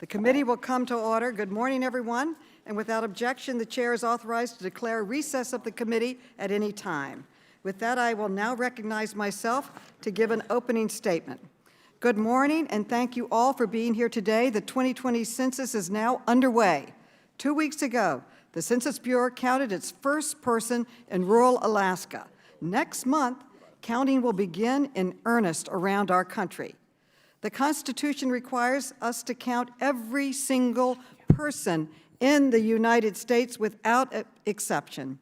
The committee will come to order. Good morning, everyone. And without objection, the chair is authorized to declare recess of the committee at any time. With that, I will now recognize myself to give an opening statement. Good morning, and thank you all for being here today. The 2020 census is now underway. 2 weeks ago, the Census Bureau counted its first person in rural Alaska. Next month, counting will begin in earnest around our country. The Constitution requires us to count every single person in the United States without exception.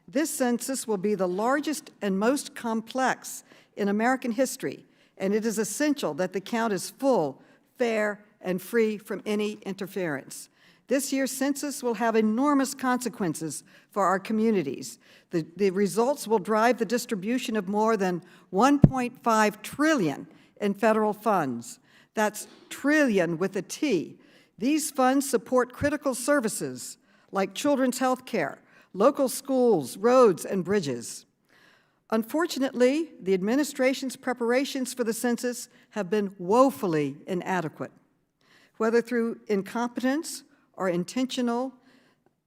This census will be the largest and most complex in American history, and it is essential that the count is full, fair, and free from any interference. This year's census will have enormous consequences for our communities. The results will drive the distribution of more than $1.5 trillion in federal funds. That's trillion with a T. These funds support critical services like children's health care, local schools, roads, and bridges. Unfortunately, the administration's preparations for the census have been woefully inadequate. Whether through incompetence or intentional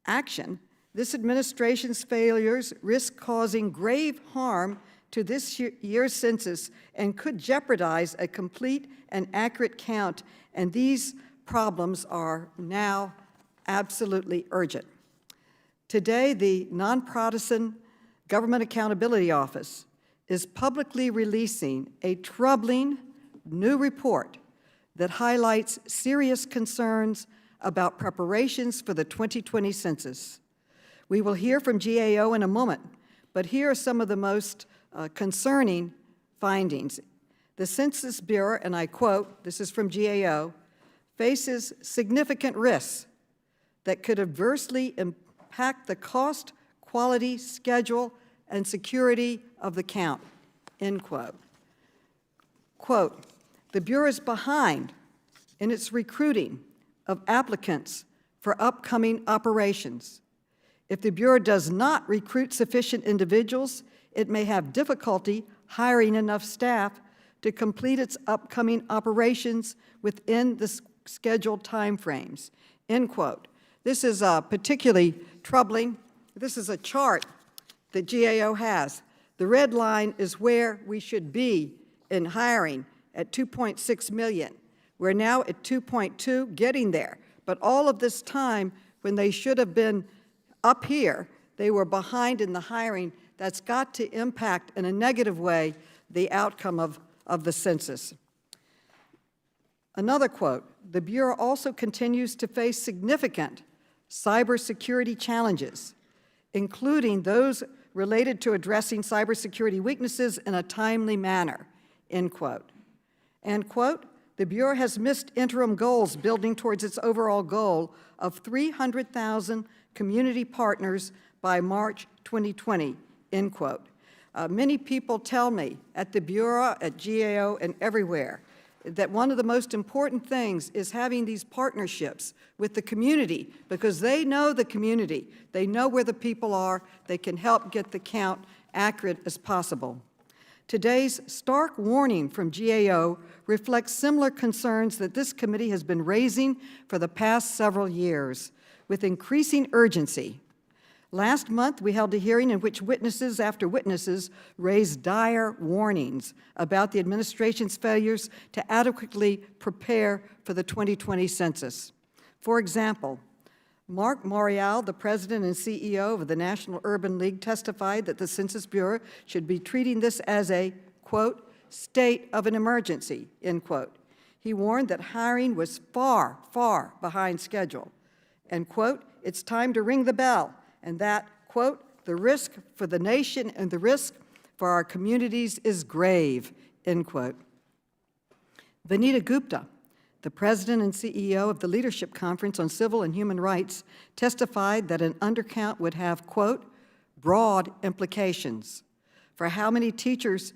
action, this administration's failures risk causing grave harm to this year's census and could jeopardize a complete and accurate count, and these problems are now absolutely urgent. Today, the nonpartisan Government Accountability Office is publicly releasing a troubling new report that highlights serious concerns about preparations for the 2020 census. We will hear from GAO in a moment, but here are some of the most concerning findings. The Census Bureau, and I quote, this is from GAO, faces significant risks that could adversely impact the cost, quality, schedule, and security of the count, end quote. Quote, the Bureau is behind in its recruiting of applicants for upcoming operations. If the Bureau does not recruit sufficient individuals, it may have difficulty hiring enough staff to complete its upcoming operations within the scheduled timeframes, end quote. This is particularly troubling. This is a chart that GAO has. The red line is where we should be in hiring at 2.6 million. We're now at 2.2, getting there. But all of this time, when they should have been up here, they were behind in the hiring. That's got to impact in a negative way the outcome of the census. Another quote, the Bureau also continues to face significant cybersecurity challenges, including those related to addressing cybersecurity weaknesses in a timely manner, end quote. End quote, the Bureau has missed interim goals building towards its overall goal of 300,000 community partners by March 2020, end quote. Many people tell me at the Bureau, at GAO, and everywhere that one of the most important things is having these partnerships with the community because they know the community. They know where the people are. They can help get the count accurate as possible. Today's stark warning from GAO reflects similar concerns that this committee has been raising for the past several years with increasing urgency. Last month, we held a hearing in which witnesses after witnesses raised dire warnings about the administration's failures to adequately prepare for the 2020 census. For example, Mark Morial, the president and CEO of the National Urban League, testified that the Census Bureau should be treating this as a, quote, state of an emergency, end quote. He warned that hiring was far, far behind schedule. And, quote, it's time to ring the bell. And that, quote, the risk for the nation and the risk for our communities is grave, end quote. Vanita Gupta, the president and CEO of the Leadership Conference on Civil and Human Rights, testified that an undercount would have, quote, broad implications for how many teachers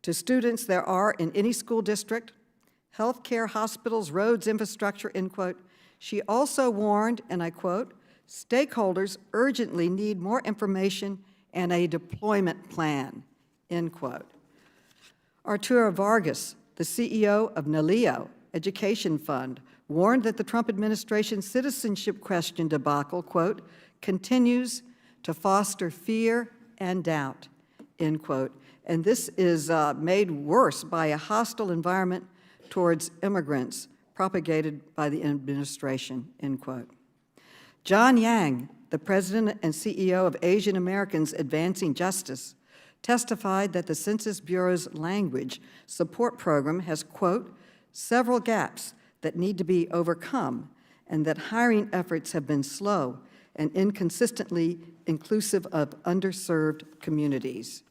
to students there are in any school district, healthcare, hospitals, roads, infrastructure, end quote. She also warned, and I quote, stakeholders urgently need more information and a deployment plan, end quote. Arturo Vargas, the CEO of NALEO Education Fund, warned that the Trump administration's citizenship question debacle, quote, continues to foster fear and doubt, end quote. And this is made worse by a hostile environment towards immigrants propagated by the administration, end quote. John Yang, the president and CEO of Asian Americans Advancing Justice, testified that the Census Bureau's language support program has, quote, several gaps that need to be overcome, and that hiring efforts have been slow and inconsistently inclusive of underserved communities.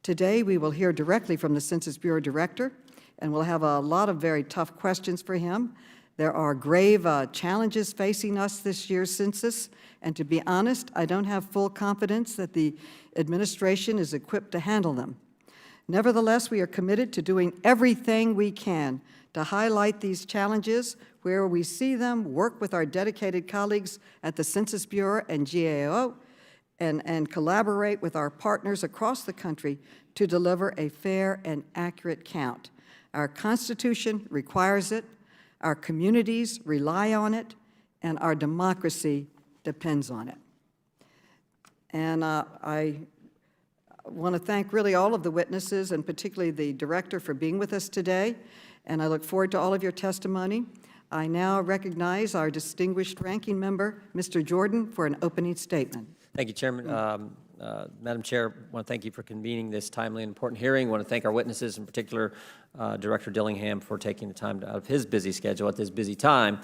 Today, we will hear directly from the Census Bureau Director, and we'll have a lot of very tough questions for him. There are grave challenges facing us this year's census, and to be honest, I don't have full confidence that the administration is equipped to handle them. Nevertheless, we are committed to doing everything we can to highlight these challenges where we see them, work with our dedicated colleagues at the Census Bureau and GAO, and collaborate with our partners across the country to deliver a fair and accurate count. Our Constitution requires it, our communities rely on it, and our democracy depends on it. And I want to thank really all of the witnesses, and particularly the director, for being with us today, and I look forward to all of your testimony. I now recognize our distinguished ranking member, Mr. Jordan, for an opening statement. Thank you, Chairman. Madam Chair, I want to thank you for convening this timely and important hearing. I want to thank our witnesses, in particular Director Dillingham, for taking the time out of his busy schedule at this busy time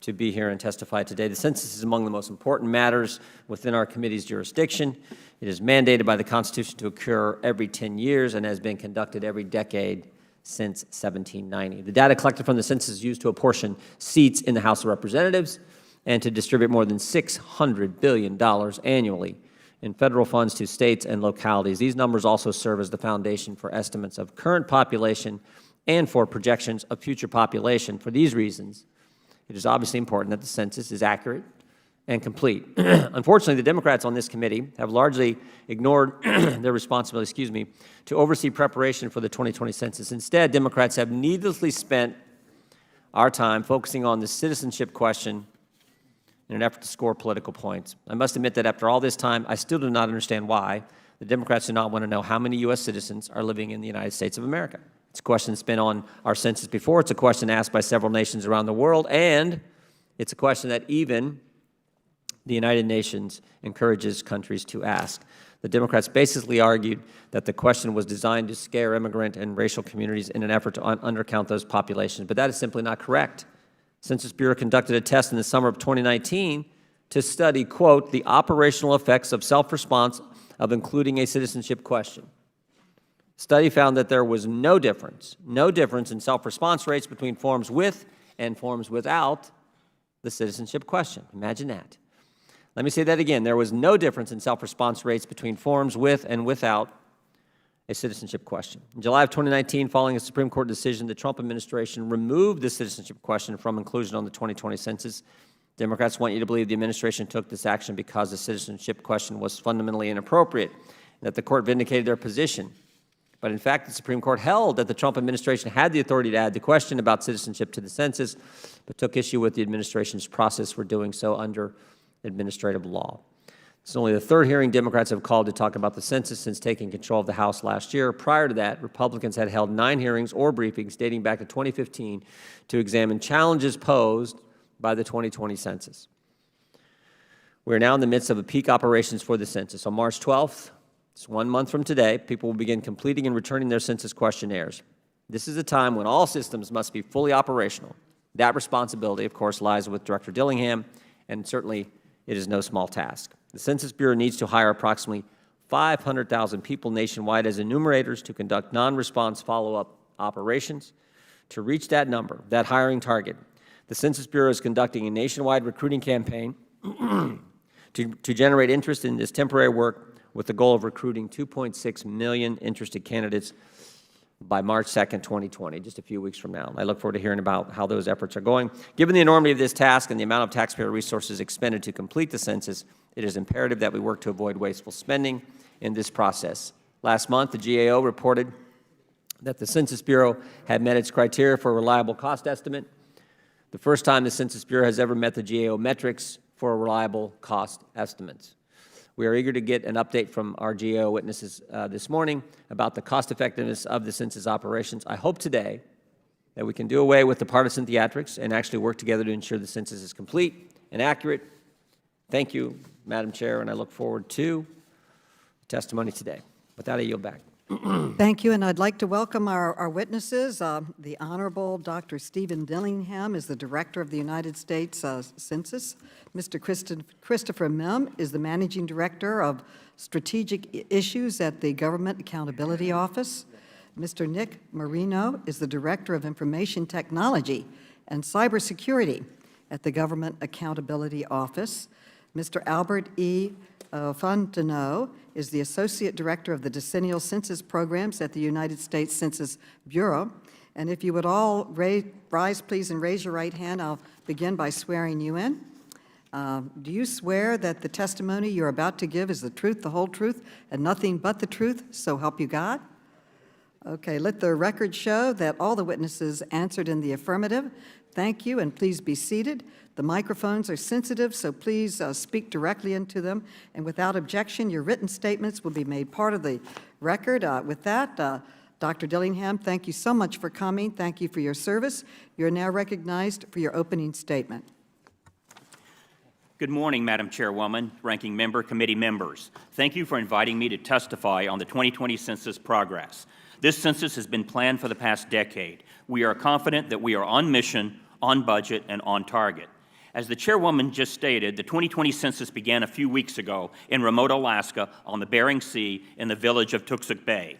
to be here and testify today. The census is among the most important matters within our committee's jurisdiction. It is mandated by the Constitution to occur every 10 years and has been conducted every decade since 1790. The data collected from the census is used to apportion seats in the House of Representatives and to distribute more than $600 billion annually in federal funds to states and localities. These numbers also serve as the foundation for estimates of current population and for projections of future population. For these reasons, it is obviously important that the census is accurate and complete. Unfortunately, the Democrats on this committee have largely ignored their responsibility, to oversee preparation for the 2020 census. Instead, Democrats have needlessly spent our time focusing on the citizenship question in an effort to score political points. I must admit that after all this time, I still do not understand why the Democrats do not want to know how many U.S. citizens are living in the United States of America. It's a question that's been on our census before. It's a question asked by several nations around the world, and it's a question that even the United Nations encourages countries to ask. The Democrats basically argued that the question was designed to scare immigrant and racial communities in an effort to undercount those populations, but that is simply not correct. Census Bureau conducted a test in the summer of 2019 to study, quote, the operational effects of self-response of including a citizenship question. Study found that there was no difference in self-response rates between forms with and forms without the citizenship question. Imagine that. Let me say that again. There was no difference in self-response rates between forms with and without a citizenship question. In July of 2019, following a Supreme Court decision, the Trump administration removed the citizenship question from inclusion on the 2020 census. Democrats want you to believe the administration took this action because the citizenship question was fundamentally inappropriate, and that the court vindicated their position. But in fact, the Supreme Court held that the Trump administration had the authority to add the question about citizenship to the census, but took issue with the administration's process for doing so under administrative law. This is only the third hearing Democrats have called to talk about the census since taking control of the House last year. Prior to that, Republicans had held 9 hearings or briefings dating back to 2015 to examine challenges posed by the 2020 census. We are now in the midst of a peak operations for the census. On March 12th, it's 1 month from today, people will begin completing and returning their census questionnaires. This is a time when all systems must be fully operational. That responsibility, of course, lies with Director Dillingham, and certainly it is no small task. The Census Bureau needs to hire approximately 500,000 people nationwide as enumerators to conduct non-response follow-up operations. To reach that number, that hiring target, the Census Bureau is conducting a nationwide recruiting campaign to generate interest in this temporary work with the goal of recruiting 2.6 million interested candidates by March 2nd, 2020, just a few weeks from now. I look forward to hearing about how those efforts are going. Given the enormity of this task and the amount of taxpayer resources expended to complete the census, it is imperative that we work to avoid wasteful spending in this process. Last month, the GAO reported that the Census Bureau had met its criteria for a reliable cost estimate. the first time the Census Bureau has ever met the GAO metrics for reliable cost estimates. We are eager to get an update from our GAO witnesses this morning about the cost effectiveness of the census operations. I hope today that we can do away with the partisan theatrics and actually work together to ensure the census is complete and accurate. Thank you, Madam Chair, and I look forward to testimony today. With that, I yield back. Thank you, and I'd like to welcome our witnesses. The Honorable Dr. Stephen Dillingham is the Director of the United States Census. Mr. Christopher Mim is the Managing Director of Strategic Issues at the Government Accountability Office. Mr. Nick Marino is the Director of Information Technology and Cybersecurity at the Government Accountability Office. Mr. Albert E. Fontenot is the Associate Director of the Decennial Census Programs at the United States Census Bureau. And if you would all rise, please, and raise your right hand, I'll begin by swearing you in. Do you swear that the testimony you're about to give is the truth, the whole truth, and nothing but the truth, so help you God? Okay, let the record show that all the witnesses answered in the affirmative. Thank you, and please be seated. The microphones are sensitive, so please speak directly into them. And without objection, your written statements will be made part of the record. With that, Dr. Dillingham, thank you so much for coming. Thank you for your service. You're now recognized for your opening statement. Good morning, Madam Chairwoman, Ranking Member, Committee members. Thank you for inviting me to testify on the 2020 census progress. This census has been planned for the past decade. We are confident that we are on mission, on budget, and on target. As the Chairwoman just stated, the 2020 census began a few weeks ago in remote Alaska on the Bering Sea in the village of Toksook Bay.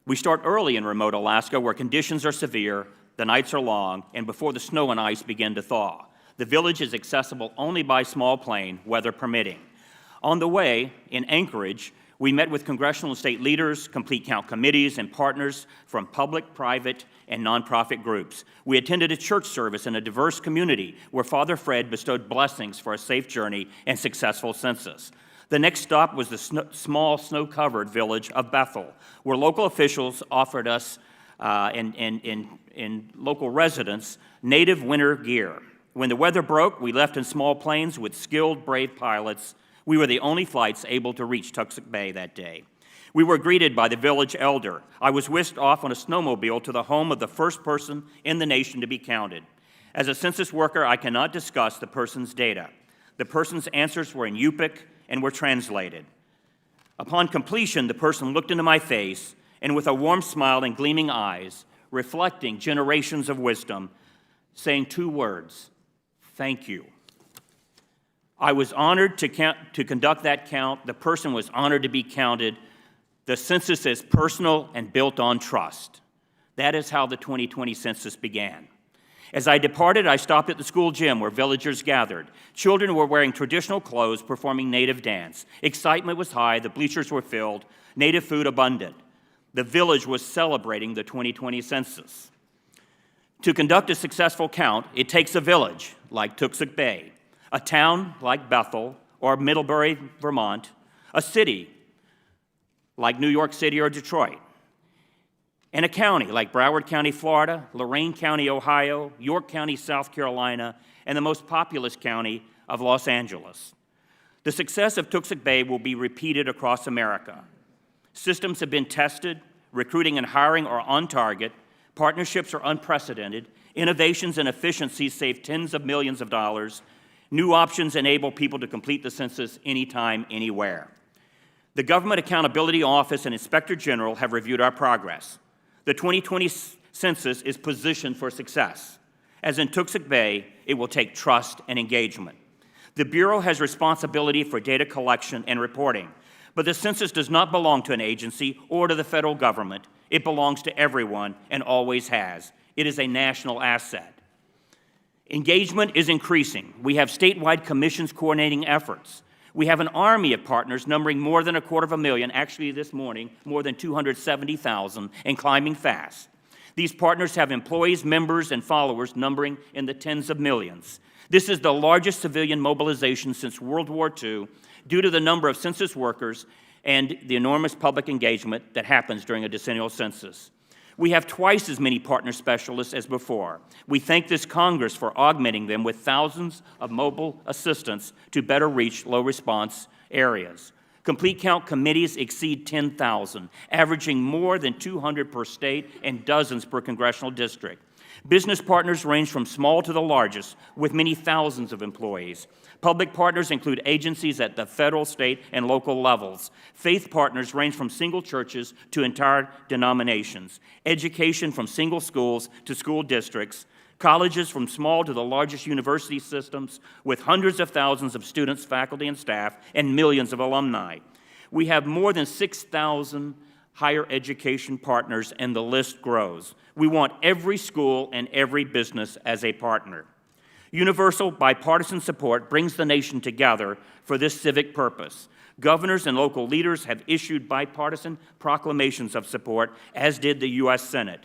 We start early in remote Alaska where conditions are severe, the nights are long, and before the snow and ice begin to thaw. The village is accessible only by small plane, weather permitting. On the way, in Anchorage, we met with congressional and state leaders, complete count committees, and partners from public, private, and nonprofit groups. We attended a church service in a diverse community where Father Fred bestowed blessings for a safe journey and successful census. The next stop was the small snow-covered village of Bethel, where local officials offered us and local residents native winter gear. When the weather broke, we left in small planes with skilled, brave pilots. We were the only flights able to reach Toksook Bay that day. We were greeted by the village elder. I was whisked off on a snowmobile to the home of the first person in the nation to be counted. As a census worker, I cannot discuss the person's data. The person's answers were in Yupik and were translated. Upon completion, the person looked into my face and with a warm smile and gleaming eyes, reflecting generations of wisdom, saying two words, "Thank you." I was honored to conduct that count. The person was honored to be counted. The census is personal and built on trust. That is how the 2020 census began. As I departed, I stopped at the school gym where villagers gathered. Children were wearing traditional clothes, performing native dance. Excitement was high, the bleachers were filled, native food abundant. The village was celebrating the 2020 census. To conduct a successful count, it takes a village like Toksook Bay, a town like Bethel or Middlebury, Vermont, a city like New York City or Detroit, and a county like Broward County, Florida, Lorain County, Ohio, York County, South Carolina, and the most populous county of Los Angeles. The success of Toksook Bay will be repeated across America. Systems have been tested, recruiting and hiring are on target, partnerships are unprecedented, innovations and efficiencies save tens of millions of dollars, new options enable people to complete the census anytime, anywhere. The Government Accountability Office and Inspector General have reviewed our progress. The 2020 census is positioned for success. As in Toksook Bay, it will take trust and engagement. The Bureau has responsibility for data collection and reporting, but the census does not belong to an agency or to the federal government. It belongs to everyone and always has. It is a national asset. Engagement is increasing. We have statewide commissions coordinating efforts. We have an army of partners numbering more than 250,000, actually this morning, more than 270,000, and climbing fast. These partners have employees, members, and followers numbering in the tens of millions. This is the largest civilian mobilization since World War II due to the number of census workers and the enormous public engagement that happens during a decennial census. We have twice as many partner specialists as before. We thank this Congress for augmenting them with thousands of mobile assistants to better reach low-response areas. Complete count committees exceed 10,000, averaging more than 200 per state and dozens per congressional district. Business partners range from small to the largest, with many thousands of employees. Public partners include agencies at the federal, state, and local levels. Faith partners range from single churches to entire denominations. Education from single schools to school districts. Colleges from small to the largest university systems with hundreds of thousands of students, faculty, and staff, and millions of alumni. We have more than 6,000 higher education partners, and the list grows. We want every school and every business as a partner. Universal bipartisan support brings the nation together for this civic purpose. Governors and local leaders have issued bipartisan proclamations of support, as did the U.S. Senate.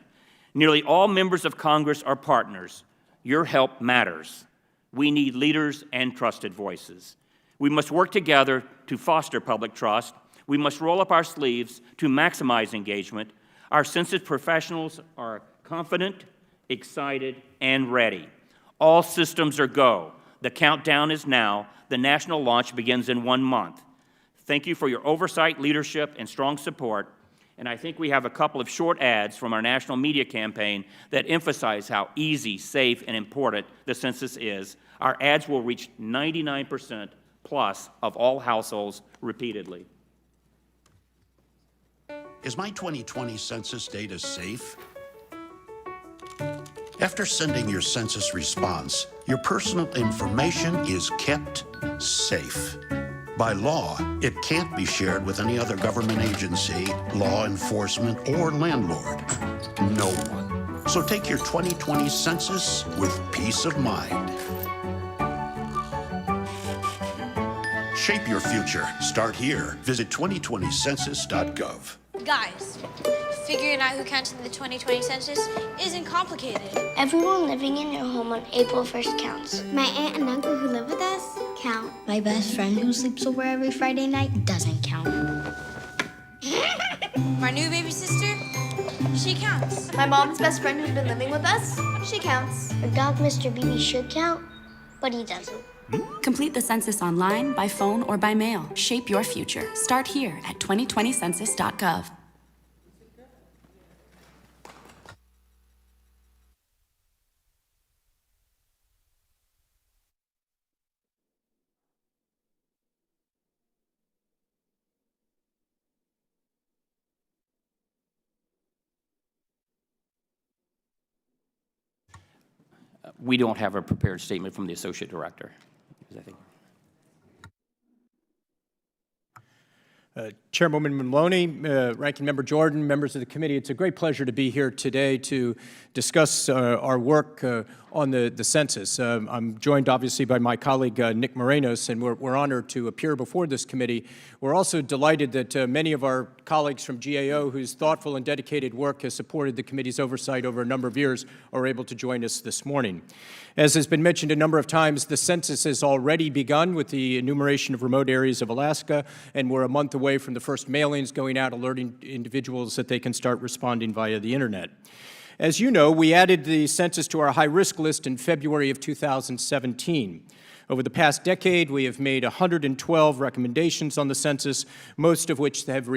Nearly all members of Congress are partners. Your help matters. We need leaders and trusted voices. We must work together to foster public trust. We must roll up our sleeves to maximize engagement. Our Census professionals are confident, excited, and ready. All systems are go. The countdown is now. The national launch begins in 1 month. Thank you for your oversight, leadership, and strong support. And I think we have a couple of short ads from our national media campaign that emphasize how easy, safe, and important the census is. Our ads will reach 99% plus of all households repeatedly. Is my 2020 census data safe? After sending your census response, your personal information is kept safe. By law, it can't be shared with any other government agency, law enforcement, or landlord. No one. So take your 2020 census with peace of mind. Shape your future. Start here. Visit 2020census.gov. Guys, figuring out who counts in the 2020 census isn't complicated. Everyone living in your home on April 1st counts. My aunt and uncle who live with us count. My best friend who sleeps over every Friday night doesn't count. My new baby sister, she counts. My mom's best friend who's been living with us, she counts. Our dog, Mr. BB, should count, but he doesn't. Complete the census online, by phone, or by mail. Shape your future. Start here at 2020census.gov. We don't have a prepared statement from the Associate Director. I think. Chairwoman Maloney, Ranking Member Jordan, members of the committee, it's a great pleasure to be here today to discuss our work on the census. I'm joined obviously by my colleague Nick Morenos, and we're honored to appear before this committee. We're also delighted that many of our colleagues from GAO, whose thoughtful and dedicated work has supported the committee's oversight over a number of years, are able to join us this morning. As has been mentioned a number of times, the census has already begun with the enumeration of remote areas of Alaska, and we're a month away from the first mailings going out alerting individuals that they can start responding via the internet. As you know, we added the census to our high-risk list in February of 2017. Over the past decade, we have made 112 recommendations on the census, most of which have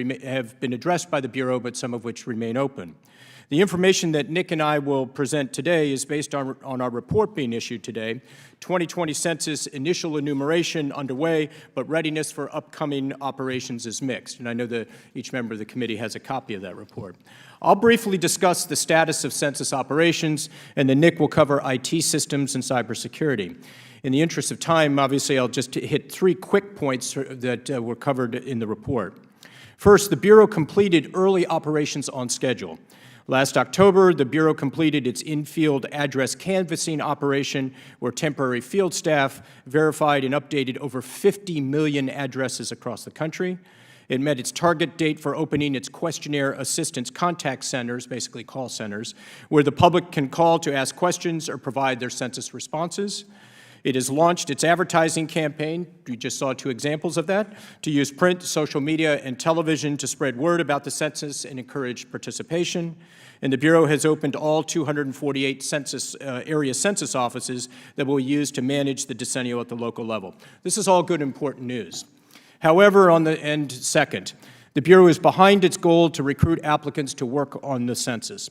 been addressed by the Bureau, but some of which remain open. The information that Nick and I will present today is based on our report being issued today. 2020 Census initial enumeration underway, but readiness for upcoming operations is mixed. And I know that each member of the committee has a copy of that report. I'll briefly discuss the status of census operations, and then Nick will cover IT systems and cybersecurity. In the interest of time, obviously, I'll just hit 3 quick points that were covered in the report. First, the Bureau completed early operations on schedule. Last October, the Bureau completed its in-field address canvassing operation, where temporary field staff verified and updated over 50 million addresses across the country. It met its target date for opening its questionnaire assistance contact centers, basically call centers, where the public can call to ask questions or provide their census responses. It has launched its advertising campaign, we just saw 2 examples of that, to use print, social media, and television to spread word about the census and encourage participation. And the Bureau has opened all 248 area census offices that will be used to manage the decennial at the local level. This is all good, important news. However, second, the Bureau is behind its goal to recruit applicants to work on the census.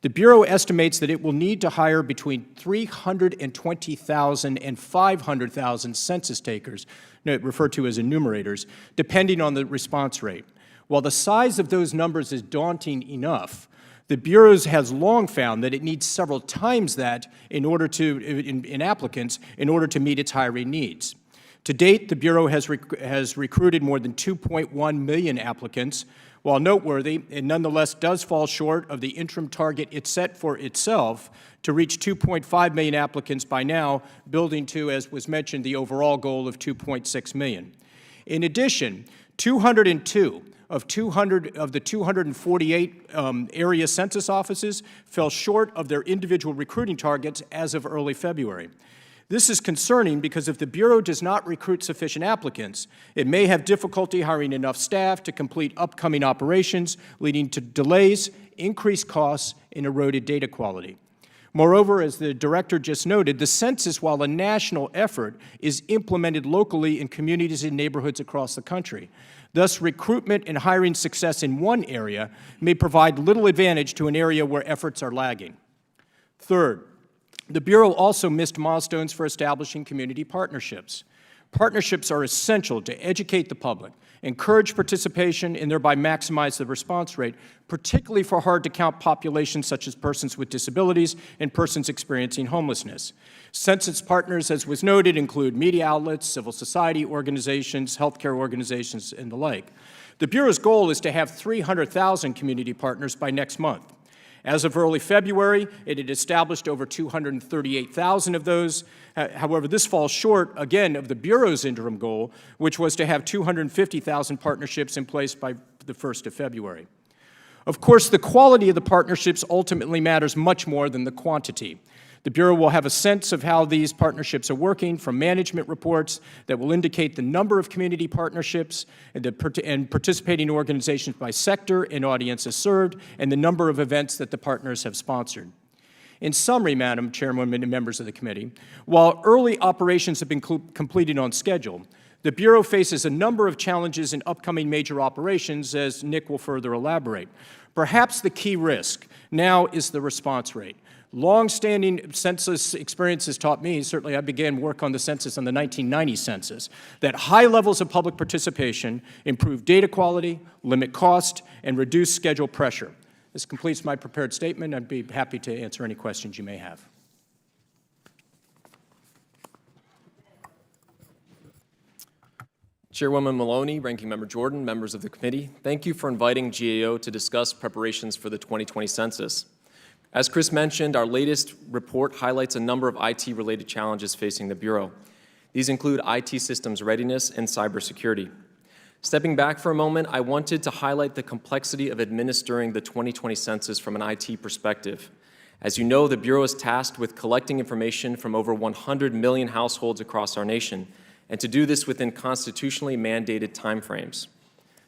The Bureau estimates that it will need to hire between 320,000 and 500,000 census takers, referred to as enumerators, depending on the response rate. While the size of those numbers is daunting enough, the Bureau has long found that it needs several times that in applicants in order to meet its hiring needs. To date, the Bureau has recruited more than 2.1 million applicants. While noteworthy, it nonetheless does fall short of the interim target it set for itself to reach 2.5 million applicants by now, building to, as was mentioned, the overall goal of 2.6 million. In addition, 202 of the 248 area census offices fell short of their individual recruiting targets as of early February. This is concerning because if the Bureau does not recruit sufficient applicants, it may have difficulty hiring enough staff to complete upcoming operations, leading to delays, increased costs, and eroded data quality. Moreover, as the Director just noted, the census, while a national effort, is implemented locally in communities and neighborhoods across the country. Thus, recruitment and hiring success in one area may provide little advantage to an area where efforts are lagging. Third, the Bureau also missed milestones for establishing community partnerships. Partnerships are essential to educate the public, encourage participation, and thereby maximize the response rate, particularly for hard-to-count populations such as persons with disabilities and persons experiencing homelessness. Census partners, as was noted, include media outlets, civil society organizations, healthcare organizations, and the like. The Bureau's goal is to have 300,000 community partners by next month. As of early February, it had established over 238,000 of those. However, this falls short, again, of the Bureau's interim goal, which was to have 250,000 partnerships in place by the 1st of February. Of course, the quality of the partnerships ultimately matters much more than the quantity. The Bureau will have a sense of how these partnerships are working from management reports that will indicate the number of community partnerships and participating organizations by sector and audiences served, and the number of events that the partners have sponsored. In summary, Madam Chairwoman and members of the committee, while early operations have been completed on schedule, the Bureau faces a number of challenges in upcoming major operations, as Nick will further elaborate. Perhaps the key risk now is the response rate. Long-standing census experience has taught me, certainly I began work on the census on the 1990 census, that high levels of public participation improve data quality, limit cost, and reduce schedule pressure. This completes my prepared statement. I'd be happy to answer any questions you may have. Chairwoman Maloney, Ranking Member Jordan, members of the committee, thank you for inviting GAO to discuss preparations for the 2020 census. As Chris mentioned, our latest report highlights a number of IT-related challenges facing the Bureau. These include IT systems readiness and cybersecurity. Stepping back for a moment, I wanted to highlight the complexity of administering the 2020 census from an IT perspective. As you know, the Bureau is tasked with collecting information from over 100 million households across our nation, and to do this within constitutionally mandated timeframes.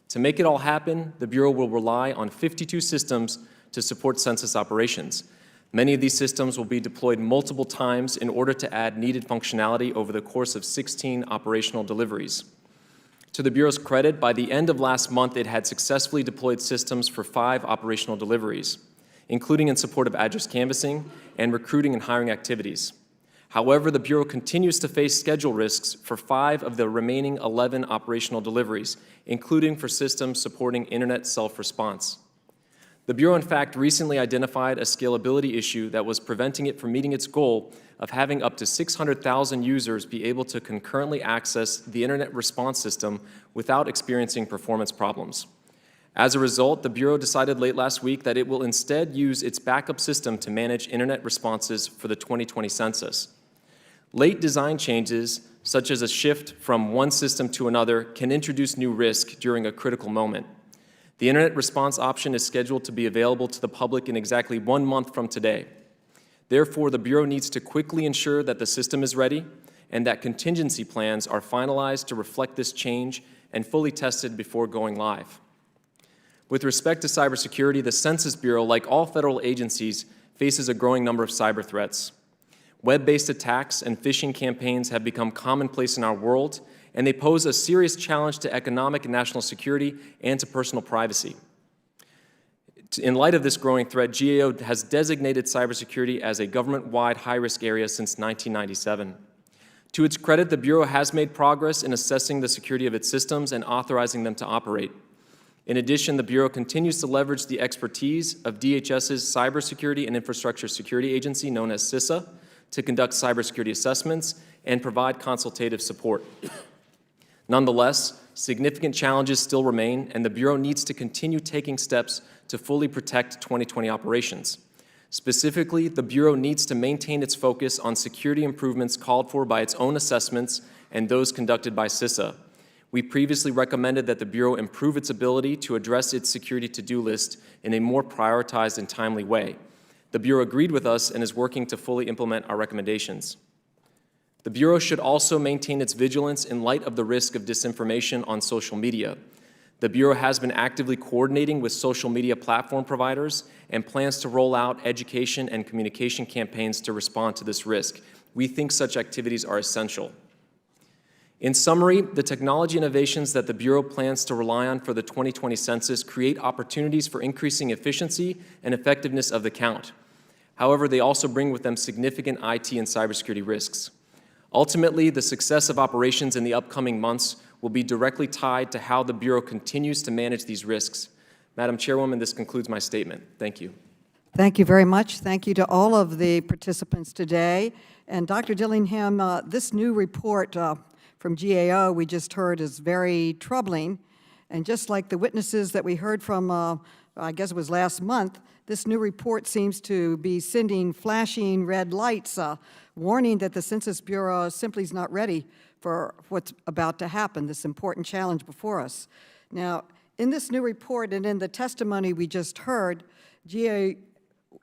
To make it all happen, the Bureau will rely on 52 systems to support census operations. Many of these systems will be deployed multiple times in order to add needed functionality over the course of 16 operational deliveries. To the Bureau's credit, by the end of last month, it had successfully deployed systems for 5 operational deliveries, including in support of address canvassing and recruiting and hiring activities. However, the Bureau continues to face schedule risks for 5 of the remaining 11 operational deliveries, including for systems supporting internet self-response. The Bureau, in fact, recently identified a scalability issue that was preventing it from meeting its goal of having up to 600,000 users be able to concurrently access the internet response system without experiencing performance problems. As a result, the Bureau decided late last week that it will instead use its backup system to manage internet responses for the 2020 census. Late design changes, such as a shift from one system to another, can introduce new risk during a critical moment. The internet response option is scheduled to be available to the public in exactly 1 month from today. Therefore, the Bureau needs to quickly ensure that the system is ready and that contingency plans are finalized to reflect this change and fully tested before going live. With respect to cybersecurity, the Census Bureau, like all federal agencies, faces a growing number of cyber threats. Web-based attacks and phishing campaigns have become commonplace in our world, and they pose a serious challenge to economic and national security and to personal privacy. In light of this growing threat, GAO has designated cybersecurity as a government-wide high-risk area since 1997. To its credit, the Bureau has made progress in assessing the security of its systems and authorizing them to operate. In addition, the Bureau continues to leverage the expertise of DHS's Cybersecurity and Infrastructure Security Agency, known as CISA, to conduct cybersecurity assessments and provide consultative support. Nonetheless, significant challenges still remain, and the Bureau needs to continue taking steps to fully protect 2020 operations. Specifically, the Bureau needs to maintain its focus on security improvements called for by its own assessments and those conducted by CISA. We previously recommended that the Bureau improve its ability to address its security to-do list in a more prioritized and timely way. The Bureau agreed with us and is working to fully implement our recommendations. The Bureau should also maintain its vigilance in light of the risk of disinformation on social media. The Bureau has been actively coordinating with social media platform providers and plans to roll out education and communication campaigns to respond to this risk. We think such activities are essential. In summary, the technology innovations that the Bureau plans to rely on for the 2020 census create opportunities for increasing efficiency and effectiveness of the count. However, they also bring with them significant IT and cybersecurity risks. Ultimately, the success of operations in the upcoming months will be directly tied to how the Bureau continues to manage these risks. Madam Chairwoman, this concludes my statement. Thank you. Thank you very much. Thank you to all of the participants today. And Dr. Dillingham, this new report from GAO we just heard is very troubling. And just like the witnesses that we heard from, I guess it was last month, this new report seems to be sending flashing red lights, warning that the Census Bureau simply is not ready for what's about to happen, this important challenge before us. Now, in this new report and in the testimony we just heard, GAO,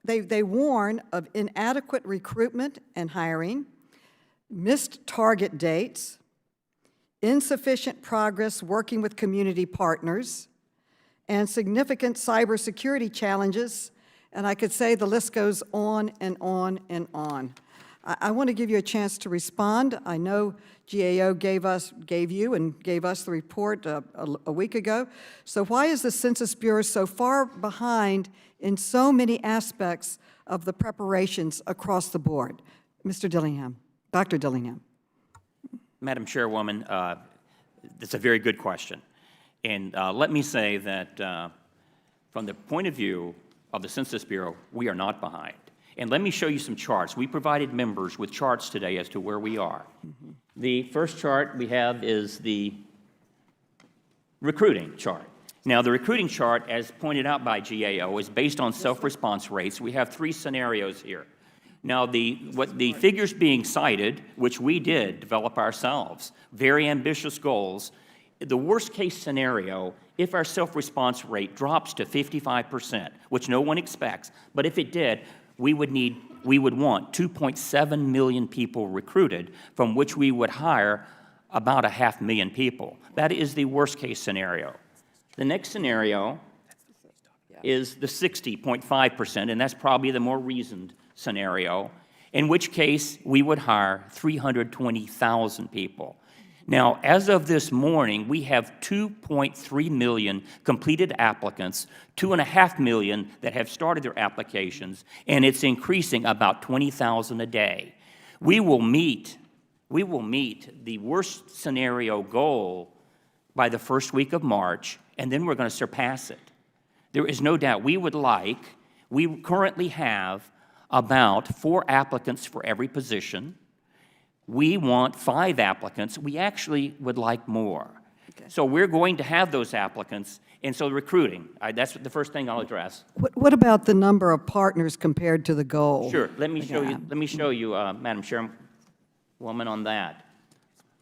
they warn of inadequate recruitment and hiring, missed target dates, insufficient progress working with community partners, and significant cybersecurity challenges, and I could say the list goes on and on and on. I want to give you a chance to respond. I know GAO gave us the report a week ago. So why is the Census Bureau so far behind in so many aspects of the preparations across the board? Mr. Dillingham, Dr. Dillingham. Madam Chairwoman, that's a very good question. And let me say that from the point of view of the Census Bureau, we are not behind. And let me show you some charts. We provided members with charts today as to where we are. Mm-hmm. The first chart we have is the recruiting chart. Now, the recruiting chart, as pointed out by GAO, is based on self-response rates. We have three scenarios here. Now, the figures being cited, which we did develop ourselves, very ambitious goals, the worst-case scenario, if our self-response rate drops to 55%, which no one expects, but if it did, we would want 2.7 million people recruited, from which we would hire about 500,000 people. That is the worst-case scenario. The next scenario is the 60.5%, and that's probably the more reasoned scenario, in which case we would hire 320,000 people. Now, as of this morning, we have 2.3 million completed applicants, 2.5 million that have started their applications, and it's increasing about 20,000 a day. We will meet the worst scenario goal by the first week of March, and then we're going to surpass it. There is no doubt. We currently have about 4 applicants for every position. We want 5 applicants. We actually would like more. Okay. So we're going to have those applicants, and so recruiting, that's the first thing I'll address. What about the number of partners compared to the goal? Sure. Let me show you, Madam Chairwoman, on that.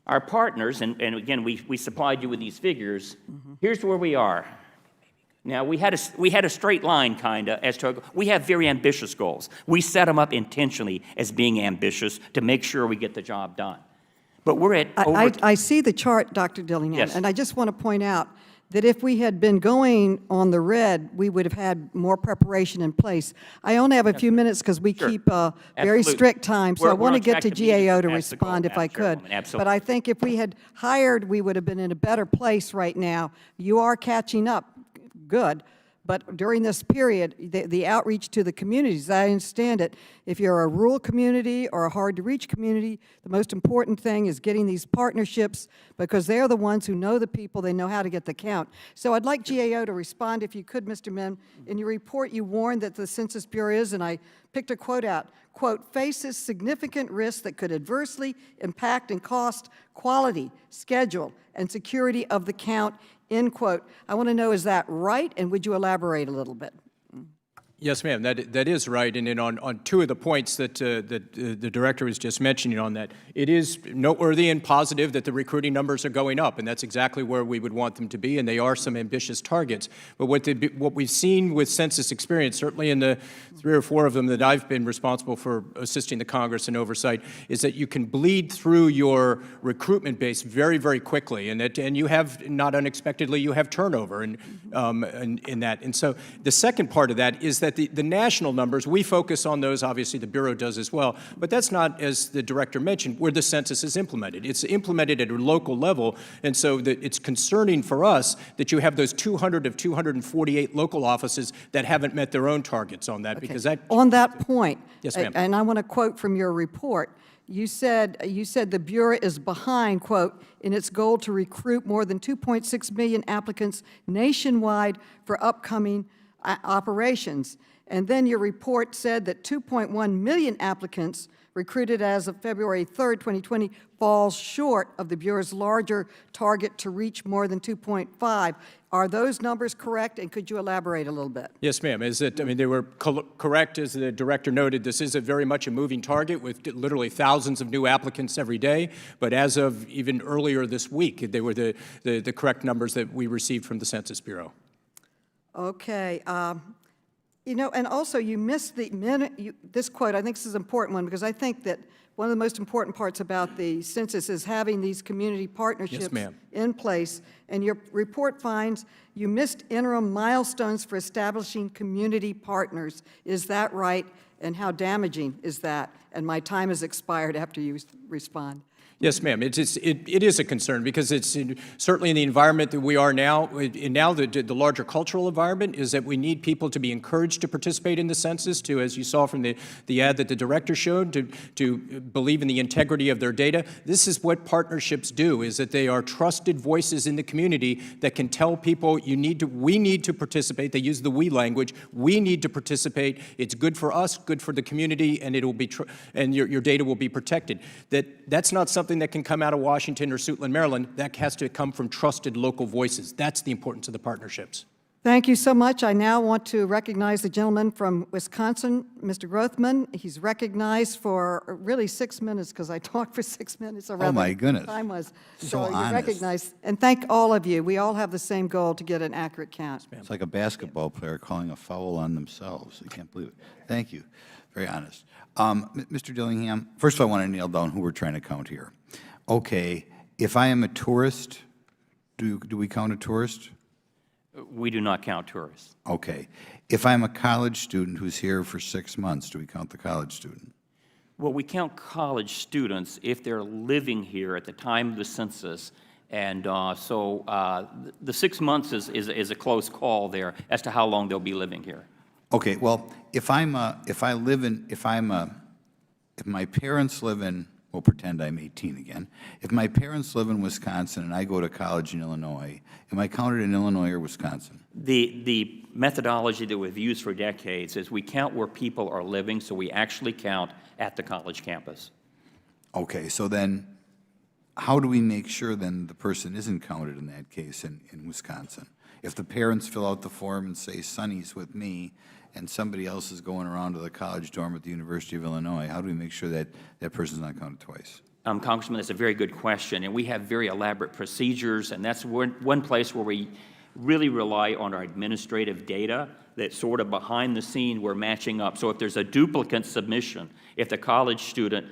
Our partners, and again, we supplied you with these figures. Mm-hmm. Here's where we are. Now, we had a straight line, kind of, as to we have very ambitious goals. We set them up intentionally as being ambitious to make sure we get the job done. But we're at over... I see the chart, Dr. Dillingham. Yes. And I just want to point out that if we had been going on the red, we would have had more preparation in place. I only have a few minutes because we Sure. keep a very Absolutely. strict time, so I We're want to on get track to to meet GAO to as the goal, respond if I Madam could. Chairwoman. Absolutely. But I think if we had hired, we would have been in a better place right now. You are catching up, good. But during this period, the outreach to the communities, I understand it, if you're a rural community or a hard-to-reach community, the most important thing is getting these partnerships because they're the ones who know the people, they know how to get the count. So I'd like GAO to respond, if you could, Mr. Mim. In your report, you warned that the Census Bureau is, and I picked a quote out, quote, faces significant risks that could adversely impact and cost quality, schedule, and security of the count, end quote. I want to know, is that right, and would you elaborate a little bit? Yes, ma'am, that is right. And then on two of the points that the director was just mentioning on that, it is noteworthy and positive that the recruiting numbers are going up, and that's exactly where we would want them to be, and they are some ambitious targets. But what we've seen with census experience, certainly in the 3 or 4 of them that I've been responsible for assisting the Congress in oversight, is that you can bleed through your recruitment base very, very quickly, and you have, not unexpectedly, you have turnover in that. And so the second part of that is that the national numbers, we focus on those, obviously the Bureau does as well, but that's not, as the director mentioned, where the census is implemented. It's implemented at a local level, and so it's concerning for us that you have those 200 of 248 local offices that haven't met their own targets on that, because that... On that point, Yes, ma'am. and I want to quote from your report, you said the Bureau is behind, quote, in its goal to recruit more than 2.6 million applicants nationwide for upcoming operations. And then your report said that 2.1 million applicants recruited as of February 3rd, 2020, falls short of the Bureau's larger target to reach more than 2.5. Are those numbers correct, and could you elaborate a little bit? Yes, ma'am. They were correct, as the director noted. This is very much a moving target with literally thousands of new applicants every day. But as of even earlier this week, they were the correct numbers that we received from the Census Bureau. Okay. You know, and also you missed this quote. I think this is an important one because I think that one of the most important parts about the census is having these community partnerships in place. And your report finds you missed interim milestones for establishing community partners. Is that right? And how damaging is that? And my time has expired after you respond. Yes, ma'am. It is a concern because it's certainly in the environment that we are now, the larger cultural environment is that we need people to be encouraged to participate in the census, to, as you saw from the ad that the director showed, to believe in the integrity of their data. This is what partnerships do, is that they are trusted voices in the community that can tell people we need to participate. They use the we language. We need to participate. It's good for us, good for the community, and it will be and your data will be protected. That's not something that can come out of Washington or Suitland, Maryland. That has to come from trusted local voices. That's the importance of the partnerships. Thank you so much. I now want to recognize the gentleman from Wisconsin, Mr. Grothman. He's recognized for really 6 minutes because I talked for 6 minutes. Oh, my goodness. Time was. So you're honest. recognized. And thank all of you. We all have the same goal to get an accurate count. It's like a basketball player calling a foul on themselves. I can't believe it. Thank you. Very honest. Mr. Dillingham, first of all, I want to nail down who we're trying to count here. Okay, if I am a tourist, do we count a tourist? We do not count tourists. Okay. If I'm a college student who's here for 6 months, do we count the college student? Well, we count college students if they're living here at the time of the census, and so the 6 months is a close call there as to how long they'll be living here. Okay. Well, if my parents live in, we'll pretend I'm 18 again. If my parents live in Wisconsin and I go to college in Illinois, am I counted in Illinois or Wisconsin? The methodology that we've used for decades is we count where people are living, so we actually count at the college campus. Okay, so then how do we make sure then the person isn't counted in that case in Wisconsin? If the parents fill out the form and say, Sonny's with me, and somebody else is going around to the college dorm at the University of Illinois, how do we make sure that that person's not counted twice? Congressman, that's a very good question, and we have very elaborate procedures, and that's one place where we really rely on our administrative data that's sort of behind the scene we're matching up. So if there's a duplicate submission, if the college student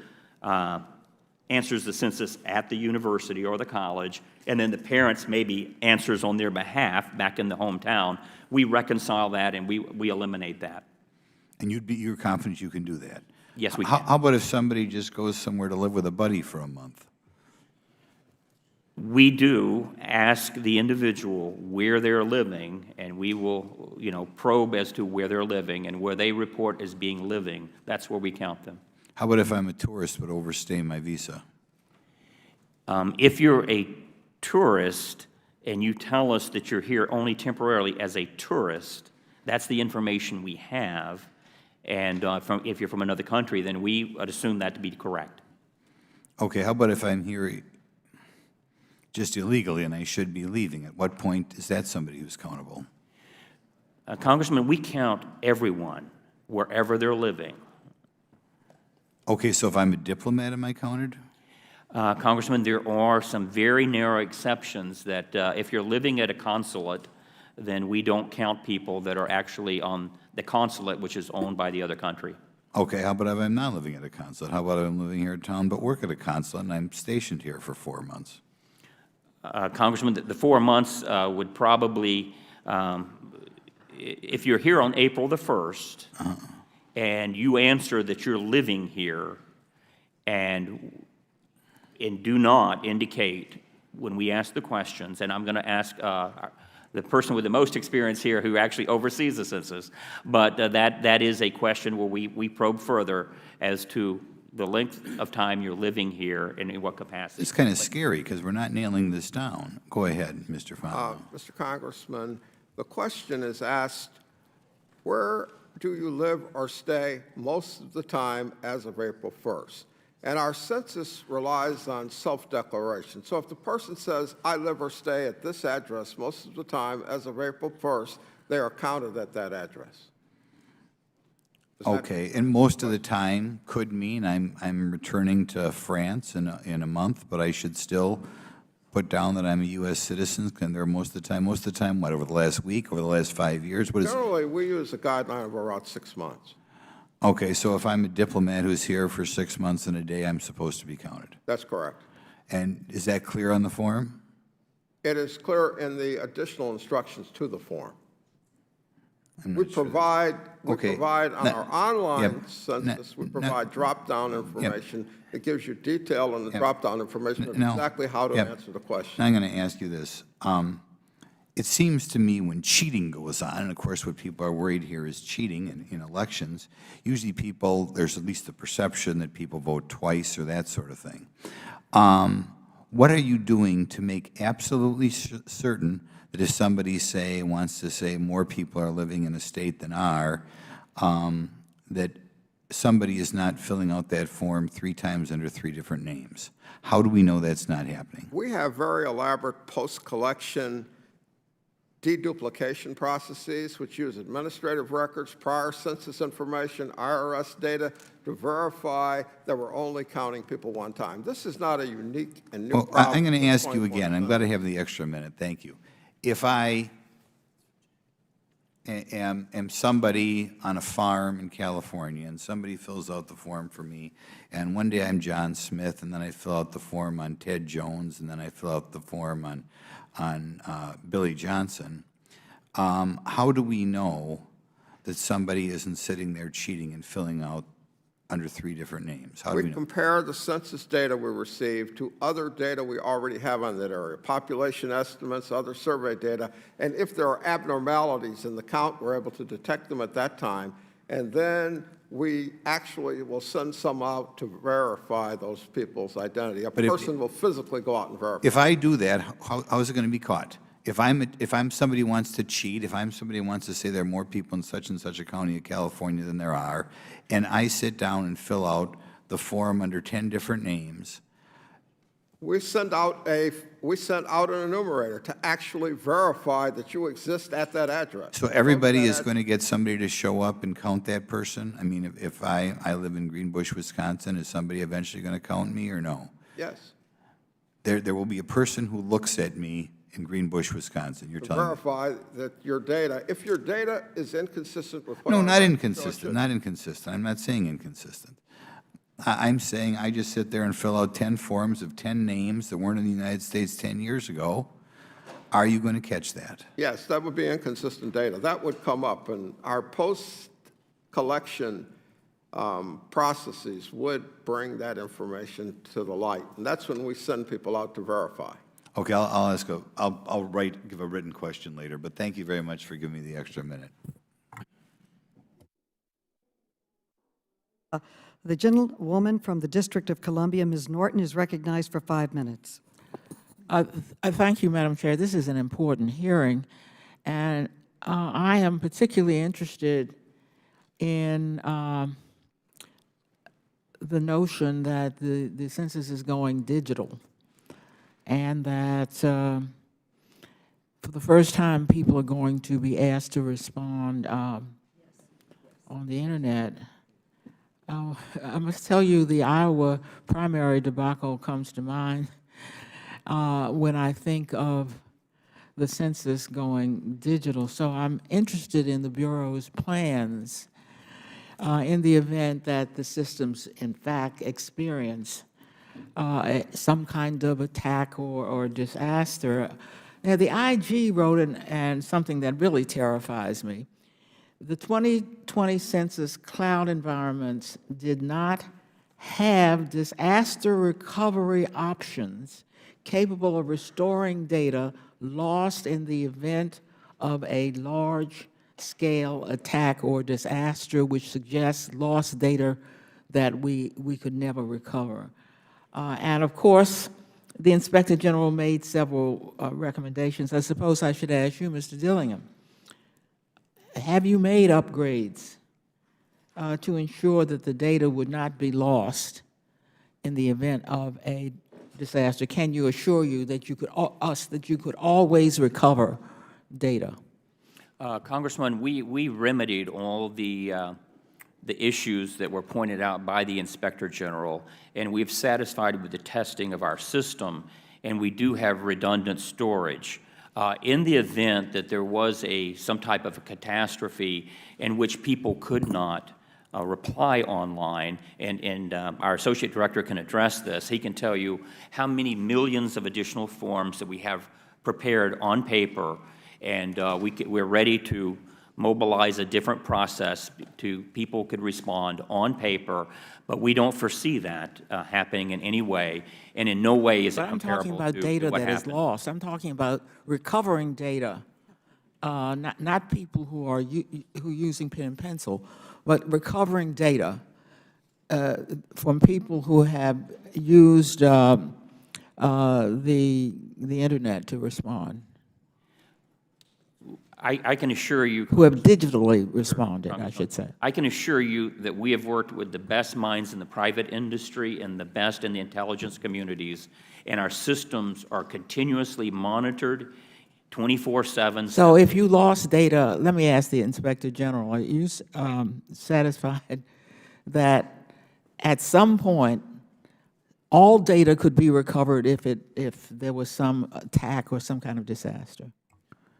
answers the census at the university or the college, and then the parents maybe answers on their behalf back in the hometown, we reconcile that and we eliminate that. And you're confident you can do that? Yes, we How can. about if somebody just goes somewhere to live with a buddy for a month? We do ask the individual where they're living, and we will, probe as to where they're living, and where they report as being living, that's where we count them. How about if I'm a tourist but overstay my visa? If you're a tourist and you tell us that you're here only temporarily as a tourist, that's the information we have. And if you're from another country, then we would assume that to be correct. Okay, how about if I'm here just illegally and I should be leaving? At what point is that somebody who's countable? Congressman, we count everyone wherever they're living. Okay, so if I'm a diplomat, am I counted? Congressman, there are some very narrow exceptions that if you're living at a consulate, then we don't count people that are actually on the consulate, which is owned by the other country. Okay, how about if I'm not living at a consulate? How about if I'm living here in town but work at a consulate and I'm stationed here for 4 months? Congressman, the 4 months would probably, if you're here on April the 1st, and you answer that you're living here and do not indicate when we ask the questions, and I'm going to ask the person with the most experience here who actually oversees the census, but that is a question where we probe further as to the length of time you're living here and in what capacity. It's kind of scary because we're not nailing this down. Go ahead, Mr. Fontenot. Mr. Congressman, the question is asked, where do you live or stay most of the time as of April 1st? And our census relies on self-declaration. So if the person says, I live or stay at this address most of the time as of April 1st, they are counted at that address. Okay, and most of the time could mean I'm returning to France in a month, but I should still put down that I'm a U.S. citizen. And there most of the time, what, over the last week, over the last 5 years? What is? Generally, we use a guideline of around 6 months. Okay, so if I'm a diplomat who's here for 6 months and a day, I'm supposed to be counted. That's correct. And is that clear on the form? It is clear in the additional instructions to the form. I'm We not sure. provide Okay. on our online Yep. census, we provide drop-down information that gives you detail on the drop-down information of Now- exactly how to Yep. answer the question. Now I'm going to ask you this. It seems to me when cheating goes on, and of course what people are worried here is cheating in elections, usually there's at least the perception that people vote twice or that sort of thing. What are you doing to make absolutely certain that if somebody wants to say more people are living in a state than are, that somebody is not filling out that form 3 times under 3 different names? How do we know that's not happening? We have very elaborate post-collection deduplication processes which use administrative records, prior census information, IRS data to verify that we're only counting people one time. This is not a unique and new problem. I'm going to for ask you 2020 again. I'm glad I have the extra minute. Thank you. If I am somebody on a farm in California and somebody fills out the form for me, and one day I'm John Smith, and then I fill out the form on Ted Jones, and then I fill out the form on Billy Johnson, how do we know that somebody isn't sitting there cheating and filling out under 3 different names? How do we We know? compare the census data we receive to other data we already have on that area, population estimates, other survey data, and if there are abnormalities in the count, we're able to detect them at that time, and then we actually will send some out to verify those people's identity. A person will physically go out and verify. If I do that, how is it going to be caught? If I'm somebody who wants to cheat, if I'm somebody who wants to say there are more people in such and such a county of California than there are, and I sit down and fill out the form under 10 different names, We sent out an enumerator to actually verify that you exist at that address. so everybody is going to get somebody to show up and count that person? I mean, if I live in Greenbush, Wisconsin, is somebody eventually going to count me or no? Yes. There will be a person who looks at me in Greenbush, Wisconsin, you're To telling me? verify that your data, if your data is inconsistent with what No, our not records show it inconsistent, should not inconsistent. I'm not saying inconsistent. I'm saying I just sit there and fill out 10 forms of 10 names that weren't in the United States 10 years ago. Are you going to catch that? Yes, that would be inconsistent data. That would come up, and our post-collection processes would bring that information to the light, and that's when we send people out to verify. Okay, I'll give a written question later, but thank you very much for giving me the extra minute. The gentlewoman from the District of Columbia, Ms. Norton, is recognized for 5 minutes. Thank you, Madam Chair. This is an important hearing, and I am particularly interested in the notion that the census is going digital, and that for the first time people are going to be asked to respond on the internet. I must tell you, the Iowa primary debacle comes to mind when I think of the census going digital. So I'm interested in the Bureau's plans in the event that the systems, in fact, experience some kind of attack or disaster. Now, the IG wrote and something that really terrifies me. The 2020 census cloud environments did not have disaster recovery options capable of restoring data lost in the event of a large-scale attack or disaster, which suggests lost data that we could never recover. And of course, the Inspector General made several recommendations. I suppose I should ask you, Mr. Dillingham, have you made upgrades to ensure that the data would not be lost in the event of a disaster? Can you assure you that you could always recover data? Congressman, we remedied all the issues that were pointed out by the Inspector General, and we've satisfied with the testing of our system, and we do have redundant storage. In the event that there was some type of a catastrophe in which people could not reply online, and our Associate Director can address this, he can tell you how many millions of additional forms that we have prepared on paper, and we're ready to mobilize a different process to people could respond on paper, but we don't foresee that happening in any way, and in no way is it comparable to what happened. I'm talking about data that is lost. I'm talking about recovering data, not people who are using pen and pencil, but recovering data from people who have used the internet to respond. I can assure you— who have digitally responded, I should say. I can assure you that we have worked with the best minds in the private industry and the best in the intelligence communities, and our systems are continuously monitored 24/7. So if you lost data, let me ask the Inspector General, are you satisfied that at some point all data could be recovered if there was some attack or some kind of disaster?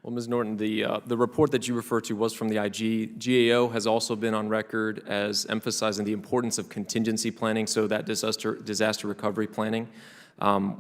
Well, Ms. Norton, the report that you refer to was from the IG. GAO has also been on record as emphasizing the importance of contingency planning, so that disaster recovery planning.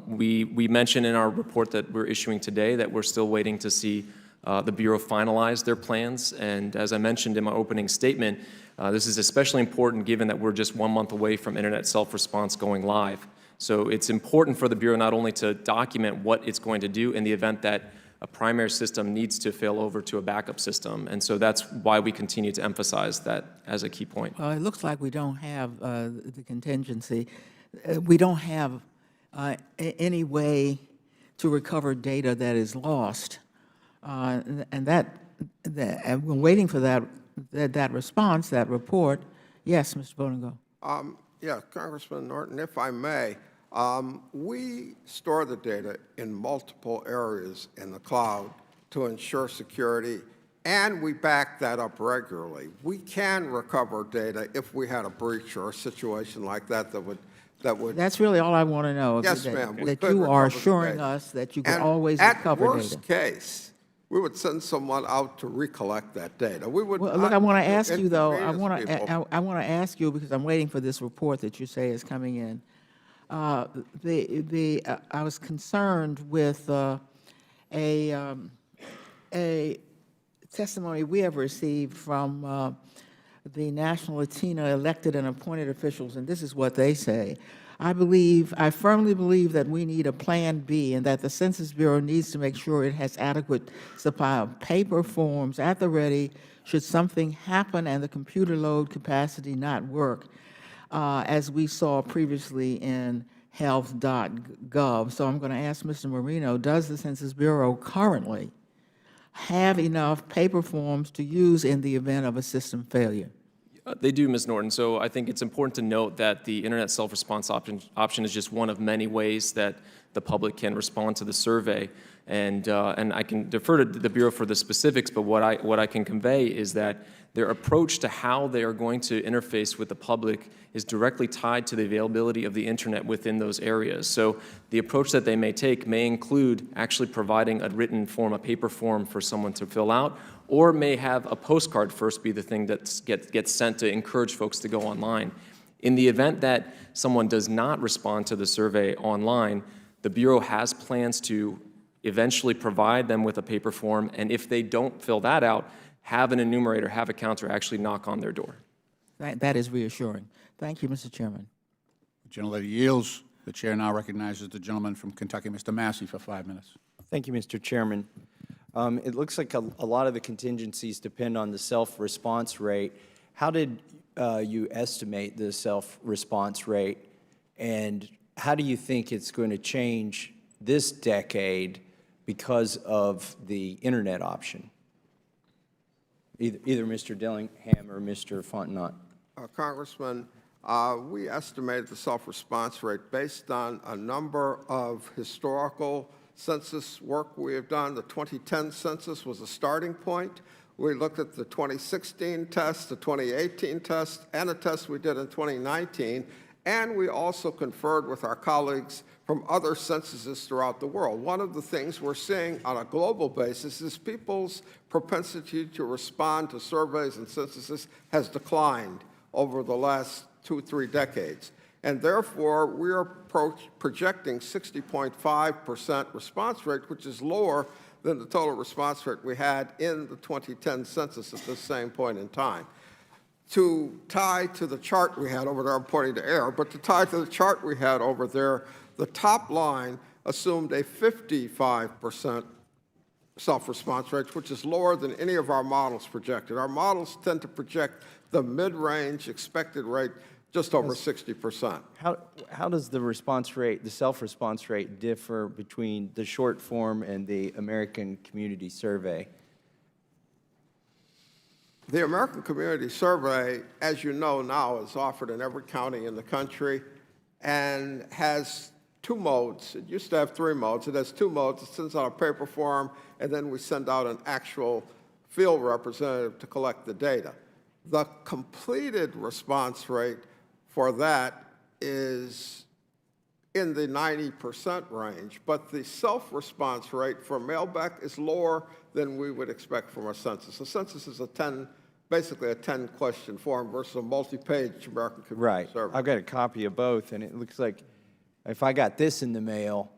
We mentioned in our report that we're issuing today that we're still waiting to see the Bureau finalize their plans. And as I mentioned in my opening statement, this is especially important given that we're just 1 month away from internet self-response going live. So it's important for the Bureau not only to document what it's going to do in the event that a primary system needs to fail over to a backup system. And so that's why we continue to emphasize that as a key point. Well, it looks like we don't have the contingency. We don't have any way to recover data that is lost. And we're waiting for that response, that report. Yes, Mr. Bonengo. Yeah, Congressman Norton, if I may, we store the data in multiple areas in the cloud to ensure security, and we back that up regularly. We can recover data if we had a breach or a situation like that that would. That's really all I want to know. Yes, ma'am. That you are assuring us that you can always recover data. At worst case, we would send someone out to recollect that data. We would Well, look, I want to ask you, though, I inconvenience people. want to ask you, because I'm waiting for this report that you say is coming in. I was concerned with a testimony we have received from the National Latina elected and appointed officials, and this is what they say. I firmly believe that we need a Plan B and that the Census Bureau needs to make sure it has adequate supply of paper forms at the ready should something happen and the computer load capacity not work, as we saw previously in health.gov. So I'm going to ask Mr. Marino, does the Census Bureau currently have enough paper forms to use in the event of a system failure? They do, Ms. Norton. So I think it's important to note that the internet self-response option is just one of many ways that the public can respond to the survey. And I can defer to the Bureau for the specifics, but what I can convey is that their approach to how they are going to interface with the public is directly tied to the availability of the internet within those areas. So the approach that they may take may include actually providing a written form, a paper form for someone to fill out, or may have a postcard first be the thing that gets sent to encourage folks to go online. In the event that someone does not respond to the survey online, the Bureau has plans to eventually provide them with a paper form, and if they don't fill that out, have an enumerator, have a counter actually knock on their door. That is reassuring. Thank you, Mr. Chairman. The gentlelady yields. The chair now recognizes the gentleman from Kentucky, Mr. Massey, for 5 minutes. Thank you, Mr. Chairman. It looks like a lot of the contingencies depend on the self-response rate. How did you estimate the self-response rate, and how do you think it's going to change this decade because of the internet option? Either Mr. Dillingham or Mr. Fontenot. Congressman, we estimated the self-response rate based on a number of historical census work we have done. The 2010 census was a starting point. We looked at the 2016 test, the 2018 test, and a test we did in 2019, and we also conferred with our colleagues from other censuses throughout the world. One of the things we're seeing on a global basis is people's propensity to respond to surveys and censuses has declined over the last 2-3 decades. And therefore, we are projecting 60.5% response rate, which is lower than the total response rate we had in the 2010 census at the same point in time. To tie to the chart we had over there, I'm pointing to air, but to tie to the chart we had over there, the top line assumed a 55% self-response rate, which is lower than any of our models projected. Our models tend to project the mid-range expected rate just over 60%. How does the response rate, the self-response rate, differ between the short form and the American Community Survey? The American Community Survey, as you know now, is offered in every county in the country and has 2 modes. It used to have 3 modes. It has 2 modes. It sends out a paper form, and then we send out an actual field representative to collect the data. The completed response rate for that is in the 90% range, but the self-response rate for mailback is lower than we would expect from a census. A census is basically a 10-question form versus a multi-page American Community Survey. I've got a copy of both, and it looks like if I got this in the mail,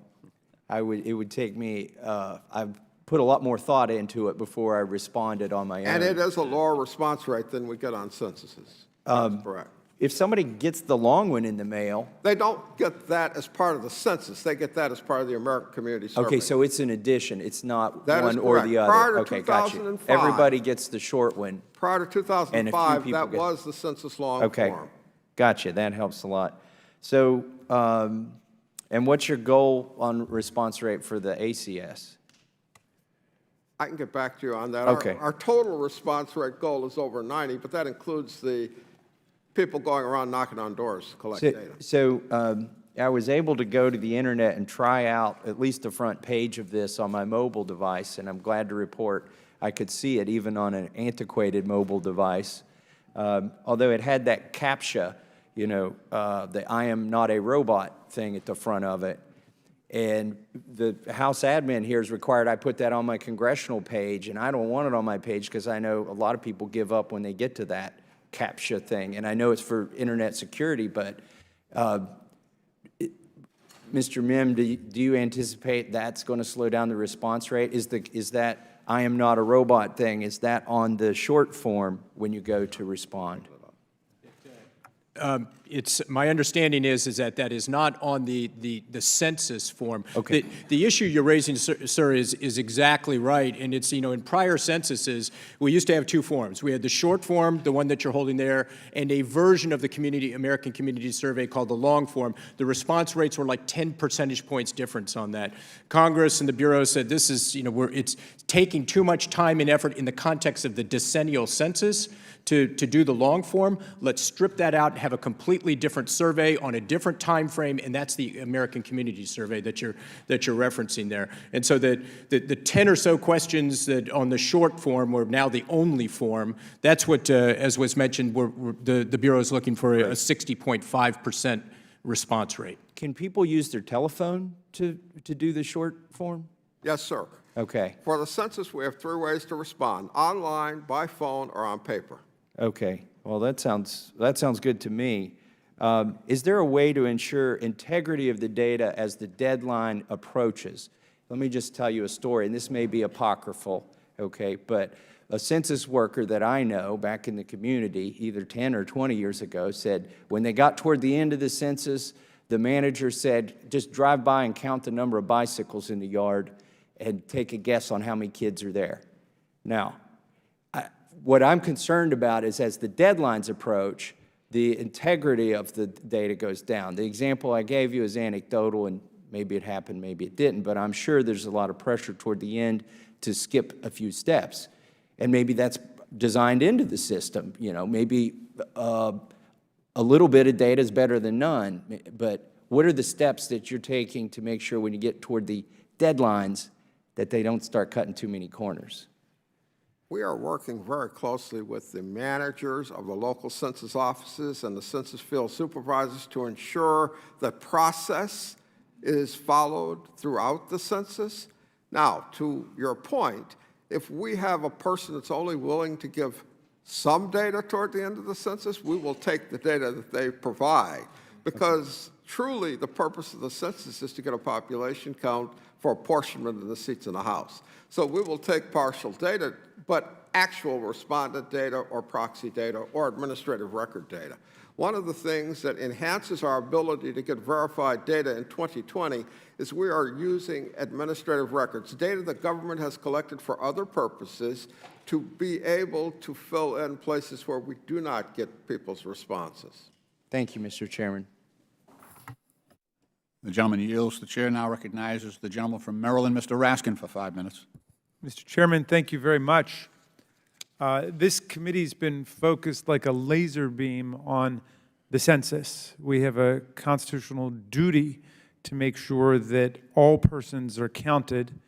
it would take me, I've put a lot more thought into it before I responded on my own. And it is a lower response rate than we get on censuses. That's correct. If somebody gets the long one in the mail. They don't get that as part of the census. They get that as part of the American Community Survey. Okay, so it's an addition. It's not that one or the other. Prior to okay, 2005, gotcha. Everybody gets the short one. Prior to 2005, that was the census long form. Gotcha. That helps a lot. So, and what's your goal on response rate for the ACS? I can get back to you on that. Okay. Our total response rate goal is over 90, but that includes the people going around knocking on doors to collect data. So I was able to go to the internet and try out at least the front page of this on my mobile device, and I'm glad to report I could see it even on an antiquated mobile device. Although it had that CAPTCHA, you know, the I am not a robot thing at the front of it. And the House admin here is required I put that on my congressional page, and I don't want it on my page because I know a lot of people give up when they get to that CAPTCHA thing. And I know it's for internet security, but Mr. Mim, do you anticipate that's going to slow down the response rate? Is that I am not a robot thing, is that on the short form when you go to respond? My understanding is that that is not on the census form. Okay. The issue you're raising, sir, is exactly right. And it's, in prior censuses, we used to have two forms. We had the short form, the one that you're holding there, and a version of the American Community Survey called the long form. The response rates were like 10 percentage points difference on that. Congress and the Bureau said this is, it's taking too much time and effort in the context of the decennial census to do the long form. Let's strip that out and have a completely different survey on a different time frame, and that's the American Community Survey that you're referencing there. And so the 10 or so questions that on the short form were now the only form. That's what, as was mentioned, the Bureau is looking for a 60.5% response rate. Can people use their telephone to do the short form? Yes, sir. Okay. For the census, we have 3 ways to respond: online, by phone, or on paper. Okay, well, that sounds good to me. Is there a way to ensure integrity of the data as the deadline approaches? Let me just tell you a story, and this may be apocryphal, okay, but a census worker that I know back in the community, either 10 or 20 years ago, said when they got toward the end of the census, the manager said, just drive by and count the number of bicycles in the yard and take a guess on how many kids are there. Now, what I'm concerned about is as the deadlines approach, the integrity of the data goes down. The example I gave you is anecdotal, and maybe it happened, maybe it didn't, but I'm sure there's a lot of pressure toward the end to skip a few steps. And maybe that's designed into the system. Maybe a little bit of data is better than none, but what are the steps that you're taking to make sure when you get toward the deadlines that they don't start cutting too many corners? We are working very closely with the managers of the local census offices and the census field supervisors to ensure that process is followed throughout the census. Now, to your point, if we have a person that's only willing to give some data toward the end of the census, we will take the data that they provide, because truly the purpose of the census is to get a population count for apportionment of the seats in the House. So we will take partial data, but actual respondent data or proxy data or administrative record data. One of the things that enhances our ability to get verified data in 2020 is we are using administrative records, data the government has collected for other purposes, to be able to fill in places where we do not get people's responses. Thank you, Mr. Chairman. The gentleman yields. The chair now recognizes the gentleman from Maryland, Mr. Raskin, for 5 minutes. Mr. Chairman, thank you very much. This committee's been focused like a laser beam on the census. We have a constitutional duty to make sure that all persons are counted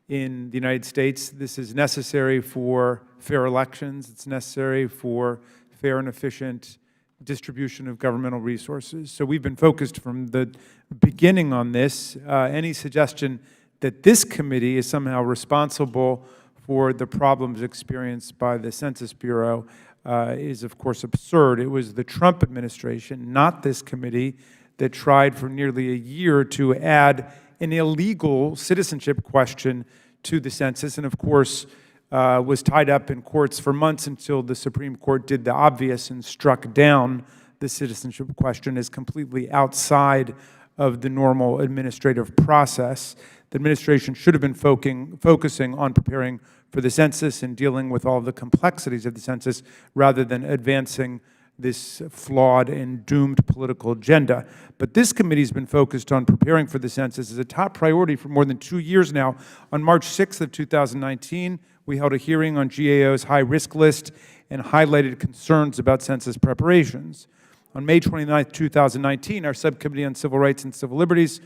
in the United States. This is necessary for fair elections. It's necessary for fair and efficient distribution of governmental resources. So we've been focused from the beginning on this. Any suggestion that this committee is somehow responsible for the problems experienced by the Census Bureau is, of course, absurd. It was the Trump administration, not this committee, that tried for nearly a year to add an illegal citizenship question to the census, and of course was tied up in courts for months until the Supreme Court did the obvious and struck down the citizenship question as completely outside of the normal administrative process. The administration should have been focusing on preparing for the census and dealing with all the complexities of the census rather than advancing this flawed and doomed political agenda. But this committee has been focused on preparing for the census as a top priority for more than 2 years now. On March 6th of 2019, we held a hearing on GAO's high-risk list and highlighted concerns about census preparations. On May 29th, 2019, our Subcommittee on Civil Rights and Civil Liberties,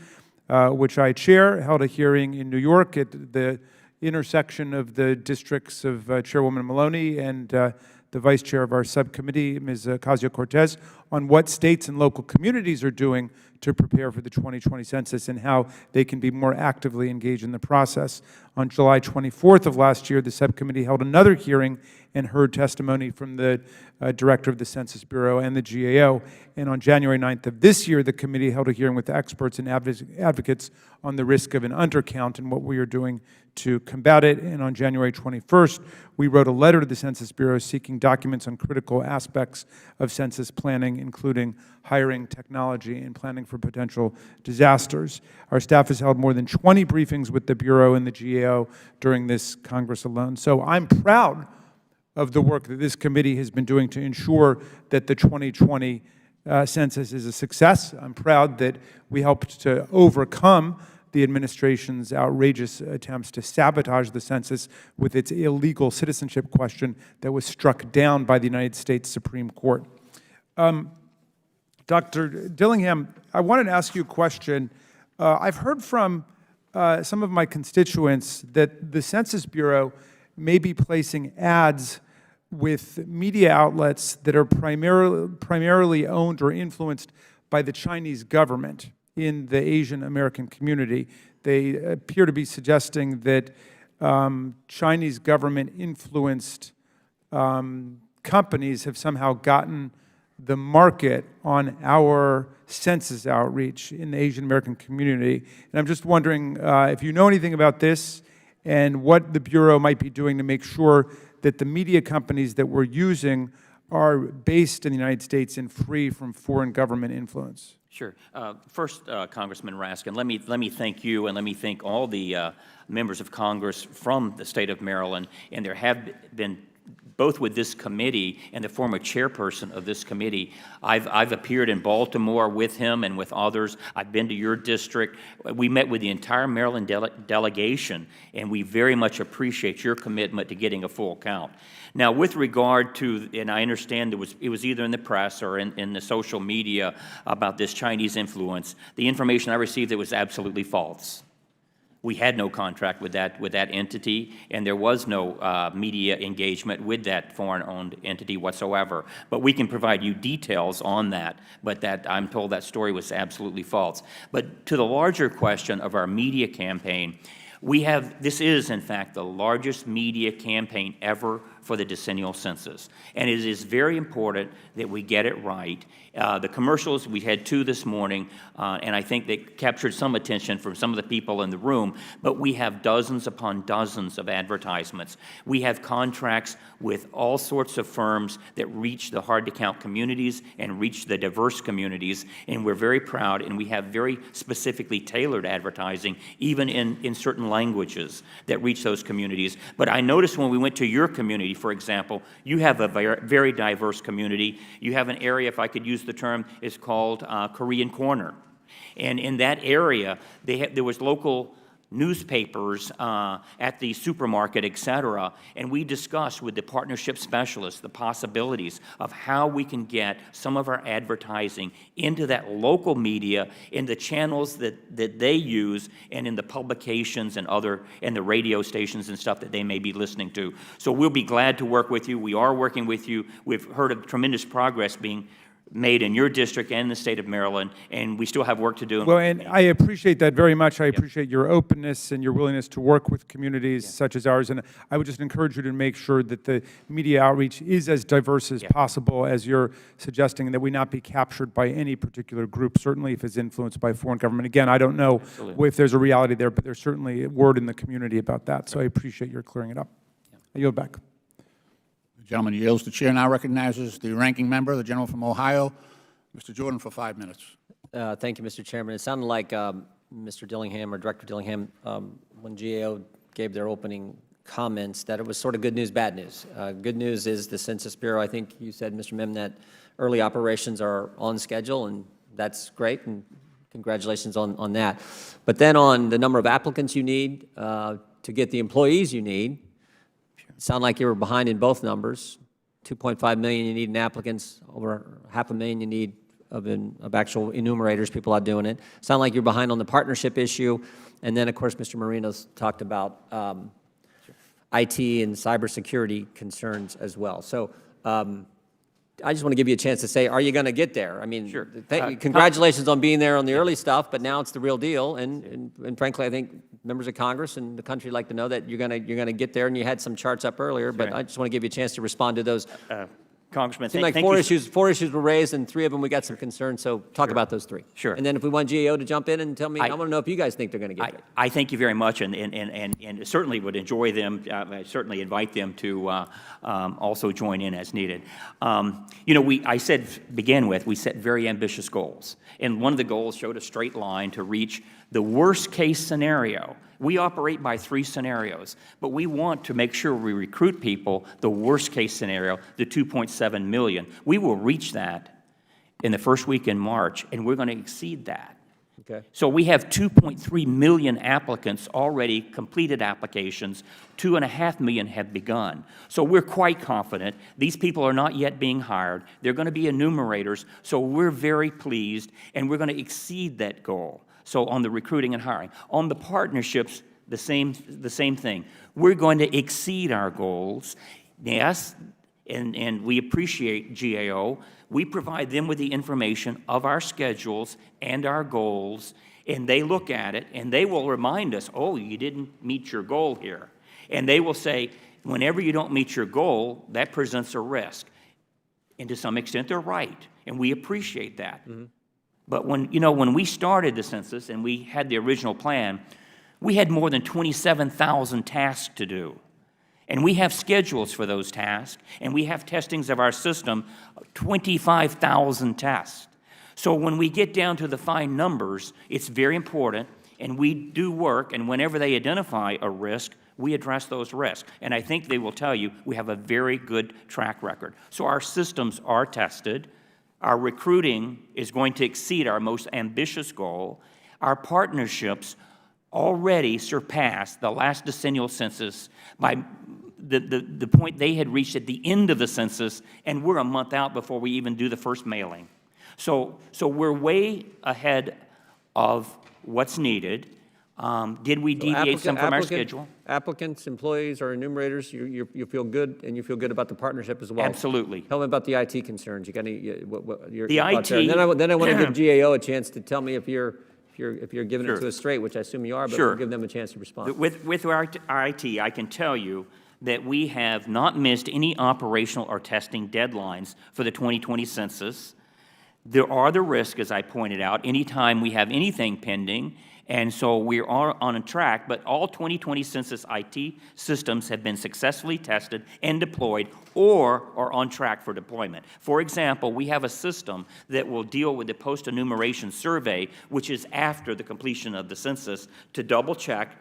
which I chair, held a hearing in New York at the intersection of the districts of Chairwoman Maloney and the vice chair of our subcommittee, Ms. Ocasio-Cortez, on what states and local communities are doing to prepare for the 2020 census and how they can be more actively engaged in the process. On July 24th of last year, the subcommittee held another hearing and heard testimony from the director of the Census Bureau and the GAO. And on January 9th of this year, the committee held a hearing with experts and advocates on the risk of an undercount and what we are doing to combat it. And on January 21st, we wrote a letter to the Census Bureau seeking documents on critical aspects of census planning, including hiring, technology, and planning for potential disasters. Our staff has held more than 20 briefings with the Bureau and the GAO during this Congress alone. So I'm proud of the work that this committee has been doing to ensure that the 2020 census is a success. I'm proud that we helped to overcome the administration's outrageous attempts to sabotage the census with its illegal citizenship question that was struck down by the United States Supreme Court. Dr. Dillingham, I wanted to ask you a question. I've heard from some of my constituents that the Census Bureau may be placing ads with media outlets that are primarily owned or influenced by the Chinese government in the Asian American community. They appear to be suggesting that Chinese government influenced companies have somehow gotten the market on our census outreach in the Asian American community. And I'm just wondering if you know anything about this and what the Bureau might be doing to make sure that the media companies that we're using are based in the United States and free from foreign government influence. Sure. First, Congressman Raskin, let me thank you and let me thank all the members of Congress from the state of Maryland. And there have been, both with this committee and the former chairperson of this committee, I've appeared in Baltimore with him and with others. I've been to your district. We met with the entire Maryland delegation, and we very much appreciate your commitment to getting a full count. Now, with regard to, and I understand it was either in the press or in the social media about this Chinese influence, the information I received, it was absolutely false. We had no contract with that entity, and there was no media engagement with that foreign-owned entity whatsoever. But we can provide you details on that, but that I'm told that story was absolutely false. But to the larger question of our media campaign, this is, in fact, the largest media campaign ever for the decennial census. And it is very important that we get it right. The commercials, we had 2 this morning, and I think they captured some attention from some of the people in the room, but we have dozens upon dozens of advertisements. We have contracts with all sorts of firms that reach the hard-to-count communities and reach the diverse communities, and we're very proud, and we have very specifically tailored advertising, even in certain languages that reach those communities. But I noticed when we went to your community, for example, you have a very diverse community. You have an area, if I could use the term, is called Korean Corner. And in that area, there was local newspapers at the supermarket, et cetera, and we discussed with the partnership specialists the possibilities of how we can get some of our advertising into that local media, in the channels that they use, and in the publications and the radio stations and stuff that they may be listening to. So we'll be glad to work with you. We are working with you. We've heard of tremendous progress being made in your district and the state of Maryland, and we still have work to do. Well, and I appreciate that very much. I appreciate your openness and your willingness to work with communities such as ours, and I would just encourage you to make sure that the media outreach is as diverse as possible, as you're suggesting, and that we not be captured by any particular group, certainly if it's influenced by foreign government. Again, I don't know if there's a reality there, but there's certainly a word in the community about that, so I appreciate your clearing it up. I yield back. The gentleman yields. The chair now recognizes the ranking member, the gentleman from Ohio, Mr. Jordan, for 5 minutes. Thank you, Mr. Chairman. It sounded like Mr. Dillingham or Director Dillingham, when GAO gave their opening comments, that it was sort of good news, bad news. Good news is the Census Bureau, I think you said, Mr. Mim, that early operations are on schedule, and that's great, and congratulations on that. But then on the number of applicants you need to get the employees you need, sound like you were behind in both numbers. 2.5 million you need in applicants, over 500,000 you need of actual enumerators, people out doing it. Sound like you're behind on the partnership issue. And then, of course, Mr. Marino's talked about IT and cybersecurity concerns as well. So I just want to give you a chance to say, are you going to get there? I mean, Sure. Congratulations on being there on the early stuff, but now it's the real deal. And frankly, I think members of Congress and the country like to know that you're going to get there. And you had some charts up earlier, but I just want to give you a chance to respond to those. Congressman, Seemed like four issues were raised, and 3 of them we got some concerns. So talk about those 3. Sure. And then if we want GAO to jump in and tell me, I want to know if you guys think they're going to get there. I thank you very much, and certainly would enjoy them. I certainly invite them to also join in as needed. You know, we set very ambitious goals, and one of the goals showed a straight line to reach the worst case scenario. We operate by 3 scenarios, but we want to make sure we recruit people, the worst case scenario, the 2.7 million. We will reach that in the first week in March, and we're going to exceed that. Okay. So we have 2.3 million applicants already completed applications. 2.5 million have begun. So we're quite confident. These people are not yet being hired. They're going to be enumerators. So we're very pleased, and we're going to exceed that goal. So on the recruiting and hiring. On the partnerships, the same thing. We're going to exceed our goals. Yes, and we appreciate GAO. We provide them with the information of our schedules and our goals, and they look at it, and they will remind us, oh, you didn't meet your goal here. And they will say, whenever you don't meet your goal, that presents a risk. And to some extent, they're right, and we appreciate that. Mm-hmm. But when we started the census and we had the original plan, we had more than 27,000 tasks to do. And we have schedules for those tasks, and we have testings of our system, 25,000 tests. So when we get down to the fine numbers, it's very important, and we do work, and whenever they identify a risk, we address those risks. And I think they will tell you we have a very good track record. So our systems are tested. Our recruiting is going to exceed our most ambitious goal. Our partnerships already surpassed the last decennial census by the point they had reached at the end of the census, and we're a month out before we even do the first mailing. So we're way ahead of what's needed. Did we deviate some from our schedule? Applicants, employees, or enumerators, you feel good, and you feel good about the partnership as well? Absolutely. Tell me about the IT concerns. You got any? Your the thoughts IT. there? And then I want to give GAO a chance to tell me if you're giving it to us straight, which I assume you are, but we'll give them a chance to respond. With our IT, I can tell you that we have not missed any operational or testing deadlines for the 2020 census. There are the risks, as I pointed out, anytime we have anything pending, and so we are on a track, but all 2020 census IT systems have been successfully tested and deployed or are on track for deployment. For example, we have a system that will deal with the post-enumeration survey, which is after the completion of the census, to double-check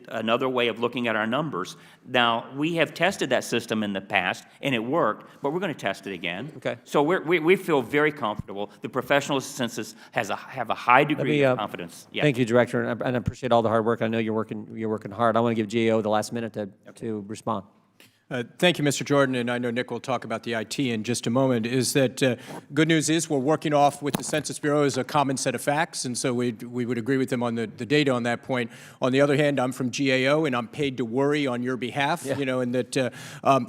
another way of looking at our numbers. Now, we have tested that system in the past, and it worked, but we're going to test it again. Okay. So we feel very comfortable. The professional census have a high degree of confidence. Yeah. Thank you, Director, and I appreciate all the hard work. I know you're working hard. I want to give GAO the last minute to respond. Thank you, Mr. Jordan, and I know Nick will talk about the IT in just a moment, is that good news is we're working off with the Census Bureau as a common set of facts, and so we would agree with them on the data on that point. On the other hand, I'm from GAO, and I'm paid to worry on your behalf, you know, and that,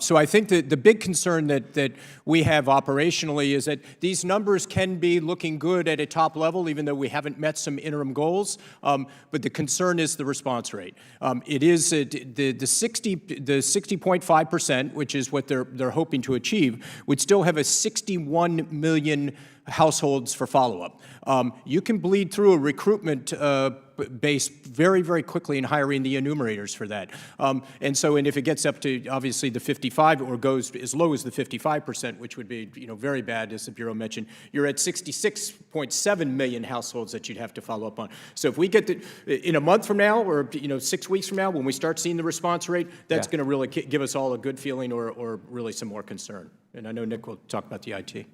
so I think that the big concern that we have operationally is that these numbers can be looking good at a top level, even though we haven't met some interim goals, but the concern is the response rate. It is the 60.5%, which is what they're hoping to achieve, would still have a 61 million households for follow-up. You can bleed through a recruitment base very, very quickly in hiring the enumerators for that. And if it gets up to, obviously, the 55, or goes as low as the 55%, which would be, you know, very bad, as the Bureau mentioned, you're at 66.7 million households that you'd have to follow up on. So if we get in a month from now, or, you know, 6 weeks from now, when we start seeing the response rate, that's going to really give us all a good feeling, or really some more concern. And I know Nick will talk about the IT.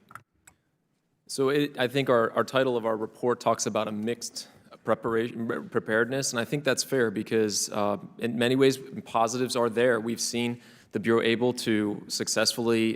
So I think our title of our report talks about a mixed preparedness, and I think that's fair because in many ways positives are there. We've seen the Bureau able to successfully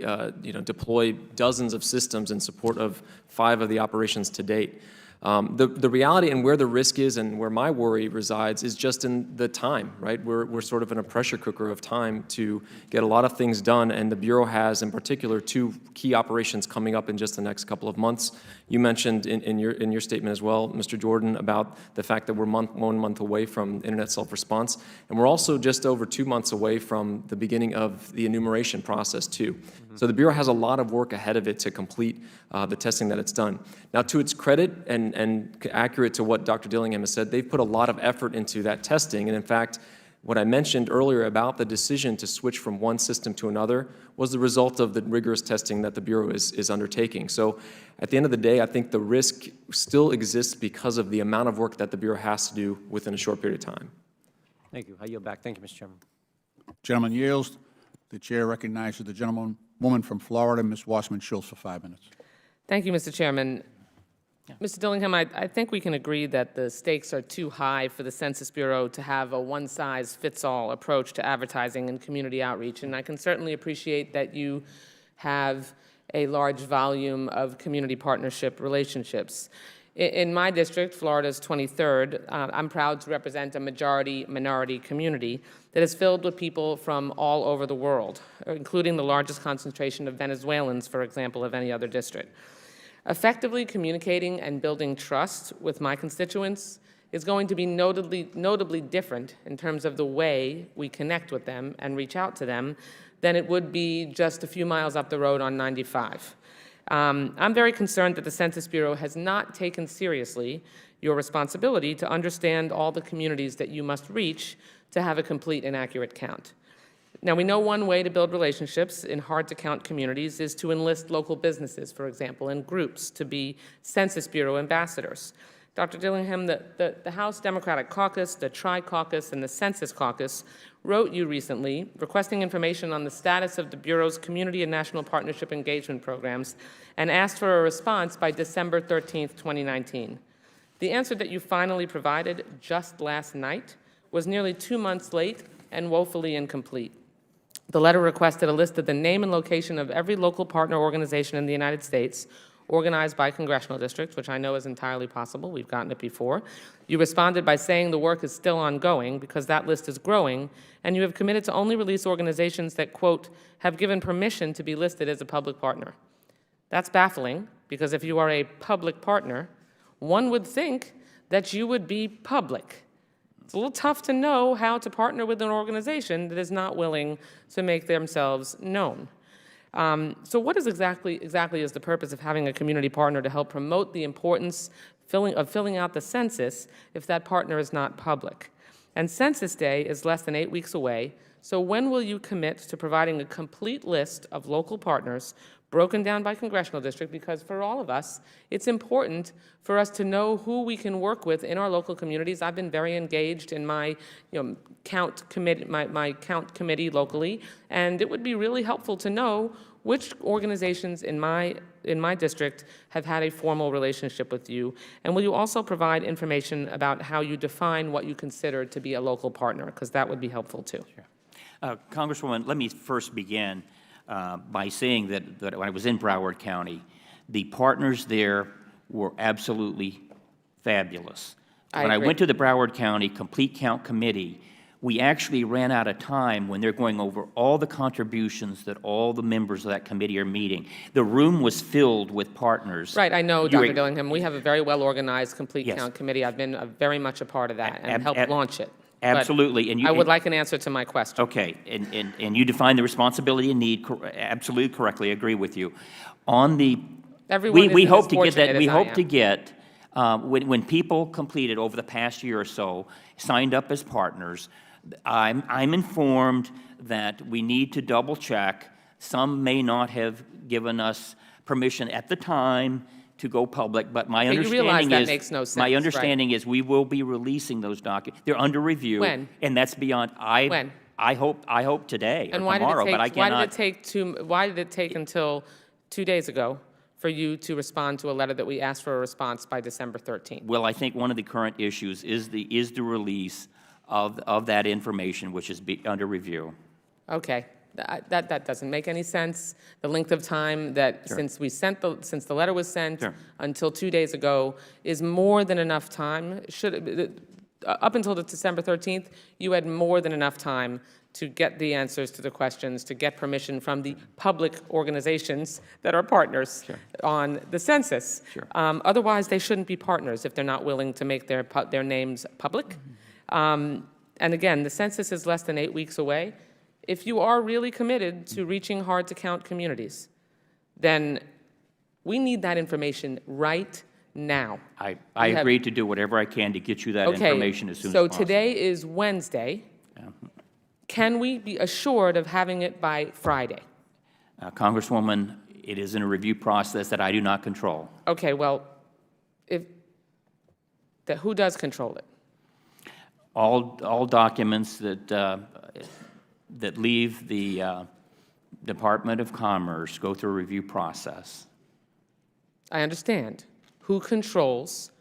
deploy dozens of systems in support of 5 of the operations to date. The reality and where the risk is and where my worry resides is just in the time, right? We're sort of in a pressure cooker of time to get a lot of things done, and the Bureau has, in particular, 2 key operations coming up in just the next couple of months. You mentioned in your statement as well, Mr. Jordan, about the fact that we're 1 month away from internet self-response, and we're also just over 2 months away from the beginning of the enumeration process, too. So the Bureau has a lot of work ahead of it to complete the testing that it's done. Now, to its credit, and accurate to what Dr. Dillingham has said, they've put a lot of effort into that testing, and in fact, what I mentioned earlier about the decision to switch from one system to another was the result of the rigorous testing that the Bureau is undertaking. So at the end of the day, I think the risk still exists because of the amount of work that the Bureau has to do within a short period of time. Thank you. I yield back. Thank you, Mr. Chairman. Gentleman yields. The chair recognizes the gentlewoman from Florida, Ms. Wasserman-Schultz, for 5 minutes. Thank you, Mr. Chairman. Mr. Dillingham, I think we can agree that the stakes are too high for the Census Bureau to have a one-size-fits-all approach to advertising and community outreach, and I can certainly appreciate that you have a large volume of community partnership relationships. In my district, Florida's 23rd, I'm proud to represent a majority-minority community that is filled with people from all over the world, including the largest concentration of Venezuelans, for example, of any other district. Effectively communicating and building trust with my constituents is going to be notably different in terms of the way we connect with them and reach out to them than it would be just a few miles up the road on 95. I'm very concerned that the Census Bureau has not taken seriously your responsibility to understand all the communities that you must reach to have a complete and accurate count. Now, we know one way to build relationships in hard-to-count communities is to enlist local businesses, for example, and groups to be Census Bureau ambassadors. Dr. Dillingham, the House Democratic Caucus, the Tri-Caucus, and the Census Caucus wrote you recently requesting information on the status of the Bureau's community and national partnership engagement programs and asked for a response by December 13th, 2019. The answer that you finally provided just last night was nearly 2 months late and woefully incomplete. The letter requested a list of the name and location of every local partner organization in the United States organized by congressional districts, which I know is entirely possible. We've gotten it before. You responded by saying the work is still ongoing because that list is growing, and you have committed to only release organizations that, quote, have given permission to be listed as a public partner. That's baffling, because if you are a public partner, one would think that you would be public. It's a little tough to know how to partner with an organization that is not willing to make themselves known. So what is exactly is the purpose of having a community partner to help promote the importance of filling out the census if that partner is not public? And Census Day is less than 8 weeks away, so when will you commit to providing a complete list of local partners broken down by congressional district? Because for all of us, it's important for us to know who we can work with in our local communities. I've been very engaged in my count committee locally, and it would be really helpful to know which organizations in my district have had a formal relationship with you, and will you also provide information about how you define what you consider to be a local partner, because that would be helpful too. Sure. Congresswoman, let me first begin by saying that when I was in Broward County, the partners there were absolutely fabulous. When I went to the Broward County Complete Count Committee, we actually ran out of time when they're going over all the contributions that all the members of that committee are meeting. The room was filled with partners. Right, I know, Dr. Dillingham. We have a very well-organized Complete Count Committee. I've been very much a part of that and helped launch it. Absolutely. And I would like an answer to my question. Okay, and you define the responsibility and need absolutely correctly. I agree with you. On the, we hope to get that. We hope to get when people completed over the past year or so, signed up as partners. I'm informed that we need to double check. Some may not have given us permission at the time to go public, but my understanding that makes no sense, my understanding is we will be releasing those documents. They're under review. When? And that's beyond. When? I hope today or and why tomorrow, did it take, but I cannot. Why did it take until 2 days ago for you to respond to a letter that we asked for a response by December 13th? Well, I think one of the current issues is the release of that information, which is under review. Okay. That doesn't make any sense. The length of time that since the letter was sent until 2 days ago is more than enough time. Up until the December 13th, you had more than enough time to get the answers to the questions, to get permission from the public organizations that are partners on the census. Otherwise, they shouldn't be partners if they're not willing to make their names public. And again, the census is less than 8 weeks away. If you are really committed to reaching hard-to-count communities, then we need that information right now. I agree to do whatever I can to get you that information as soon as possible. So today is Wednesday. Can we be assured of having it by Friday? Congresswoman, it is in a review process that I do not control. Okay, well, who does control it? All documents that leave the Department of Commerce go through a review process. I understand. Who controls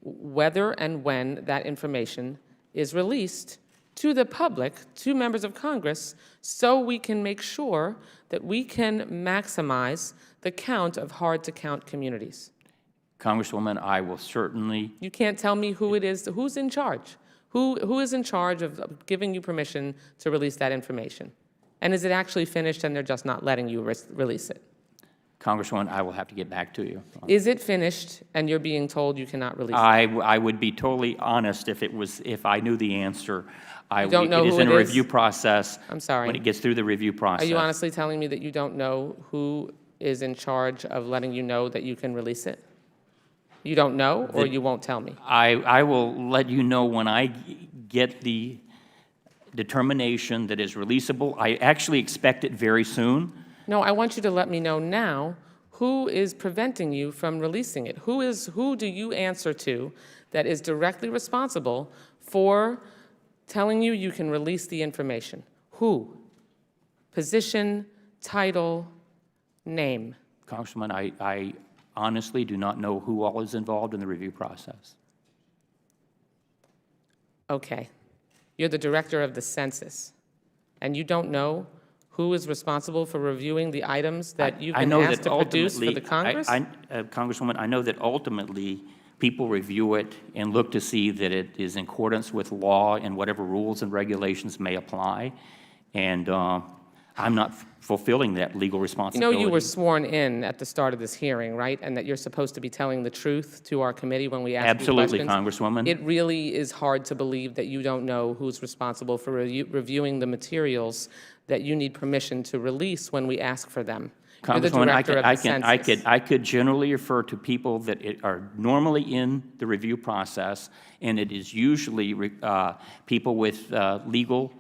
whether and when that information is released to the public, to members of Congress, so we can make sure that we can maximize the count of hard-to-count communities? Congresswoman, I will certainly... You can't tell me who it is, who's in charge? Who is in charge of giving you permission to release that information? And is it actually finished and they're just not letting you release it? Congresswoman, I will have to get back to you. Is it finished and you're being told you cannot release it? I would be totally honest if I knew the answer. You don't know it is who in it a is? review process. I'm sorry. When it gets through the review process. Are you honestly telling me that you don't know who is in charge of letting you know that you can release it? You don't know, or you won't tell me? I will let you know when I get the determination that is releasable. I actually expect it very soon. No, I want you to let me know now who is preventing you from releasing it. Who do you answer to that is directly responsible for telling you you can release the information? Who? Position, title, name. Congressman, I honestly do not know who all is involved in the review process. Okay. You're the director of the census, and you don't know who is responsible for reviewing the items that you've been asked to produce for the Congress? Congresswoman, I know that ultimately people review it and look to see that it is in accordance with law and whatever rules and regulations may apply, and I'm not fulfilling that legal responsibility. You know you were sworn in at the start of this hearing, right? And that you're supposed to be telling the truth to our committee when we ask you questions? Absolutely, Congresswoman. It really is hard to believe that you don't know who's responsible for reviewing the materials that you need permission to release when we ask for them. You're the director of the census. I could generally refer to people that are normally in the review process, and it is usually people with legal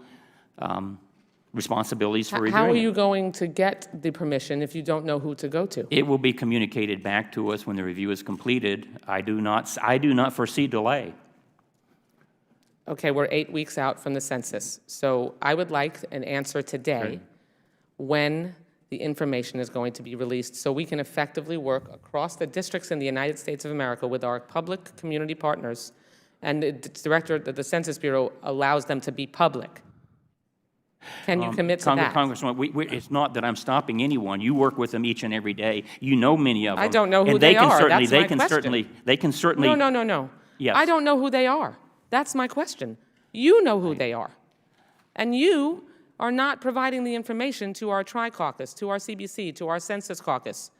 responsibilities for reviewing. How are you going to get the permission if you don't know who to go to? It will be communicated back to us when the review is completed. I do not foresee delay. Okay, we're 8 weeks out from the census, so I would like an answer today when the information is going to be released so we can effectively work across the districts in the United States of America with our public community partners, and the Census Bureau allows them to be public. Can you commit to that? Congressman, it's not that I'm stopping anyone. You work with them each and every day. You know many of them. I don't know who they are. That's my question. They can certainly. No. Yes. I don't know who they are. That's my question. You know who they are. And you are not providing the information to our Tri-Caucus, to our CBC, to our Census Caucus.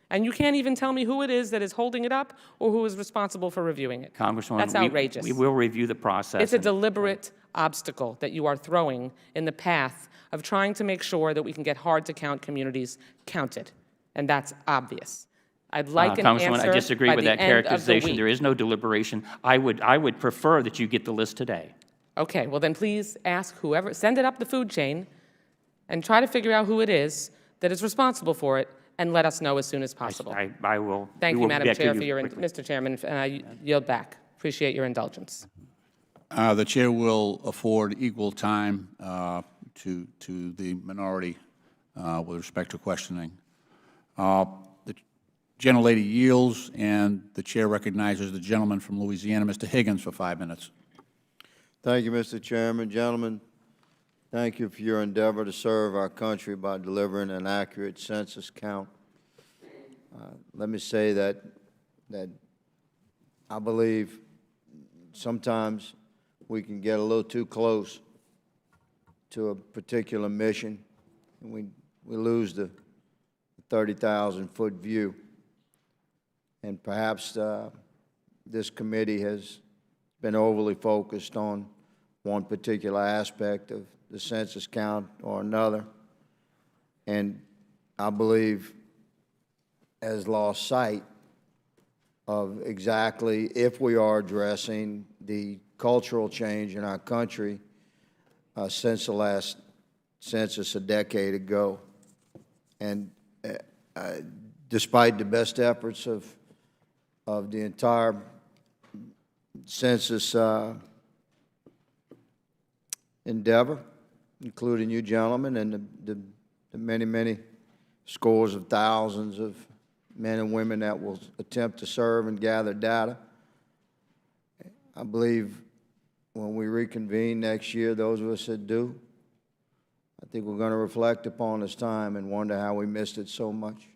And you can't even tell me who it is that is holding it up or who is responsible for reviewing it. Congresswoman, that's outrageous. We will review the process. It's a deliberate obstacle that you are throwing in the path of trying to make sure that we can get hard-to-count communities counted. And that's obvious. I'd like an answer Congresswoman, I disagree by with the that end of the characterization. week. There is no deliberation. I would prefer that you get the list today. Okay, well then please ask whoever, send it up the food chain and try to figure out who it is that is responsible for it and let us know as soon as possible. I will. Thank you, Madam Chair, Mr. Chairman, and I yield back. Appreciate your indulgence. The chair will afford equal time to the minority with respect to questioning. The gentlelady yields, and the chair recognizes the gentleman from Louisiana, Mr. Higgins, for 5 minutes. Thank you, Mr. Chairman. Gentlemen, Thank you for your endeavor to serve our country by delivering an accurate census count. Let me say that I believe sometimes we can get a little too close to a particular mission, and we lose the 30,000-foot view. And perhaps this committee has been overly focused on one particular aspect of the census count or another, and I believe has lost sight of exactly if we are addressing the cultural change in our country since the last census a decade ago. And despite the best efforts of the entire census endeavor, including you gentlemen and the many, many scores of thousands of men and women that will attempt to serve and gather data, I believe when we reconvene next year, those of us that do, I think we're going to reflect upon this time and wonder how we missed it so much.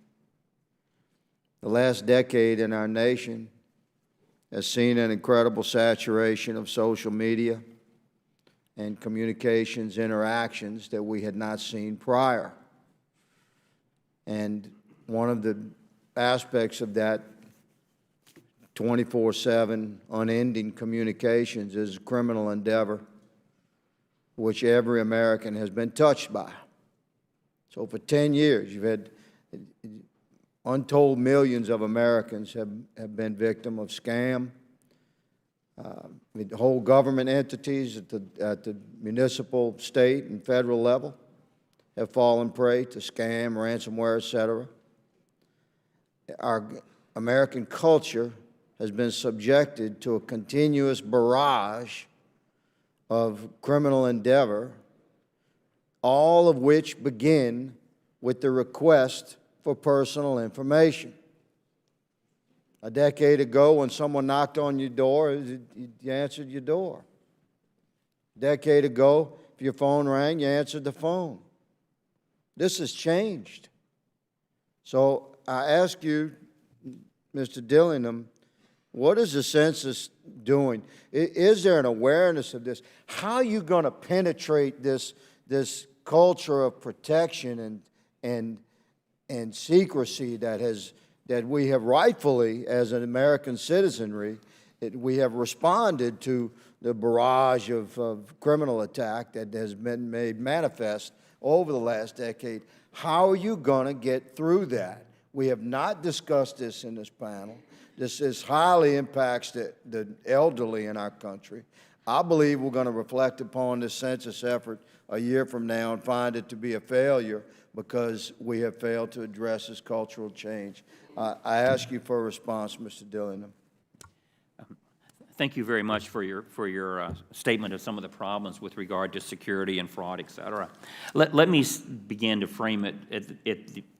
The last decade in our nation has seen an incredible saturation of social media and communications interactions that we had not seen prior. And one of the aspects of that 24/7 unending communications is a criminal endeavor which every American has been touched by. So for 10 years, you've had untold millions of Americans have been victim of scam. The whole government entities at the municipal, state, and federal level have fallen prey to scam, ransomware, et cetera. Our American culture has been subjected to a continuous barrage of criminal endeavor, all of which begin with the request for personal information. A decade ago, when someone knocked on your door, you answered your door. A decade ago, if your phone rang, you answered the phone. This has changed. So I ask you, Mr. Dillingham, what is the census doing? Is there an awareness of this? How are you going to penetrate this culture of protection and secrecy that we have rightfully, as an American citizenry, we have responded to the barrage of criminal attack that has been made manifest over the last decade? How are you going to get through that? We have not discussed this in this panel. This highly impacts the elderly in our country. I believe we're going to reflect upon this census effort a year from now and find it to be a failure because we have failed to address this cultural change. I ask you for a response, Mr. Dillingham. Thank you very much for your statement of some of the problems with regard to security and fraud, et cetera. Let me begin to frame it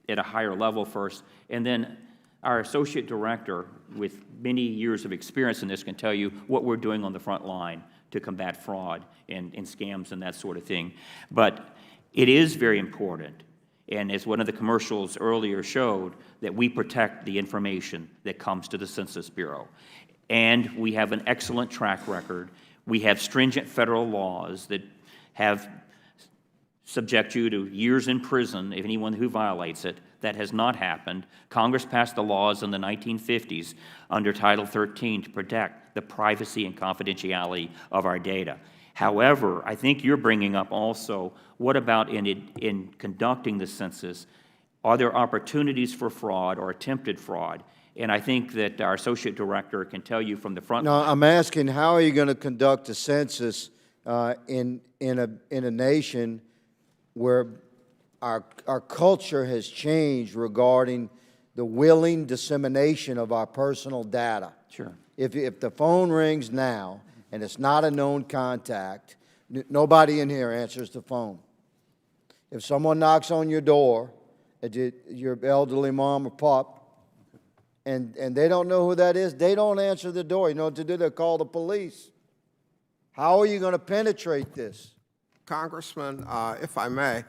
at a higher level first, and then our associate director, with many years of experience in this, can tell you what we're doing on the front line to combat fraud and scams and that sort of thing. But it is very important, and as one of the commercials earlier showed, that we protect the information that comes to the Census Bureau. And we have an excellent track record. We have stringent federal laws that have subject you to years in prison if anyone who violates it. That has not happened. Congress passed the laws in the 1950s under Title 13 to protect the privacy and confidentiality of our data. However, I think you're bringing up also, what about in conducting the census? Are there opportunities for fraud or attempted fraud? And I think that our associate director can tell you from the front. No, I'm asking, how are you going to conduct a census in a nation where our culture has changed regarding the willing dissemination of our personal data? Sure. If the phone rings now and it's not a known contact, nobody in here answers the phone. If someone knocks on your door, your elderly mom or pop, and they don't know who that is, they don't answer the door. You know what to do? They call the police. How are you going to penetrate this? Congressman, if I may,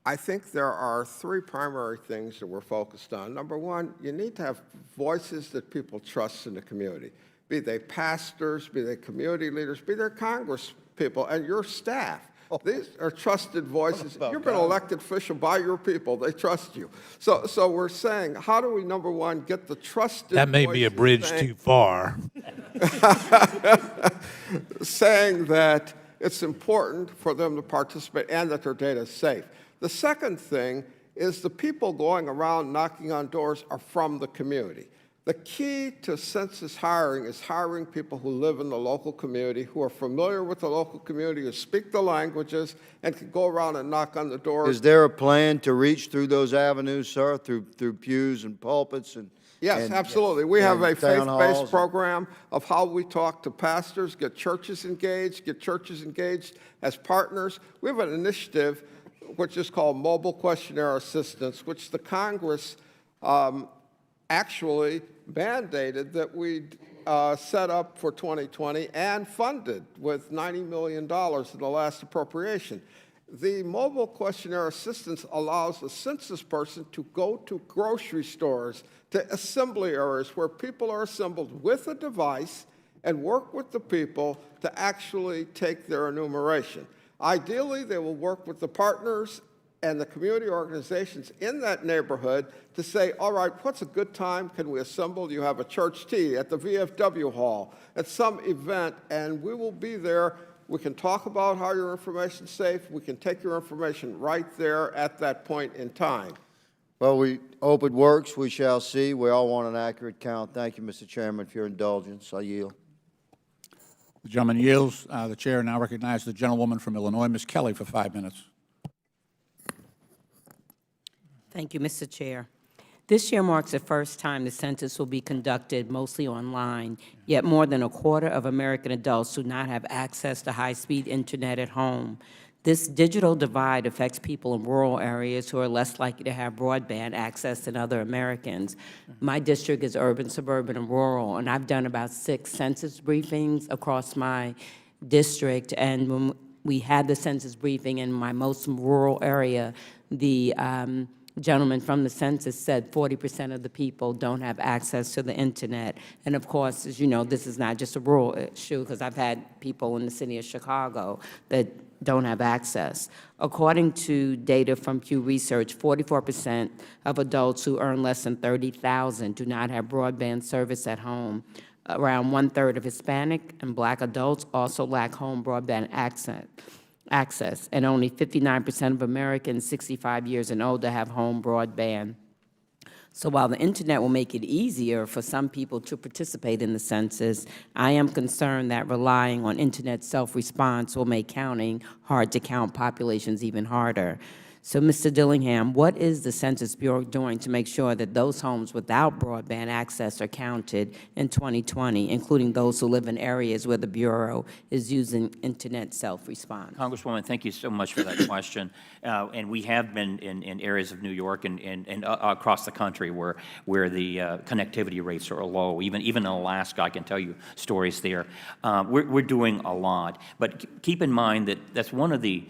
I think there are three primary things that we're focused on. Number one, you need to have voices that people trust in the community, be they pastors, be they community leaders, be they Congress people, and your staff. These are trusted voices. You've been elected official by your people. They trust you. So we're saying, how do we, number one, get the trusted That may be a bridge too far. saying that it's important for them to participate and that their data is safe. The second thing is the people going around knocking on doors are from the community. The key to census hiring is hiring people who live in the local community, who are familiar with the local community, who speak the languages, and can go around and knock on the doors. Is there a plan to reach through those avenues, sir, through pews and pulpits and? Yes, and, absolutely. We have a town halls? faith-based program of how we talk to pastors, get churches engaged as partners. We have an initiative which is called Mobile Questionnaire Assistance, which the Congress actually mandated that we set up for 2020 and funded with $90 million in the last appropriation. The mobile questionnaire assistance allows a census person to go to grocery stores, to assembly areas where people are assembled with a device and work with the people to actually take their enumeration. Ideally, they will work with the partners and the community organizations in that neighborhood to say, all right, what's a good time? Can we assemble? You have a church tea at the VFW hall, at some event, and we will be there. We can talk about how your information is safe. We can take your information right there at that point in time. Well, we hope it works. We shall see. We all want an accurate count. Thank you, Mr. Chairman, for your indulgence. I yield. The gentleman yields. The chair now recognizes the gentlewoman from Illinois, Ms. Kelly, for 5 minutes. Thank you, Mr. Chair. This year marks the first time the census will be conducted mostly online, yet more than a quarter of American adults do not have access to high-speed internet at home. This digital divide affects people in rural areas who are less likely to have broadband access than other Americans. My district is urban, suburban, and rural, and I've done about 6 census briefings across my district, and when we had the census briefing in my most rural area, the gentleman from the census said 40% of the people don't have access to the internet. And of course, as you know, this is not just a rural issue, because I've had people in the city of Chicago that don't have access. According to data from Pew Research, 44% of adults who earn less than $30,000 do not have broadband service at home. Around 1/3 of Hispanic and Black adults also lack home broadband access, and only 59% of Americans 65 years and older have home broadband. So while the internet will make it easier for some people to participate in the census, I am concerned that relying on internet self-response will make counting hard-to-count populations even harder. So, Mr. Dillingham, what is the Census Bureau doing to make sure that those homes without broadband access are counted in 2020, including those who live in areas where the Bureau is using internet self-response? Congresswoman, thank you so much for that question. And we have been in areas of New York and across the country where the connectivity rates are low. Even in Alaska, I can tell you stories there. We're doing a lot. But keep in mind that that's one of the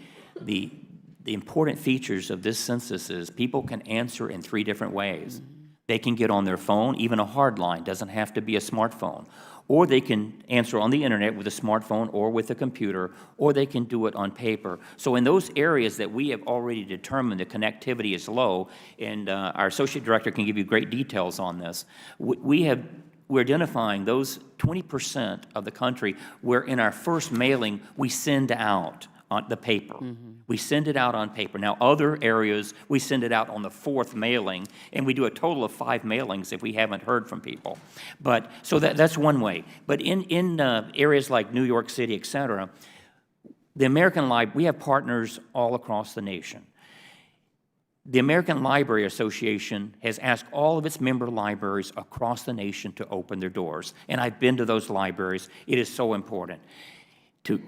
important features of this census is people can answer in 3 different ways. They can get on their phone, even a hard line, doesn't have to be a smartphone. Or they can answer on the internet with a smartphone or with a computer, or they can do it on paper. So in those areas that we have already determined the connectivity is low, and our associate director can give you great details on this, we're identifying those 20% of the country where in our first mailing we send out on the paper. We send it out on paper. Now, other areas, we send it out on the 4th mailing, and we do a total of 5 mailings if we haven't heard from people. But so that's one way. But in areas like New York City, et cetera, the American Library, we have partners all across the nation. The American Library Association has asked all of its member libraries across the nation to open their doors, and I've been to those libraries. It is so important.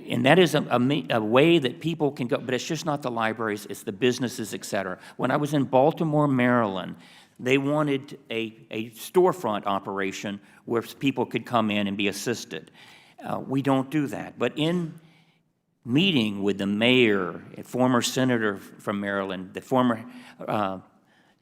And that is a way that people can go, but it's just not the libraries, it's the businesses, et cetera. When I was in Baltimore, Maryland, they wanted a storefront operation where people could come in and be assisted. We don't do that. But in meeting with the mayor, a former senator from Maryland, the former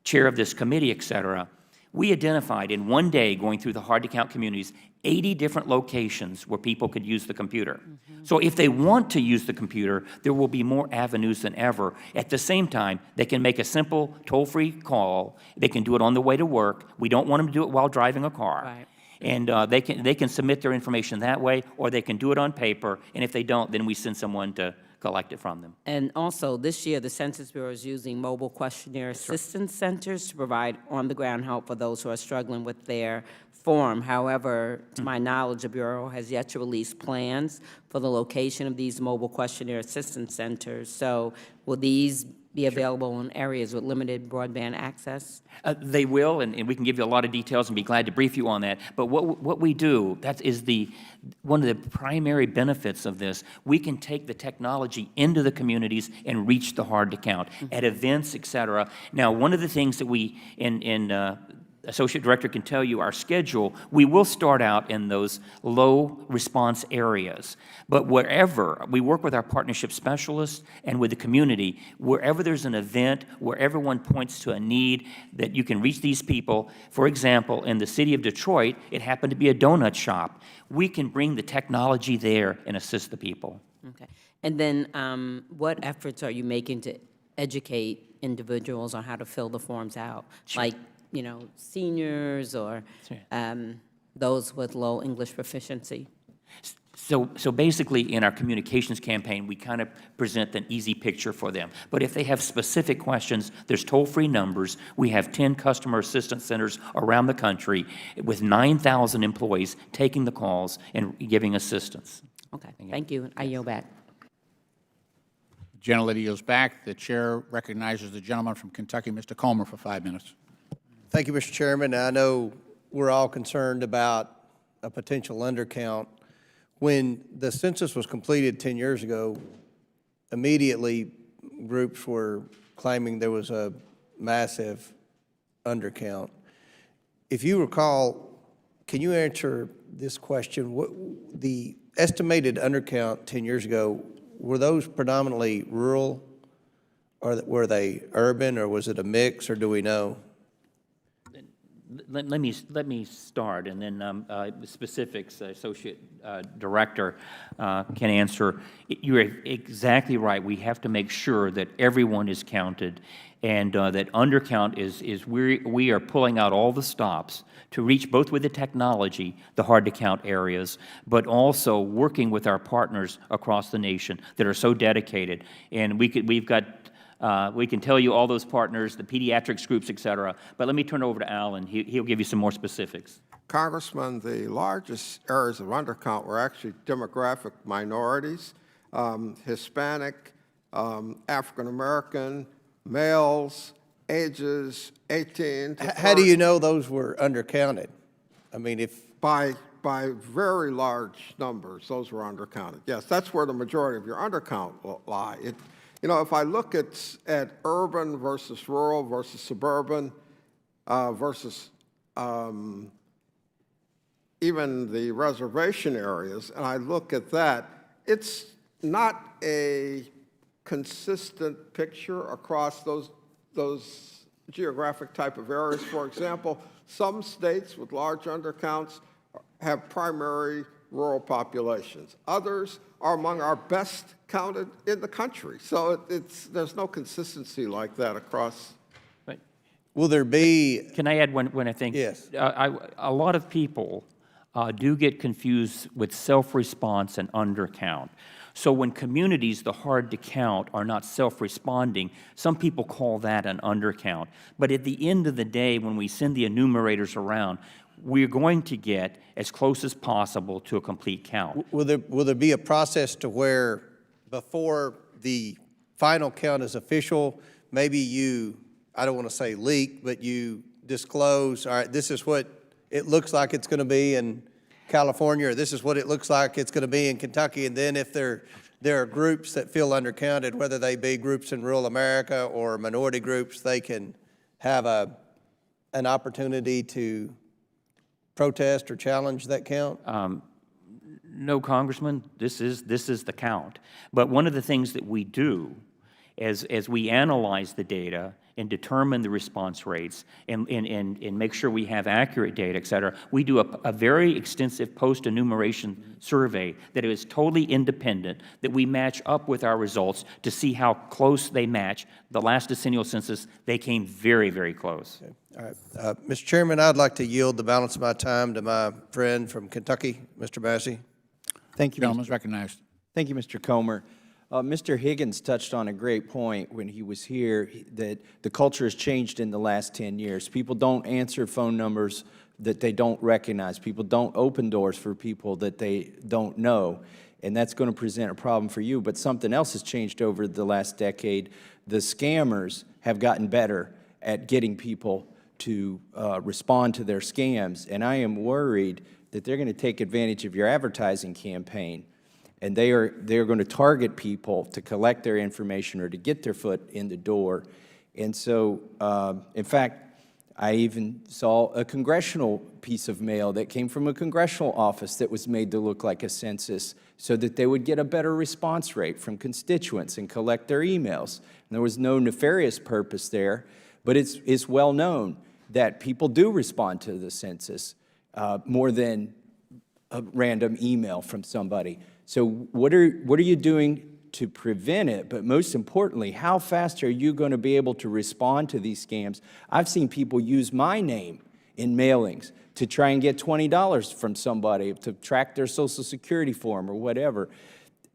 chair of this committee, et cetera, we identified in one day going through the hard-to-count communities 80 different locations where people could use the computer. So if they want to use the computer, there will be more avenues than ever. At the same time, they can make a simple toll-free call. They can do it on the way to work. We don't want them to do it while driving a car. Right. And they can submit their information that way, or they can do it on paper, and if they don't, then we send someone to collect it from them. And also, this year, the Census Bureau is using mobile questionnaire assistance centers to provide on-the-ground help for those who are struggling with their form. However, to my knowledge, the Bureau has yet to release plans for the location of these mobile questionnaire assistance centers. So will these be available in areas with limited broadband access? They will, and we can give you a lot of details and be glad to brief you on that. But what we do, that is one of the primary benefits of this. We can take the technology into the communities and reach the hard-to-count at events, et cetera. Now, one of the things that we, Associate Director can tell you our schedule, we will start out in those low response areas. But wherever, we work with our partnership specialists and with the community, wherever there's an event, where everyone points to a need that you can reach these people. For example, in the city of Detroit, it happened to be a donut shop. We can bring the technology there and assist the people. Okay. And then what efforts are you making to educate individuals on how to fill the forms out? Sure. Like, seniors or those with low English proficiency? So basically, in our communications campaign, we kind of present an easy picture for them. But if they have specific questions, there's toll-free numbers. We have 10 customer assistance centers around the country with 9,000 employees taking the calls and giving assistance. Okay, thank you. I yield back. The gentlelady yields back. The chair recognizes the gentleman from Kentucky, Mr. Comer, for 5 minutes. Thank you, Mr. Chairman. I know we're all concerned about a potential undercount. When the census was completed 10 years ago, immediately groups were claiming there was a massive undercount. If you recall, can you answer this question? What, the estimated undercount 10 years ago, were those predominantly rural, or were they urban, or was it a mix, or do we know? Let me start, and then specifics, Associate Director can answer. You're exactly right. We have to make sure that everyone is counted, and that undercount is we are pulling out all the stops to reach both with the technology, the hard-to-count areas, but also working with our partners across the nation that are so dedicated. And we can tell you all those partners, the pediatrics groups, et cetera, but let me turn it over to Alan. He'll give you some more specifics. Congressman, the largest areas of undercount were actually demographic minorities, Hispanic, African American, males, ages 18 to 30. How do you know those were undercounted? I mean, if... By very large numbers, those were undercounted. Yes, that's where the majority of your undercount will lie. If I look at urban versus rural versus suburban versus even the reservation areas, and I look at that, it's not a consistent picture across those geographic type of areas. For example, some states with large undercounts have primary rural populations. Others are among our best counted in the country. So there's no consistency like that across. Right. Will there be... Can I add one thing? Yes. A lot of people do get confused with self-response and undercount. So when communities, the hard to count, are not self-responding, some people call that an undercount. But at the end of the day, when we send the enumerators around, we're going to get as close as possible to a complete count. Will there be a process to where before the final count is official, maybe you, I don't want to say leak, but you disclose, all right, this is what it looks like it's going to be in California, or this is what it looks like it's going to be in Kentucky, and then if there are groups that feel undercounted, whether they be groups in rural America or minority groups, they can have an opportunity to protest or challenge that count? No, Congressman, this is the count. But one of the things that we do as we analyze the data and determine the response rates and make sure we have accurate data, et cetera, we do a very extensive post-enumeration survey that is totally independent, that we match up with our results to see how close they match. The last decennial census, they came very, very close. Okay. All right. Mr. Chairman, I'd like to yield the balance of my time to my friend from Kentucky, Mr. Massey. Thank you, Gentleman's recognized. Thank you, Mr. Comer. Mr. Higgins touched on a great point when he was here, that the culture has changed in the last 10 years. People don't answer phone numbers that they don't recognize. People don't open doors for people that they don't know, and that's going to present a problem for you. But something else has changed over the last decade. The scammers have gotten better at getting people to respond to their scams, and I am worried that they're going to take advantage of your advertising campaign. And they are going to target people to collect their information or to get their foot in the door. And so, in fact, I even saw a congressional piece of mail that came from a congressional office that was made to look like a census so that they would get a better response rate from constituents and collect their emails. And there was no nefarious purpose there, but it's well known that people do respond to the census more than a random email from somebody. So what are you doing to prevent it? But most importantly, how fast are you going to be able to respond to these scams? I've seen people use my name in mailings to try and get $20 from somebody to track their Social Security form or whatever.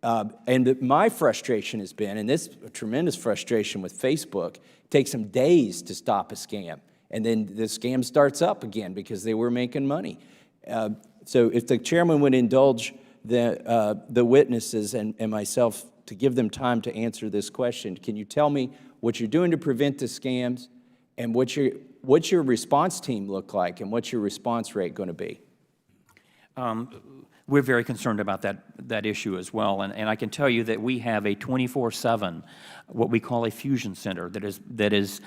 And my frustration has been, and this tremendous frustration with Facebook, it takes them days to stop a scam. And then the scam starts up again because they were making money. So if the chairman would indulge the witnesses and myself to give them time to answer this question, can you tell me what you're doing to prevent the scams, and what's your response team look like, and what's your response rate going to be? We're very concerned about that issue as well, and I can tell you that we have a 24/7, what we call a fusion center that is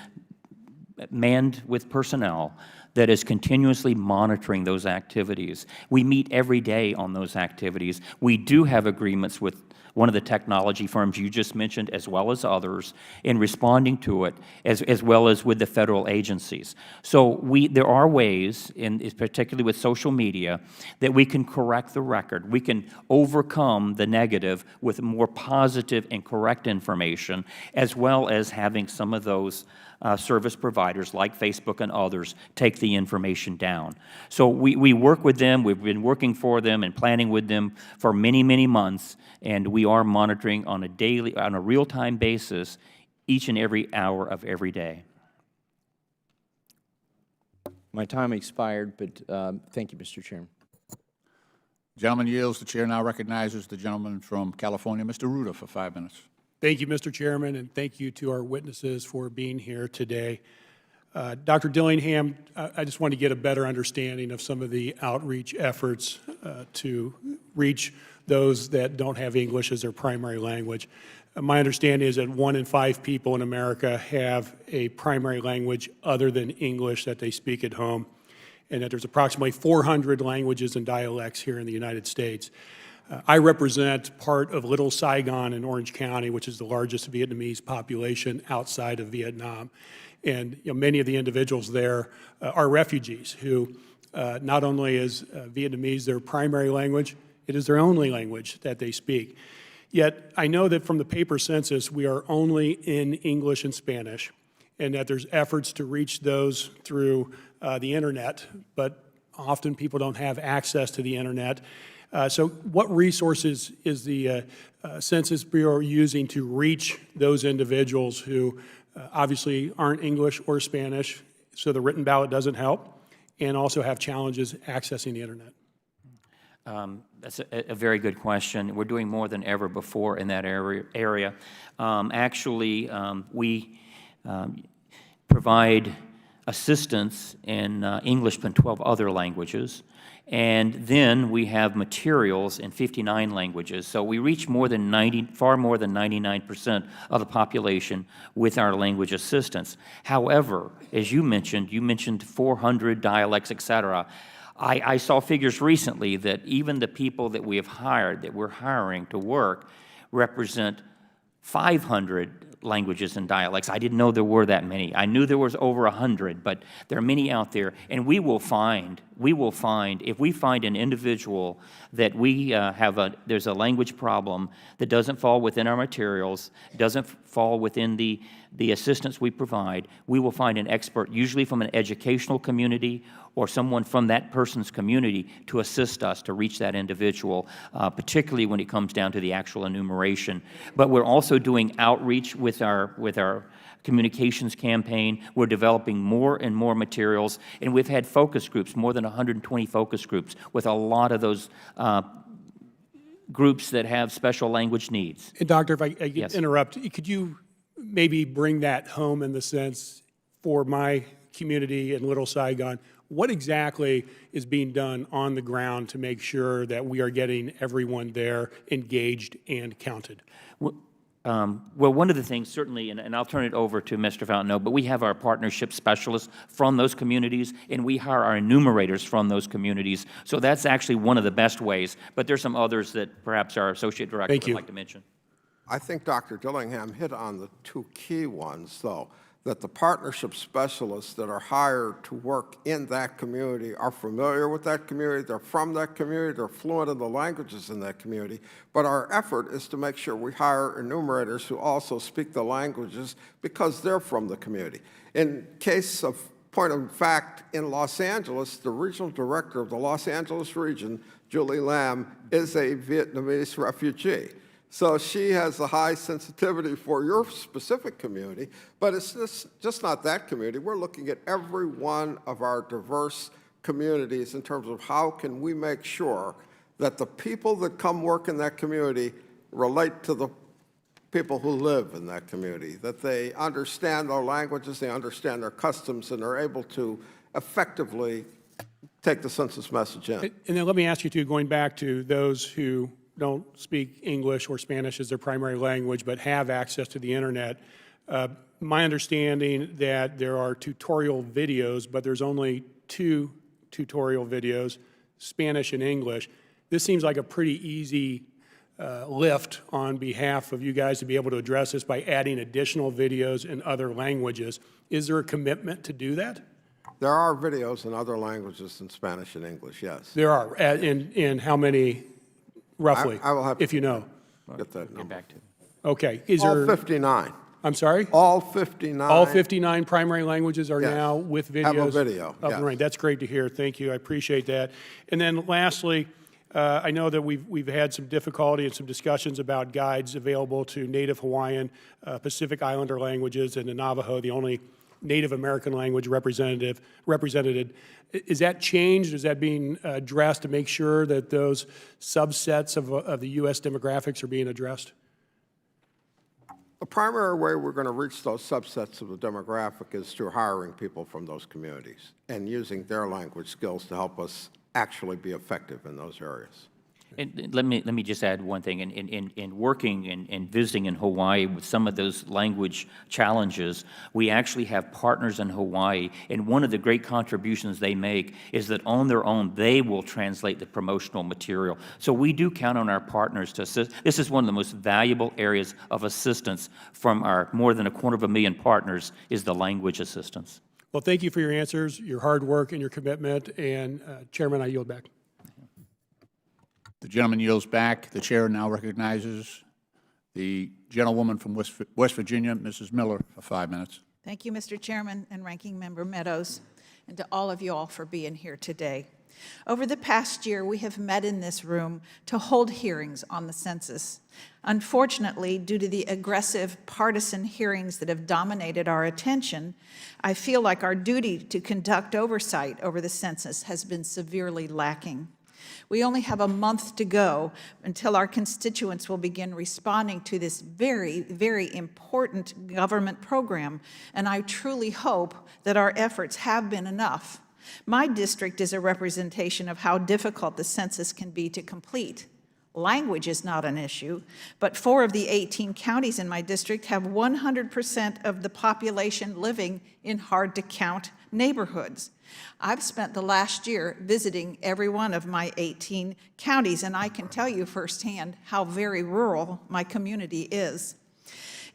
manned with personnel that is continuously monitoring those activities. We meet every day on those activities. We do have agreements with one of the technology firms you just mentioned, as well as others, in responding to it, as well as with the federal agencies. So there are ways, particularly with social media, that we can correct the record. We can overcome the negative with more positive and correct information, as well as having some of those service providers like Facebook and others take the information down. So we work with them. We've been working for them and planning with them for many, many months, and we are monitoring on a real-time basis each and every hour of every day. My time expired, but thank you, Mr. Chairman. Gentleman yields. The chair now recognizes the gentleman from California, Mr. Ruda, for 5 minutes. Thank you, Mr. Chairman, and thank you to our witnesses for being here today. Dr. Dillingham, I just want to get a better understanding of some of the outreach efforts to reach those that don't have English as their primary language. My understanding is that 1 in 5 people in America have a primary language other than English that they speak at home, and that there's approximately 400 languages and dialects here in the United States. I represent part of Little Saigon in Orange County, which is the largest Vietnamese population outside of Vietnam. And many of the individuals there are refugees who not only is Vietnamese their primary language, it is their only language that they speak. Yet I know that from the paper census, we are only in English and Spanish, and that there's efforts to reach those through the internet, but often people don't have access to the internet. So what resources is the Census Bureau using to reach those individuals who obviously aren't English or Spanish, so the written ballot doesn't help, and also have challenges accessing the internet? That's a very good question. We're doing more than ever before in that area. Actually, we provide assistance in English and 12 other languages. And then we have materials in 59 languages. So we reach far more than 99% of the population with our language assistance. However, as you mentioned 400 dialects, et cetera. I saw figures recently that even the people that we have hired, that we're hiring to work, represent 500 languages and dialects. I didn't know there were that many. I knew there was over 100, but there are many out there. And we will find, if we find an individual that there's a language problem that doesn't fall within our materials, doesn't fall within the assistance we provide, we will find an expert, usually from an educational community or someone from that person's community, to assist us to reach that individual, particularly when it comes down to the actual enumeration. But we're also doing outreach with our communications campaign. We're developing more and more materials, and we've had focus groups, more than 120 focus groups, with a lot of those groups that have special language needs. And Doctor, if I could Yes. interrupt, could you maybe bring that home in the sense, for my community in Little Saigon, what exactly is being done on the ground to make sure that we are getting everyone there engaged and counted? Well, one of the things, certainly, and I'll turn it over to Mr. Fountainneau, but we have our partnership specialists from those communities, and we hire our enumerators from those communities. So that's actually one of the best ways. But there's some others that perhaps our Associate Director would like to mention. I think Dr. Dillingham hit on the two key ones, though, that the partnership specialists that are hired to work in that community are familiar with that community, they're from that community, they're fluent in the languages in that community. But our effort is to make sure we hire enumerators who also speak the languages because they're from the community. In case of point of fact, in Los Angeles, the regional director of the Los Angeles region, Julie Lam, is a Vietnamese refugee. So she has a high sensitivity for your specific community, but it's just not that community. We're looking at every one of our diverse communities in terms of how can we make sure that the people that come work in that community relate to the people who live in that community, that they understand their languages, they understand their customs, and are able to effectively take the census message in. And then let me ask you, too, going back to those who don't speak English or Spanish as their primary language, but have access to the internet. My understanding that there are tutorial videos, but there's only 2 tutorial videos, Spanish and English. This seems like a pretty easy lift on behalf of you guys to be able to address this by adding additional videos in other languages. Is there a commitment to do that? There are videos in other languages than Spanish and English, yes. There are. In how many? Roughly, I will have if you know. Get that number. Get back to it. Okay. All 59. I'm sorry? All 59. All 59 primary languages are Yes. now with videos? Have a video, Up and yes. running. That's great to hear. Thank you. I appreciate that. And then lastly, I know that we've had some difficulty and some discussions about guides available to Native Hawaiian, Pacific Islander languages, and the Navajo, the only Native American language represented. Is that changed? Is that being addressed to make sure that those subsets of the U.S. demographics are being addressed? The primary way we're going to reach those subsets of the demographic is through hiring people from those communities and using their language skills to help us actually be effective in those areas. And let me just add one thing. In working and visiting in Hawaii with some of those language challenges, we actually have partners in Hawaii, and one of the great contributions they make is that on their own, they will translate the promotional material. So we do count on our partners to assist. This is one of the most valuable areas of assistance from our more than 250,000 partners is the language assistance. Well, thank you for your answers, your hard work, and your commitment. And Chairman, I yield back. The gentleman yields back. The chair now recognizes the gentlewoman from West Virginia, Mrs. Miller, for 5 minutes. Thank you, Mr. Chairman and Ranking Member Meadows, and to all of you all for being here today. Over the past year, we have met in this room to hold hearings on the census. Unfortunately, due to the aggressive partisan hearings that have dominated our attention, I feel like our duty to conduct oversight over the census has been severely lacking. We only have a month to go until our constituents will begin responding to this very, very important government program, and I truly hope that our efforts have been enough. My district is a representation of how difficult the census can be to complete. Language is not an issue, but 4 of the 18 counties in my district have 100% of the population living in hard-to-count neighborhoods. I've spent the last year visiting every one of my 18 counties, and I can tell you firsthand how very rural my community is.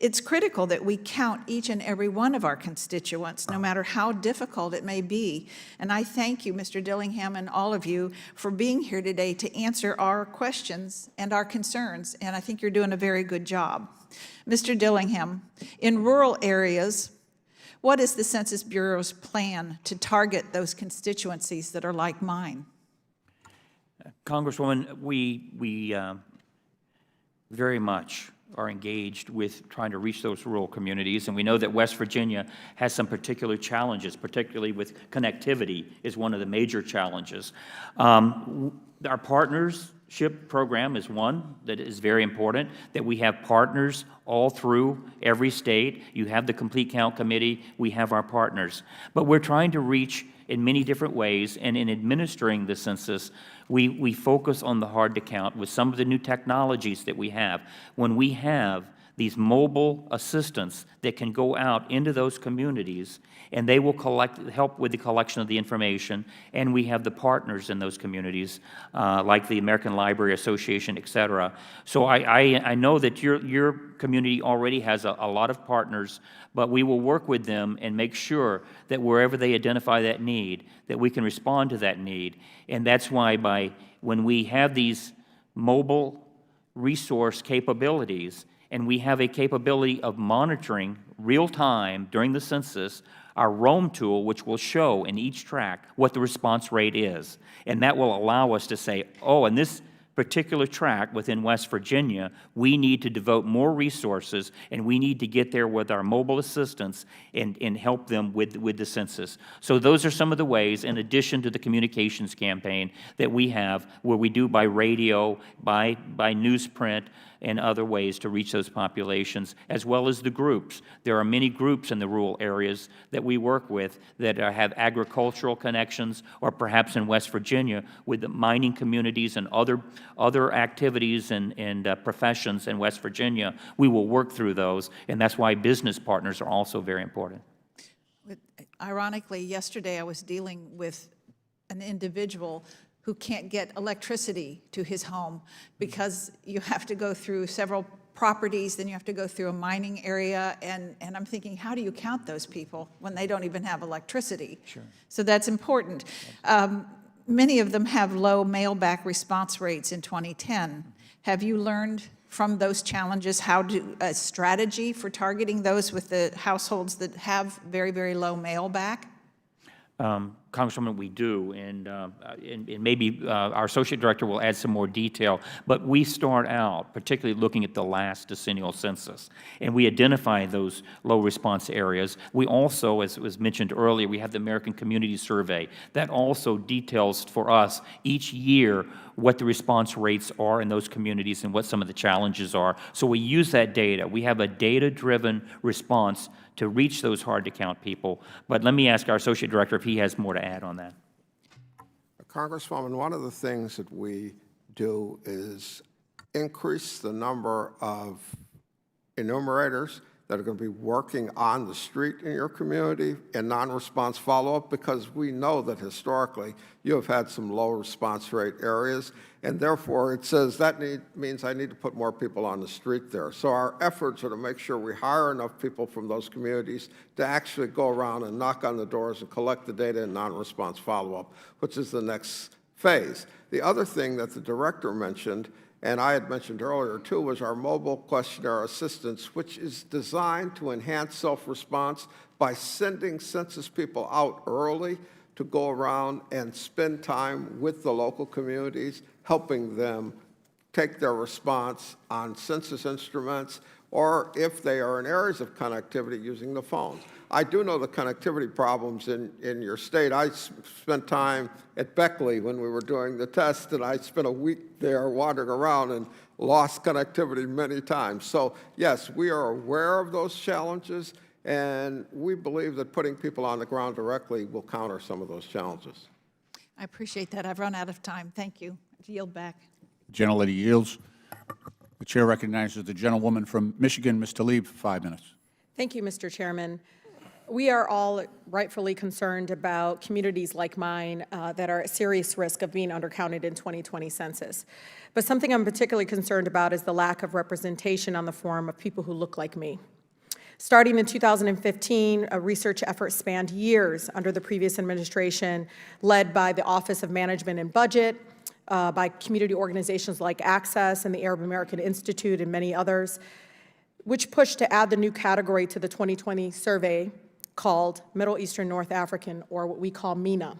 It's critical that we count each and every one of our constituents, no matter how difficult it may be. And I thank you, Mr. Dillingham, and all of you for being here today to answer our questions and our concerns, and I think you're doing a very good job. Mr. Dillingham, in rural areas, what is the Census Bureau's plan to target those constituencies that are like mine? Congresswoman, we very much are engaged with trying to reach those rural communities, and we know that West Virginia has some particular challenges, particularly with connectivity is one of the major challenges. Our partnership program is one that is very important, that we have partners all through every state. You have the Complete Count Committee, we have our partners. But we're trying to reach in many different ways, and in administering the census, we focus on the hard to count with some of the new technologies that we have. When we have these mobile assistants that can go out into those communities, and they will help with the collection of the information, and we have the partners in those communities, like the American Library Association, et cetera. So I know that your community already has a lot of partners, but we will work with them and make sure that wherever they identify that need, that we can respond to that need. And that's why when we have these mobile resource capabilities, and we have a capability of monitoring real time during the census, our Roam tool, which will show in each tract what the response rate is. And that will allow us to say, oh, in this particular tract within West Virginia, we need to devote more resources, and we need to get there with our mobile assistants and help them with the census. So those are some of the ways, in addition to the communications campaign that we have, where we do by radio, by newsprint, and other ways to reach those populations, as well as the groups. There are many groups in the rural areas that we work with that have agricultural connections, or perhaps in West Virginia with the mining communities and other activities and professions in West Virginia. We will work through those, and that's why business partners are also very important. Ironically, yesterday I was dealing with an individual who can't get electricity to his home because you have to go through several properties, then you have to go through a mining area, and I'm thinking, how do you count those people when they don't even have electricity? Sure. So that's important. Many of them have low mail-back response rates in 2010. Have you learned from those challenges how to, a strategy for targeting those with the households that have very, very low mail-back? Congresswoman, we do, and maybe our Associate Director will add some more detail, but we start out particularly looking at the last decennial census, and we identify those low response areas. We also, as was mentioned earlier, we have the American Community Survey that also details for us each year what the response rates are in those communities and what some of the challenges are. So we use that data. We have a data-driven response to reach those hard-to-count people. But let me ask our Associate Director if he has more to add on that. Congresswoman, one of the things that we do is increase the number of enumerators that are going to be working on the street in your community in non-response follow-up, because we know that historically you have had some low response rate areas, and therefore it says that means I need to put more people on the street there. So our efforts are to make sure we hire enough people from those communities to actually go around and knock on the doors and collect the data in non-response follow-up, which is the next phase. The other thing that the director mentioned, and I had mentioned earlier too, was our mobile questionnaire assistance, which is designed to enhance self-response by sending census people out early to go around and spend time with the local communities, helping them take their response on census instruments, or if they are in areas of connectivity, using the phones. I do know the connectivity problems in your state. I spent time at Beckley when we were doing the test, and I spent a week there wandering around and lost connectivity many times. So yes, we are aware of those challenges, and we believe that putting people on the ground directly will counter some of those challenges. I appreciate that. I've run out of time. Thank you. I yield back. The gentlelady yields. The chair recognizes the gentlewoman from Michigan, Ms. Tlaib, for 5 minutes. Thank you, Mr. Chairman. We are all rightfully concerned about communities like mine that are at serious risk of being undercounted in 2020 census. But something I'm particularly concerned about is the lack of representation on the form of people who look like me. Starting in 2015, a research effort spanned years under the previous administration, led by the Office of Management and Budget, by community organizations like Access and the Arab American Institute and many others, which pushed to add the new category to the 2020 survey called Middle Eastern North African, or what we call MENA.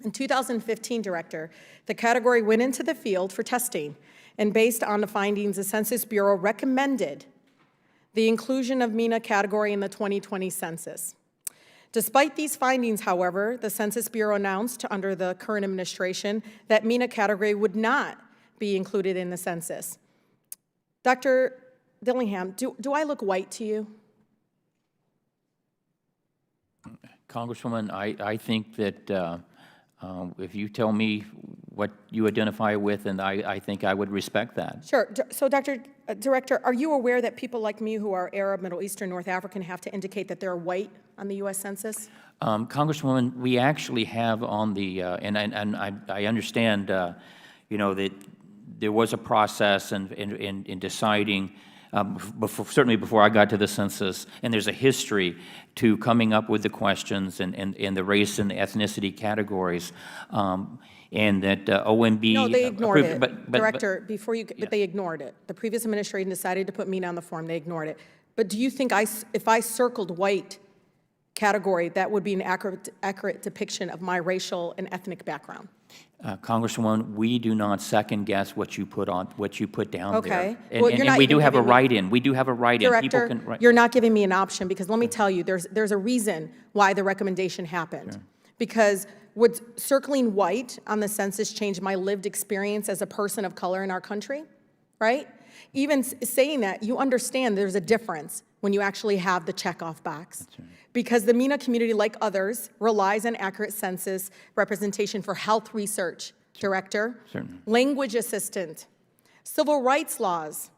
In 2015, Director, the category went into the field for testing, and based on the findings, the Census Bureau recommended the inclusion of MENA category in the 2020 census. Despite these findings, however, the Census Bureau announced under the current administration that MENA category would not be included in the census. Dr. Dillingham, do I look white to you? Congresswoman, I think that if you tell me what you identify with, and I think I would respect that. Sure. So, Director, are you aware that people like me who are Arab, Middle Eastern, North African have to indicate that they're white on the U.S. Census? Congresswoman, we actually have on the, and I understand, you know, that there was a process in deciding, certainly before I got to the census, and there's a history to coming up with the questions and the race and ethnicity categories, and that OMB... No, they ignored it. Director, but they ignored it. The previous administration decided to put MENA on the form. They ignored it. But do you think if I circled white category, that would be an accurate depiction of my racial and ethnic background? Congresswoman, we do not second guess what you put down there. Okay. And, Well, and we do have a write-in. We do have a write-in. Director, People can write. you're not giving me an option, because let me tell you, there's a reason why the recommendation happened. Sure. Because would circling white on the census change my lived experience as a person of color in our country, right? Even saying that, you understand there's a difference when you actually have the checkoff box. That's right. Because the MENA community, like others, relies on accurate census representation for health research, Director, Certainly. language assistant, civil rights laws,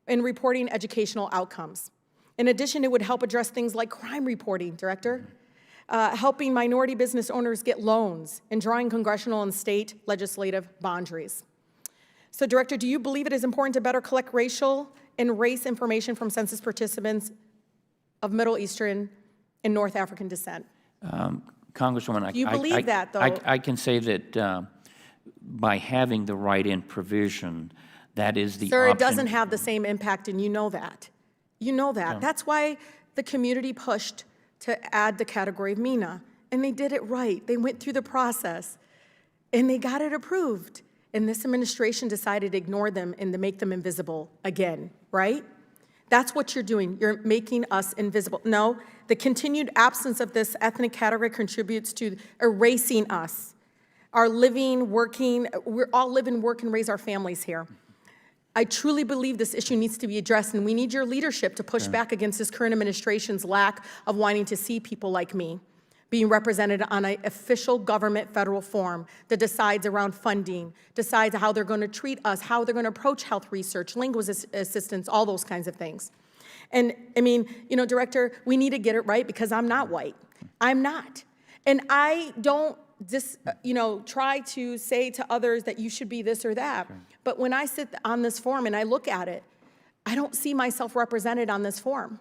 and reporting educational outcomes. In addition, it would help address things like crime reporting, Director, helping minority business owners get loans, and drawing congressional and state legislative boundaries. So, Director, do you believe it is important to better collect racial and race information from census participants of Middle Eastern and North African descent? Congresswoman, Do you believe that, though? I can say that by having the write-in provision, that is the Sir, option. it doesn't have the same impact, and you know that. You know that. Yeah. That's why the community pushed to add the category of MENA, and they did it right. They went through the process, and they got it approved. And this administration decided to ignore them and to make them invisible again, right? That's what you're doing. You're making us invisible. No, the continued absence of this ethnic category contributes to erasing us. Our living, working, we all live and work and raise our families here. I truly believe this issue needs to be addressed, and we need your leadership to push back against this current administration's lack of wanting to see people like me being represented on an official government federal form that decides around funding, decides how they're going to treat us, how they're going to approach health research, linguist assistance, all those kinds of things. And I mean, you know, Director, we need to get it right, because I'm not white. I'm not. And I don't try to say to others that you should be this or that. Sure. But when I sit on this form and I look at it, I don't see myself represented on this form.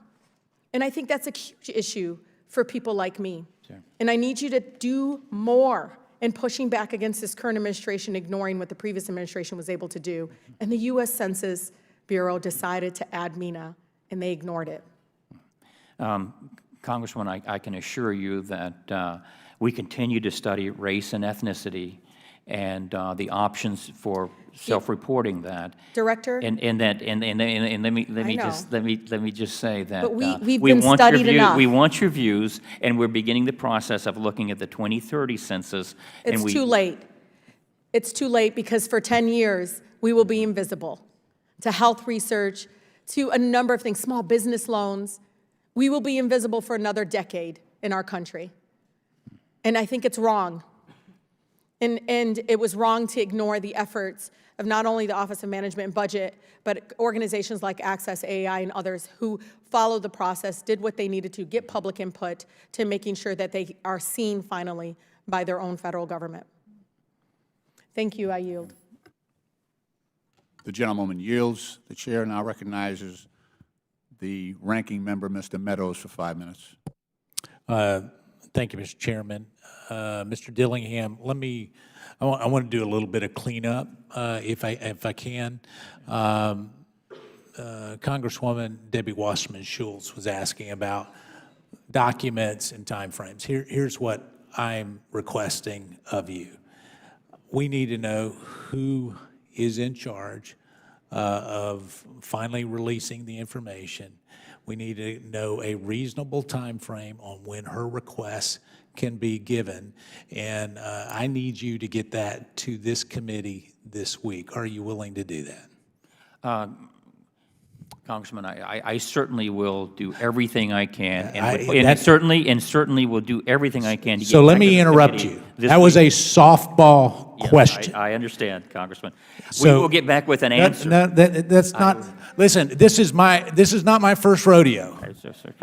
And I think that's a huge issue for people like me. Sure. And I need you to do more in pushing back against this current administration, ignoring what the previous administration was able to do. And the U.S. Census Bureau decided to add MENA, and they ignored it. Congresswoman, I can assure you that we continue to study race and ethnicity and the options for self-reporting that. Director? And let me just say that but we've been studied enough. We want your views, and we're beginning the process of looking at the 2030 census. It's too late. It's too late, because for 10 years we will be invisible to health research, to a number of things, small business loans. We will be invisible for another decade in our country. And I think it's wrong. And it was wrong to ignore the efforts of not only the Office of Management and Budget, but organizations like Access AI and others who followed the process, did what they needed to, get public input to making sure that they are seen finally by their own federal government. Thank you, I yield. The gentlewoman yields. The chair now recognizes the ranking member, Mr. Meadows, for 5 minutes. Thank you, Mr. Chairman. Mr. Dillingham, I want to do a little bit of cleanup, if I can. Congresswoman Debbie Wasserman Schultz was asking about documents and timeframes. Here's what I'm requesting of you. We need to know who is in charge of finally releasing the information. We need to know a reasonable time frame on when her requests can be given, and I need you to get that to this committee this week. Are you willing to do that? Congressman, I certainly will do everything I can, That's- certainly will do everything I can to get So let back to me the interrupt committee you. this That was week. a softball Yeah, question. I understand, Congressman. We So- will get back with an answer. That's not, listen, this is not my first rodeo.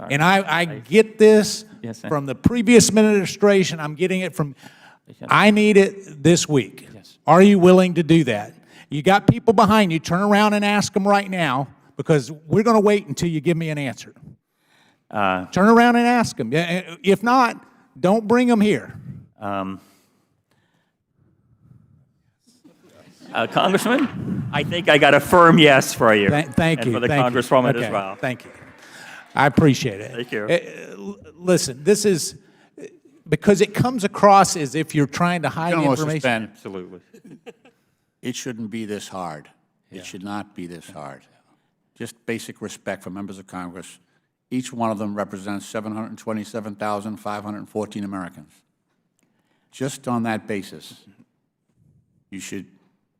And I get this Yes, sir. from the previous administration. I'm getting it from, I need it this week. Are you willing to do that? You got people behind you. Turn around and ask them right now, because we're going to wait until you give me an answer. Turn around and ask them. If not, don't bring them here. Congressman, I think I got a firm yes for you. Thank you. And for the thank you. Congresswoman Okay, as well. Thank you. I appreciate it. Thank you. Listen, this is, because it comes across as if you're trying to hide Gentleman, Mr. information. Spen, Absolutely. it shouldn't be this hard. It should not be this hard. Just basic respect for members of Congress. Each one of them represents 727,514 Americans. Just on that basis, you should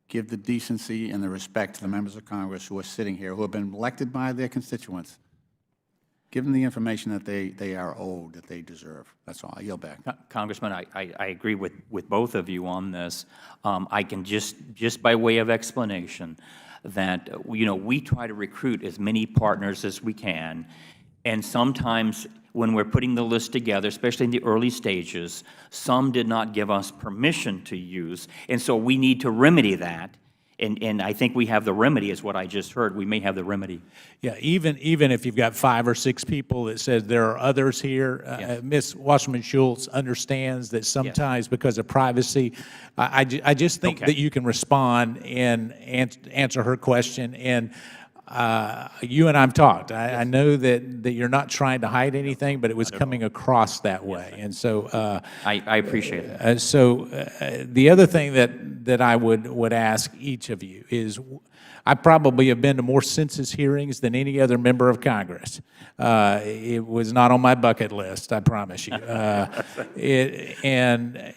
give the decency and the respect to the members of Congress who are sitting here, who have been elected by their constituents. Give them the information that they are owed, that they deserve. That's all. I yield back. Congressman, I agree with both of you on this. I can just by way of explanation, that we try to recruit as many partners as we can, and sometimes when we're putting the list together, especially in the early stages, some did not give us permission to use, and so we need to remedy that. And I think we have the remedy, is what I just heard. We may have the remedy. Yeah, even if you've got 5 or 6 people that says there are others here, Ms. Wasserman Schultz understands that sometimes because of privacy, I just think that you can respond and answer her question. And you and I have talked. I know that you're not trying to hide anything, but it was coming across that way. And so I appreciate it. The other thing that I would ask each of you is, I probably have been to more census hearings than any other member of Congress. It was not on my bucket list, I promise you. And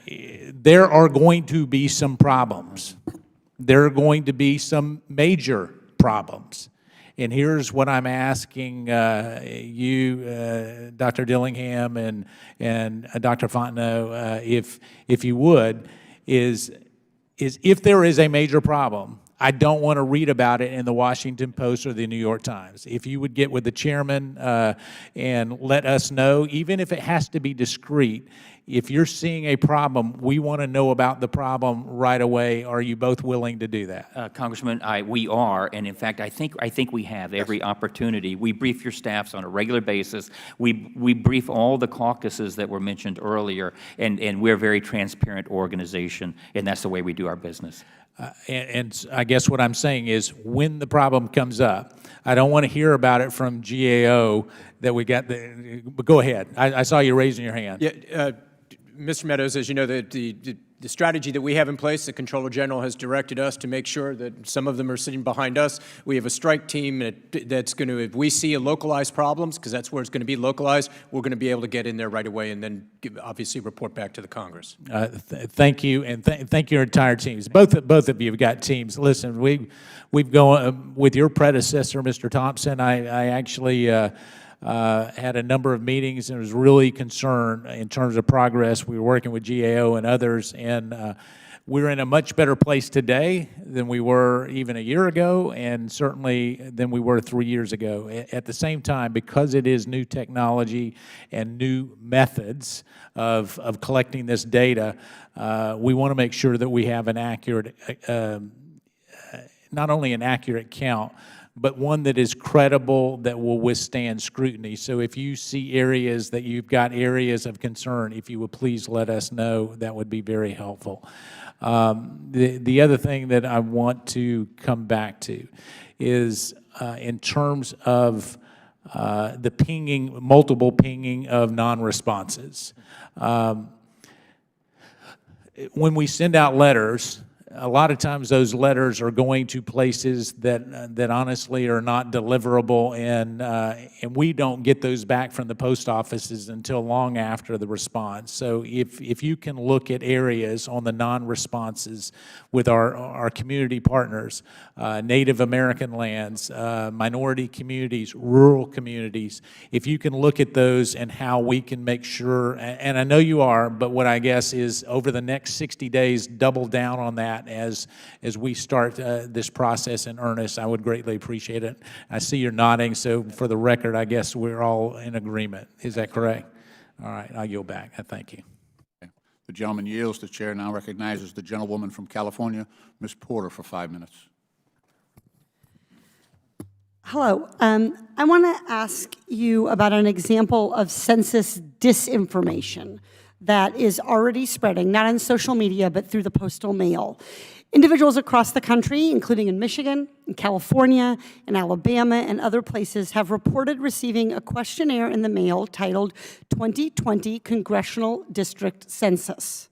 there are going to be some problems. There are going to be some major problems. And here's what I'm asking you, Dr. Dillingham and Dr. Fontenot, if you would, is if there is a major problem, I don't want to read about it in the Washington Post or the New York Times. If you would get with the chairman and let us know, even if it has to be discreet, if you're seeing a problem, we want to know about the problem right away. Are you both willing to do that? Congressman, we are, and in fact, I think we have every opportunity. We brief your staffs on a regular basis. We brief all the caucuses that were mentioned earlier, and we're a very transparent organization, and that's the way we do our business. And I guess what I'm saying is, when the problem comes up, I don't want to hear about it from GAO that we got the, but go ahead. I saw you raising your hand. Yeah, Mr. Meadows, as you know, the strategy that we have in place, the Comptroller General has directed us to make sure that some of them are sitting behind us. We have a strike team that's going to, if we see a localized problems, because that's where it's going to be localized, we're going to be able to get in there right away and then obviously report back to the Congress. Thank you, and thank your entire teams. Both of you have got teams. Listen, we've gone with your predecessor, Mr. Thompson. I actually had a number of meetings and was really concerned in terms of progress. We were working with GAO and others, and We're in a much better place today than we were even a year ago, and certainly than we were 3 years ago. At the same time, because it is new technology and new methods of collecting this data, we want to make sure that we have an accurate, not only an accurate count, but one that is credible, that will withstand scrutiny. So if you see areas that you've got areas of concern, if you would please let us know, that would be very helpful. The other thing that I want to come back to is in terms of the pinging, multiple pinging of non-responses. When we send out letters, a lot of times those letters are going to places that honestly are not deliverable, and we don't get those back from the post offices until long after the response. So if you can look at areas on the non-responses with our community partners, Native American lands, minority communities, rural communities, if you can look at those and how we can make sure, and I know you are, but what I guess is over the next 60 days, double down on that as we start this process in earnest. I would greatly appreciate it. I see you're nodding, so for the record, I guess we're all in agreement. Is that correct? All right, I'll yield back. I thank you. Okay. The gentleman yields. The chair now recognizes the gentlewoman from California, Ms. Porter, for 5 minutes. Hello. I want to ask you about an example of census disinformation that is already spreading, not on social media, but through the postal mail. Individuals across the country, including in Michigan, in California, in Alabama, and other places, have reported receiving a questionnaire in the mail titled 2020 Congressional District Census.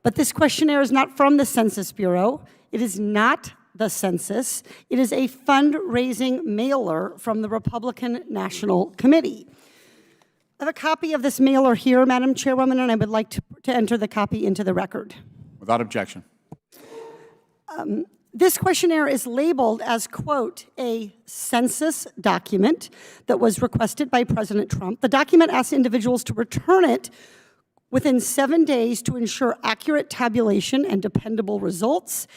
But this questionnaire is not from the Census Bureau. It is not the census. It is a fundraising mailer from the Republican National Committee. I have a copy of this mailer here, Madam Chairwoman, and I would like to enter the copy into the record. Without objection. This questionnaire is labeled as, quote, a census document that was requested by President Trump. The document asks individuals to return it within 7 days to ensure accurate tabulation and dependable results.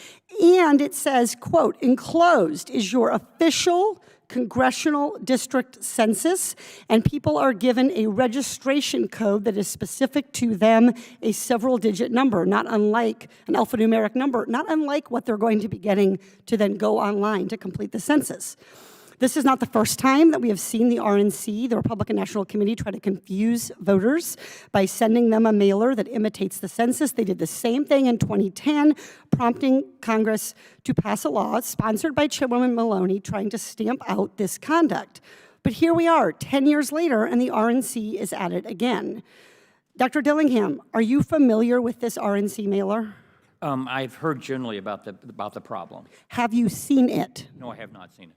And it says, quote, enclosed is your official congressional district census, and people are given a registration code that is specific to them, a several-digit number, not unlike an alphanumeric number, not unlike what they're going to be getting to then go online to complete the census. This is not the first time that we have seen the RNC, the Republican National Committee, try to confuse voters by sending them a mailer that imitates the census. They did the same thing in 2010, prompting Congress to pass a law sponsored by Chairwoman Maloney trying to stamp out this conduct. But here we are, 10 years later, and the RNC is at it again. Dr. Dillingham, are you familiar with this RNC mailer? I've heard generally about the problem. Have you seen it? No, I have not seen it.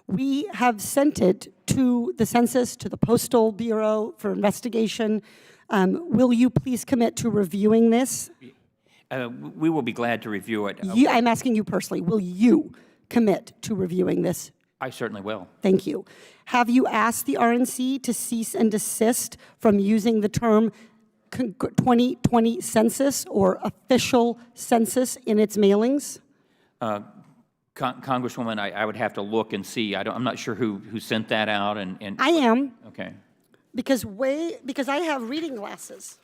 We have sent it to the Census, to the Postal Bureau for investigation. Will you please commit to reviewing this? We will be glad to review it. I'm asking you personally, will you commit to reviewing this? I certainly will. Thank you. Have you asked the RNC to cease and desist from using the term 2020 census or official census in its mailings? Congresswoman, I would have to look and see. I'm not sure who sent that out. And I am. Okay. Because I have reading glasses.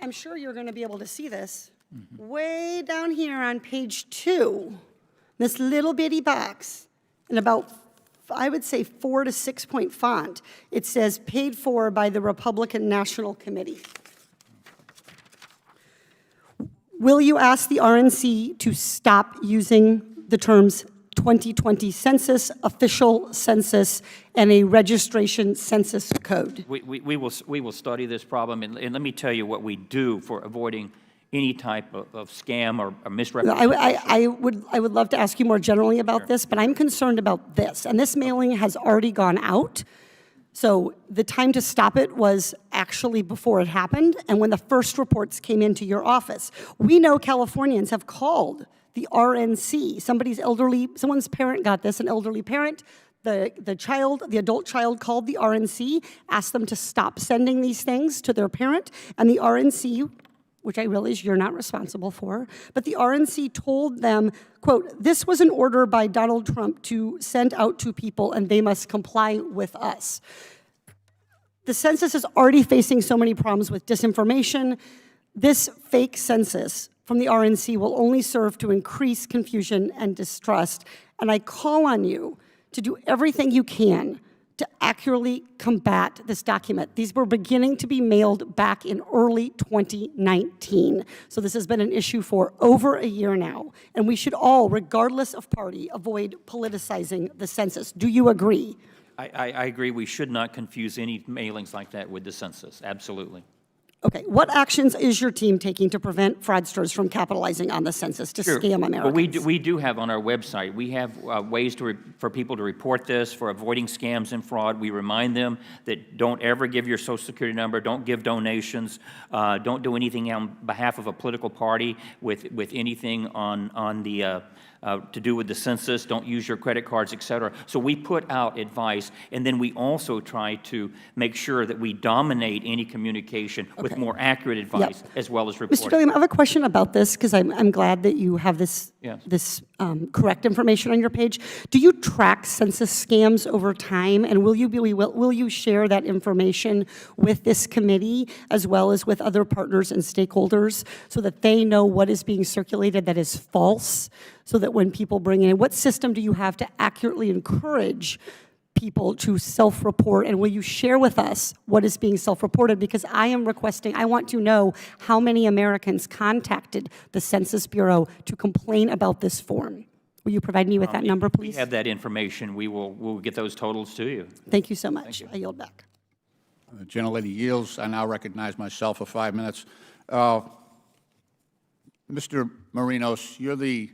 I'm sure you're going to be able to see this. Mm-hmm. Way down here on page 2, this little bitty box, in about, I would say, 4 to 6 point font, it says paid for by the Republican National Committee. Will you ask the RNC to stop using the terms 2020 census, official census, and a registration census code? We will study this problem, and let me tell you what we do for avoiding any type of scam or misrepresentation. I would love to ask you more generally about this, but I'm concerned about this. And this mailing has already gone out. So the time to stop it was actually before it happened and when the first reports came into your office. We know Californians have called the RNC. Someone's parent got this, an elderly parent. The adult child called the RNC, asked them to stop sending these things to their parent, and the RNC which I realize you're not responsible for, but the RNC told them, quote, this was an order by Donald Trump to send out to people and they must comply with us. The census is already facing so many problems with disinformation. This fake census from the RNC will only serve to increase confusion and distrust. And I call on you to do everything you can to accurately combat this document. These were beginning to be mailed back in early 2019. So this has been an issue for over a year now. And we should all, regardless of party, avoid politicizing the census. Do you agree? I agree. We should not confuse any mailings like that with the census. Absolutely. Okay, what actions is your team taking to prevent fraudsters from capitalizing on the census to scam Americans? Well, we do have on our website, we have ways for people to report this, for avoiding scams and fraud. We remind them that don't ever give your Social Security number, don't give donations, don't do anything on behalf of a political party with anything on the to do with the census, don't use your credit cards, et cetera. So we put out advice, and then we also try to make sure that we dominate any communication with more accurate advice as well as reporting. Mr. Dillingham, I have a question about this, because I'm glad that you have this, correct information on your page. Do you track census scams over time, and will you share that information with this committee as well as with other partners and stakeholders so that they know what is being circulated that is false, so that when people bring in, what system do you have to accurately encourage people to self-report, and will you share with us what is being self-reported? Because I want to know how many Americans contacted the Census Bureau to complain about this form. Will you provide me with that number, please? We have that information. We'll get those totals to you. Thank you so much. I yield back. The gentlelady yields. I now recognize myself for 5 minutes. Mr. Marinos, you're the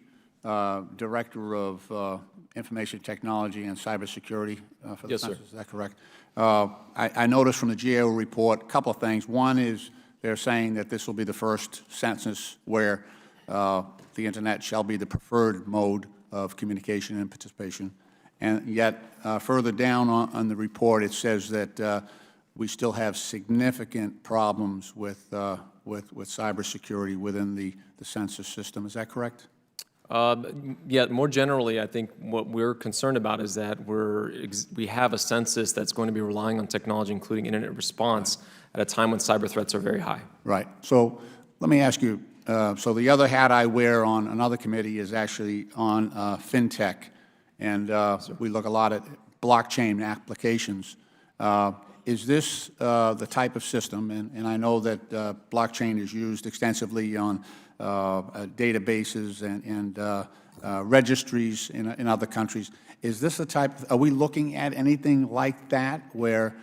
Director of Information Technology and Cybersecurity for the Census. Is that correct? I noticed from the GAO report a couple of things. One is they're saying that this will be the first census where the Internet shall be the preferred mode of communication and participation. And yet, further down on the report, it says that we still have significant problems with cybersecurity within the census system. Is that correct? Yeah, more generally, I think what we're concerned about is that we have a census that's going to be relying on technology, including internet response, at a time when cyber threats are very high. Right. So let me ask you, so the other hat I wear on another committee is actually on fintech, and we look a lot at blockchain applications. Is this the type of system, and I know that blockchain is used extensively on databases and registries in other countries. Is this the type, are we looking at anything like that where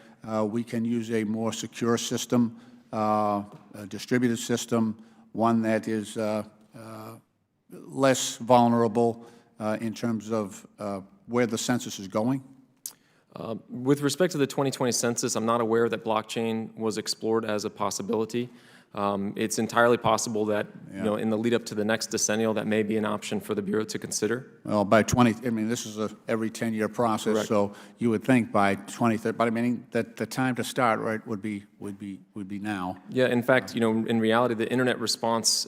we can use a more secure system, a distributed system, one that is less vulnerable in terms of where the census is going? With respect to the 2020 census, I'm not aware that blockchain was explored as a possibility. It's entirely possible that, in the lead up to the next decennial, that may be an option for the Bureau to consider. Well, by this is a every 10-year process, correct. So you would think by 2030, but I mean that the time to start, right, would be now. Yeah, in fact, in reality, the internet response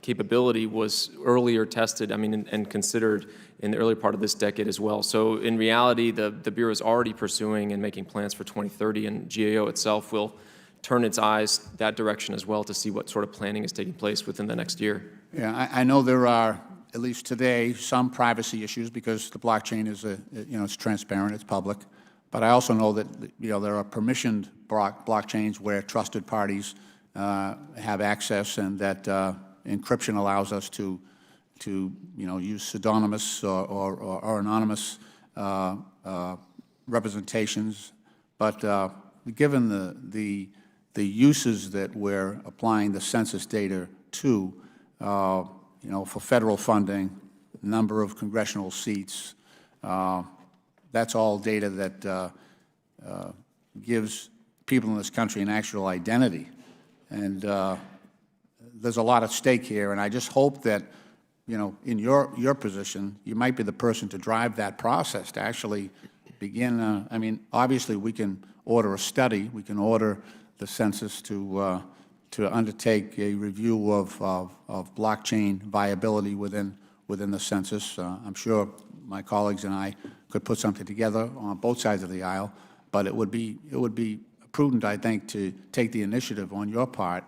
capability was earlier tested, and considered in the early part of this decade as well. So in reality, the Bureau is already pursuing and making plans for 2030, and GAO itself will turn its eyes that direction as well to see what sort of planning is taking place within the next year. Yeah, I know there are, at least today, some privacy issues because the blockchain is it's transparent, it's public. But I also know that there are permissioned blockchains where trusted parties have access, and that encryption allows us to use pseudonymous or anonymous representations. But given the uses that we're applying the census data to, for federal funding, number of congressional seats, that's all data that gives people in this country an actual identity. And there's a lot at stake here, and I just hope that, in your position, you might be the person to drive that process, to actually begin, obviously we can order a study, we can order the census to to undertake a review of blockchain viability within the census. I'm sure my colleagues and I could put something together on both sides of the aisle, but it would be prudent, I think, to take the initiative on your part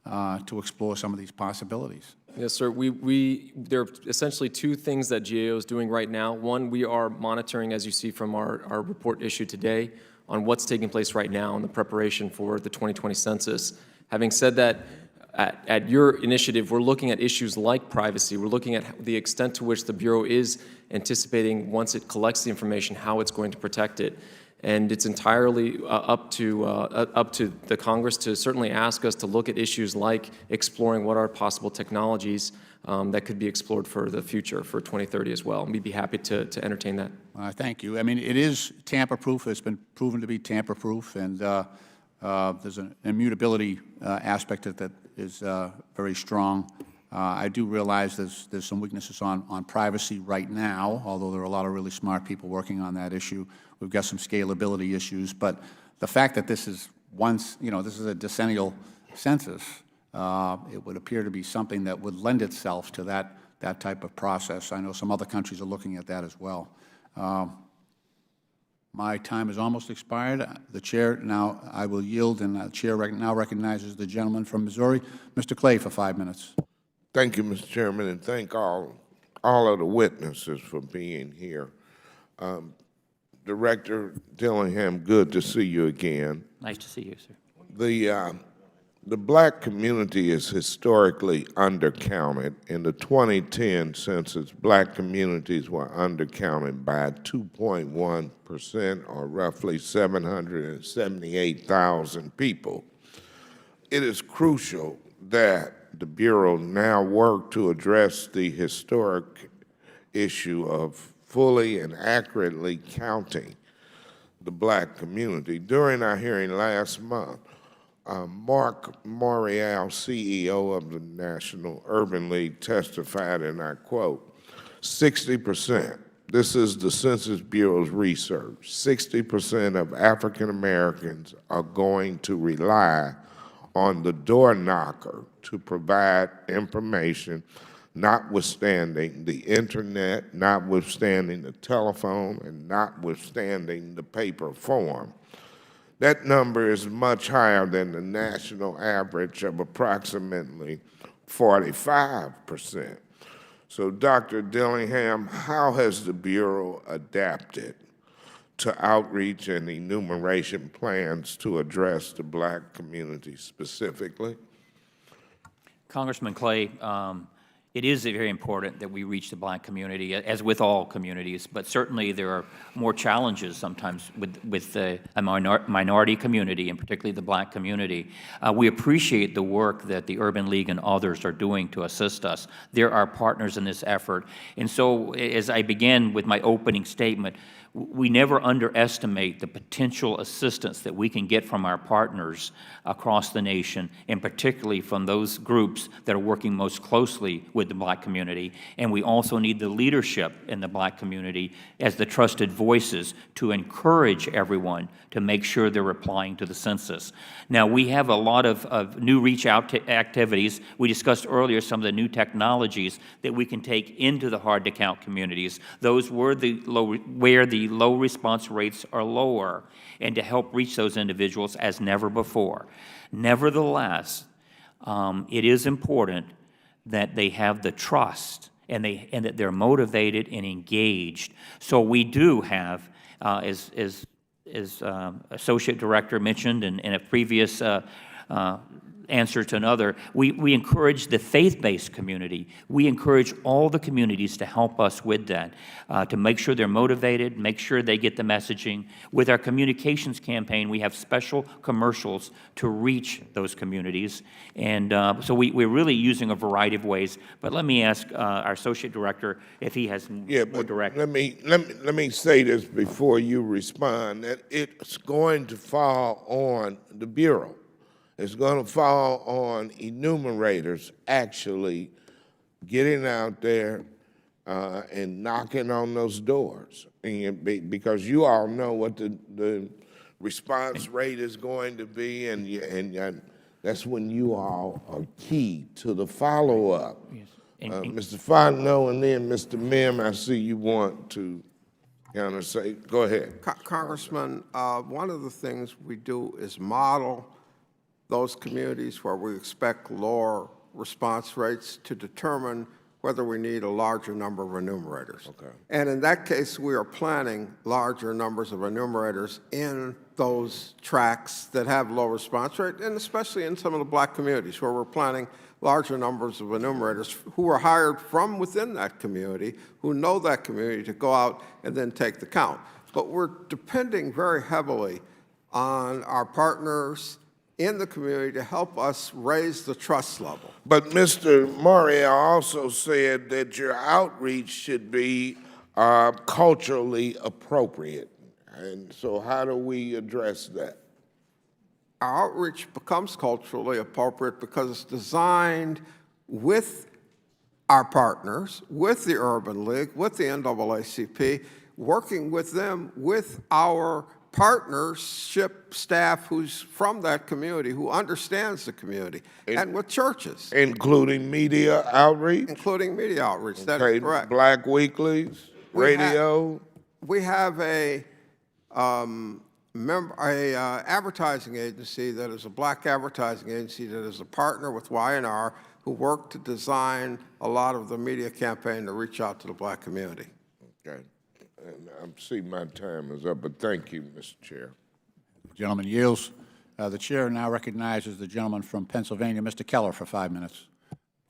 to explore some of these possibilities. Yes, sir. There are essentially two things that GAO is doing right now. One, we are monitoring, as you see from our report issued today, on what's taking place right now in the preparation for the 2020 census. Having said that, at your initiative, we're looking at issues like privacy. We're looking at the extent to which the Bureau is anticipating, once it collects the information, how it's going to protect it. And it's entirely up to the Congress to certainly ask us to look at issues like exploring what are possible technologies that could be explored for the future, for 2030 as well. And we'd be happy to entertain that. Thank you. I mean, it is tamper-proof. It's been proven to be tamper-proof, and there's an immutability aspect that is very strong. I do realize there's some weaknesses on privacy right now, although there are a lot of really smart people working on that issue. We've got some scalability issues, but the fact that this is this is a decennial census, it would appear to be something that would lend itself to that type of process. I know some other countries are looking at that as well. My time has almost expired. The Chair, now I will yield, and the Chair now recognizes the gentleman from Missouri, Mr. Clay, for 5 minutes. Thank you, Mr. Chairman, and thank all of the witnesses for being here. Director Dillingham, good to see you again. Nice to see you, sir. The black community is historically undercounted. In the 2010 census, black communities were undercounted by 2.1%, or roughly 778,000 people. It is crucial that the Bureau now work to address the historic issue of fully and accurately counting the black community. During our hearing last month, Mark Morial, CEO of the National Urban League, testified, and I quote, 60%, this is the Census Bureau's research, 60% of African Americans are going to rely on the door knocker to provide information, notwithstanding the internet, notwithstanding the telephone, and notwithstanding the paper form. That number is much higher than the national average of approximately 45%. So, Dr. Dillingham, how has the Bureau adapted to outreach and enumeration plans to address the black community specifically? Congressman Clay, it is very important that we reach the black community, as with all communities, but certainly there are more challenges sometimes with a minority community, and particularly the black community. We appreciate the work that the Urban League and others are doing to assist us. They're our partners in this effort. And so, as I began with my opening statement, we never underestimate the potential assistance that we can get from our partners across the nation, and particularly from those groups that are working most closely with the black community. And we also need the leadership in the black community as the trusted voices to encourage everyone to make sure they're applying to the census. Now, we have a lot of new reach-out activities. We discussed earlier some of the new technologies that we can take into the hard-to-count communities, those where the low response rates are lower, and to help reach those individuals as never before. Nevertheless, it is important that they have the trust and that they're motivated and engaged. So we do have, as Associate Director mentioned in a previous answer to another, we encourage the faith-based community. We encourage all the communities to help us with that, to make sure they're motivated, make sure they get the messaging. With our communications campaign, we have special commercials to reach those communities. And so we're really using a variety of ways. But let me ask our Associate Director if he has more direct. Let me say this before you respond, that it's going to fall on the Bureau. It's going to fall on enumerators actually getting out there and knocking on those doors. Because you all know what the response rate is going to be, and that's when you all are key to the follow-up. And- Mr. Fontenot and then Mr. Mim, I see you want to kind of say, go ahead. Congressman, one of the things we do is model those communities where we expect lower response rates to determine whether we need a larger number of enumerators. Okay. And in that case, we are planning larger numbers of enumerators in those tracts that have low response rate, and especially in some of the black communities where we're planning larger numbers of enumerators who are hired from within that community, who know that community, to go out and then take the count. But we're depending very heavily on our partners in the community to help us raise the trust level. But Mr. Morial also said that your outreach should be culturally appropriate. And so how do we address that? Our outreach becomes culturally appropriate because it's designed with our partners, with the Urban League, with the NAACP, working with them, with our partnership staff who's from that community, who understands the community, and with churches. Including media outreach? Including media outreach, Okay, that is correct. Black weeklies, radio? We have a advertising agency that is a black advertising agency that is a partner with Y&R, who work to design a lot of the media campaign to reach out to the black community. Okay. And I see my time is up, but thank you, Mr. Chair. The gentleman yields. The chair now recognizes the gentleman from Pennsylvania, Mr. Keller, for 5 minutes.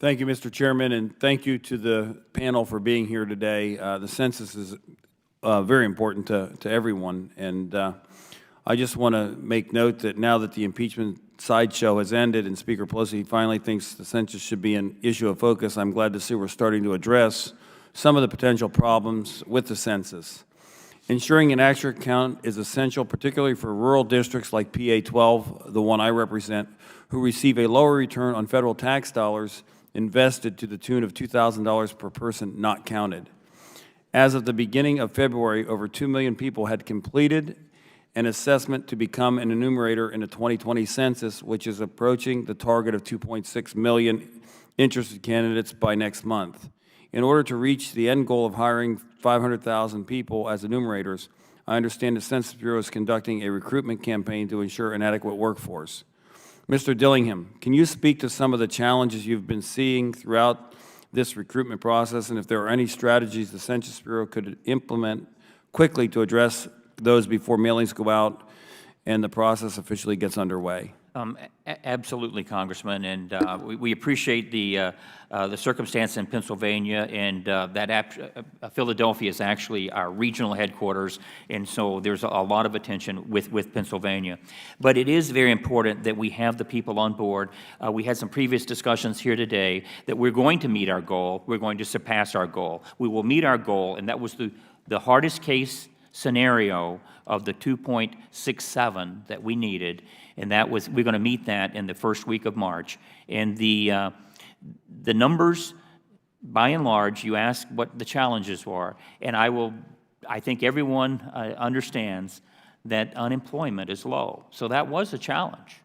Thank you, Mr. Chairman, and thank you to the panel for being here today. The census is very important to everyone, and I just want to make note that now that the impeachment sideshow has ended and Speaker Pelosi finally thinks the census should be an issue of focus, I'm glad to see we're starting to address some of the potential problems with the census. Ensuring an accurate count is essential, particularly for rural districts like PA 12, the one I represent, who receive a lower return on federal tax dollars invested to the tune of $2,000 per person not counted. As of the beginning of February, over 2 million people had completed an assessment to become an enumerator in the 2020 census, which is approaching the target of 2.6 million interested candidates by next month. In order to reach the end goal of hiring 500,000 people as enumerators, I understand the Census Bureau is conducting a recruitment campaign to ensure an adequate workforce. Mr. Dillingham, can you speak to some of the challenges you've been seeing throughout this recruitment process, and if there are any strategies the Census Bureau could implement quickly to address those before mailings go out and the process officially gets underway? Absolutely, Congressman, and we appreciate the circumstance in Pennsylvania, and Philadelphia is actually our regional headquarters, and so there's a lot of attention with Pennsylvania. But it is very important that we have the people on board. We had some previous discussions here today that we're going to meet our goal. We're going to surpass our goal. We will meet our goal, and that was the hardest case scenario of the 2.67 that we needed, and that was, we're going to meet that in the first week of March. And the numbers, by and large, you asked what the challenges were, and I think everyone understands that unemployment is low. So that was a challenge.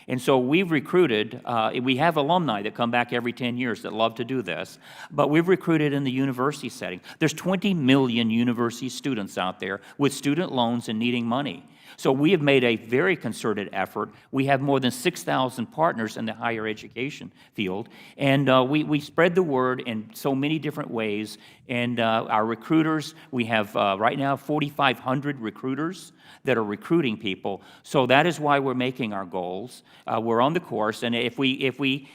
And so we've recruited, we have alumni that come back every 10 years that love to do this, but we've recruited in the university setting. There's 20 million university students out there with student loans and needing money. So we have made a very concerted effort. We have more than 6,000 partners in the higher education field, and we spread the word in so many different ways. And our recruiters, we have right now 4,500 recruiters that are recruiting people. So that is why we're making our goals. We're on the course, and if we're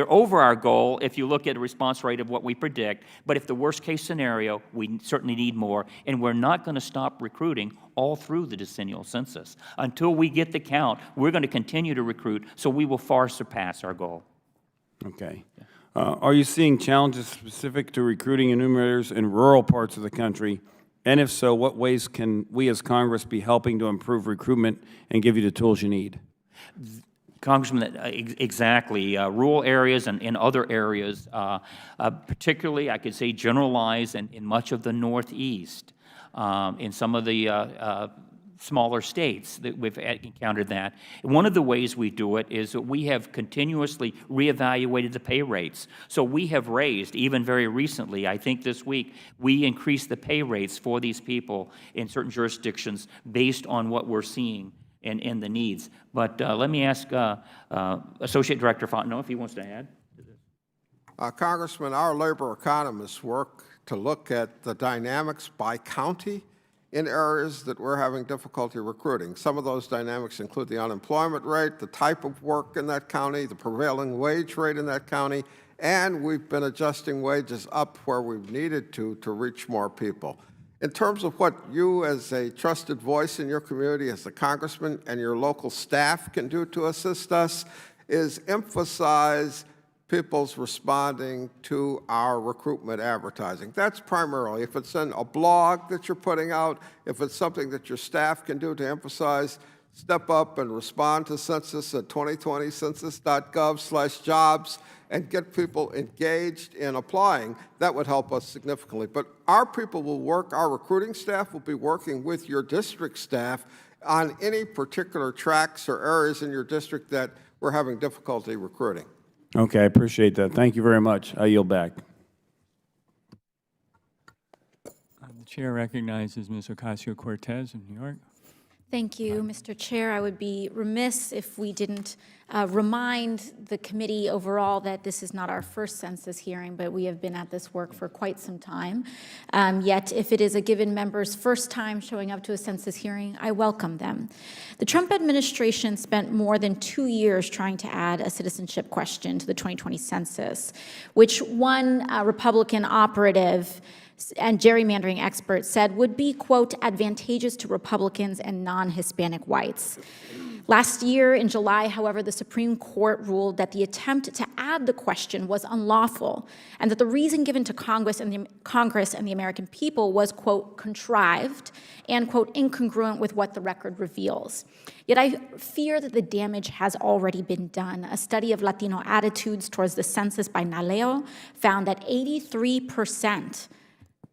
over our goal, if you look at a response rate of what we predict, but if the worst case scenario, we certainly need more, and we're not going to stop recruiting all through the decennial census. Until we get the count, we're going to continue to recruit, so we will far surpass our goal. Okay. Are you seeing challenges specific to recruiting enumerators in rural parts of the country? And if so, what ways can we as Congress be helping to improve recruitment and give you the tools you need? Congressman, exactly. Rural areas and in other areas, particularly, I could say generalized in much of the Northeast, in some of the smaller states that we've encountered that. And one of the ways we do it is that we have continuously reevaluated the pay rates. So we have raised, even very recently, I think this week, we increased the pay rates for these people in certain jurisdictions based on what we're seeing and the needs. But let me ask Associate Director Fontenot if he wants to add. Congressman, our labor economists work to look at the dynamics by county in areas that we're having difficulty recruiting. Some of those dynamics include the unemployment rate, the type of work in that county, the prevailing wage rate in that county, and we've been adjusting wages up where we've needed to reach more people. In terms of what you as a trusted voice in your community, as a congressman, and your local staff can do to assist us is emphasize people's responding to our recruitment advertising. That's primarily, if it's in a blog that you're putting out, if it's something that your staff can do to emphasize, step up and respond to Census at 2020 census.gov/jobs and get people engaged in applying. That would help us significantly. But our people will work, our recruiting staff will be working with your district staff on any particular tracks or areas in your district that we're having difficulty recruiting. Okay, I appreciate that. Thank you very much. I yield back. The chair recognizes Ms. Ocasio-Cortez of New York. Thank you, Mr. Chair. I would be remiss if we didn't remind the committee overall that this is not our first census hearing, but we have been at this work for quite some time. Yet, if it is a given member's first time showing up to a census hearing, I welcome them. The Trump administration spent more than 2 years trying to add a citizenship question to the 2020 census, which one Republican operative and gerrymandering experts said would be, quote, advantageous to Republicans and non-Hispanic whites. Last year in July, however, the Supreme Court ruled that the attempt to add the question was unlawful and that the reason given to Congress and the American people was, quote, contrived and, quote, incongruent with what the record reveals. Yet I fear that the damage has already been done. A study of Latino attitudes towards the census by NALEO found that 83%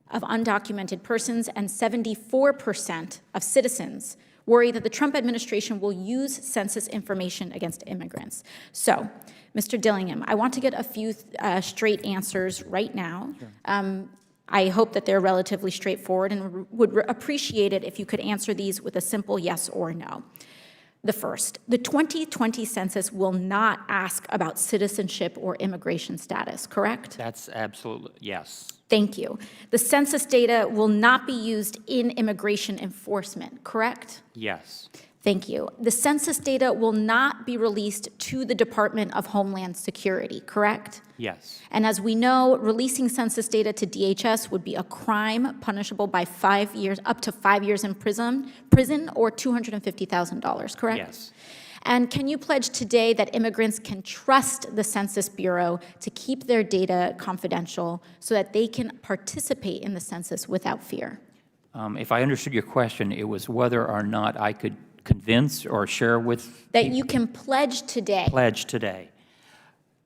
of undocumented persons and 74% of citizens worry that the Trump administration will use census information against immigrants. So, Mr. Dillingham, I want to get a few straight answers right now. Sure. I hope that they're relatively straightforward and would appreciate it if you could answer these with a simple yes or no. The first, the 2020 census will not ask about citizenship or immigration status, correct? That's absolutely, yes. Thank you. The census data will not be used in immigration enforcement, correct? Yes. Thank you. The census data will not be released to the Department of Homeland Security, correct? Yes. And as we know, releasing census data to DHS would be a crime punishable by 5 years, up to 5 years in prison or $250,000, correct? Yes. And can you pledge today that immigrants can trust the Census Bureau to keep their data confidential so that they can participate in the census without fear? If I understood your question, it was whether or not I could convince or share with that you can pledge today. Pledge today.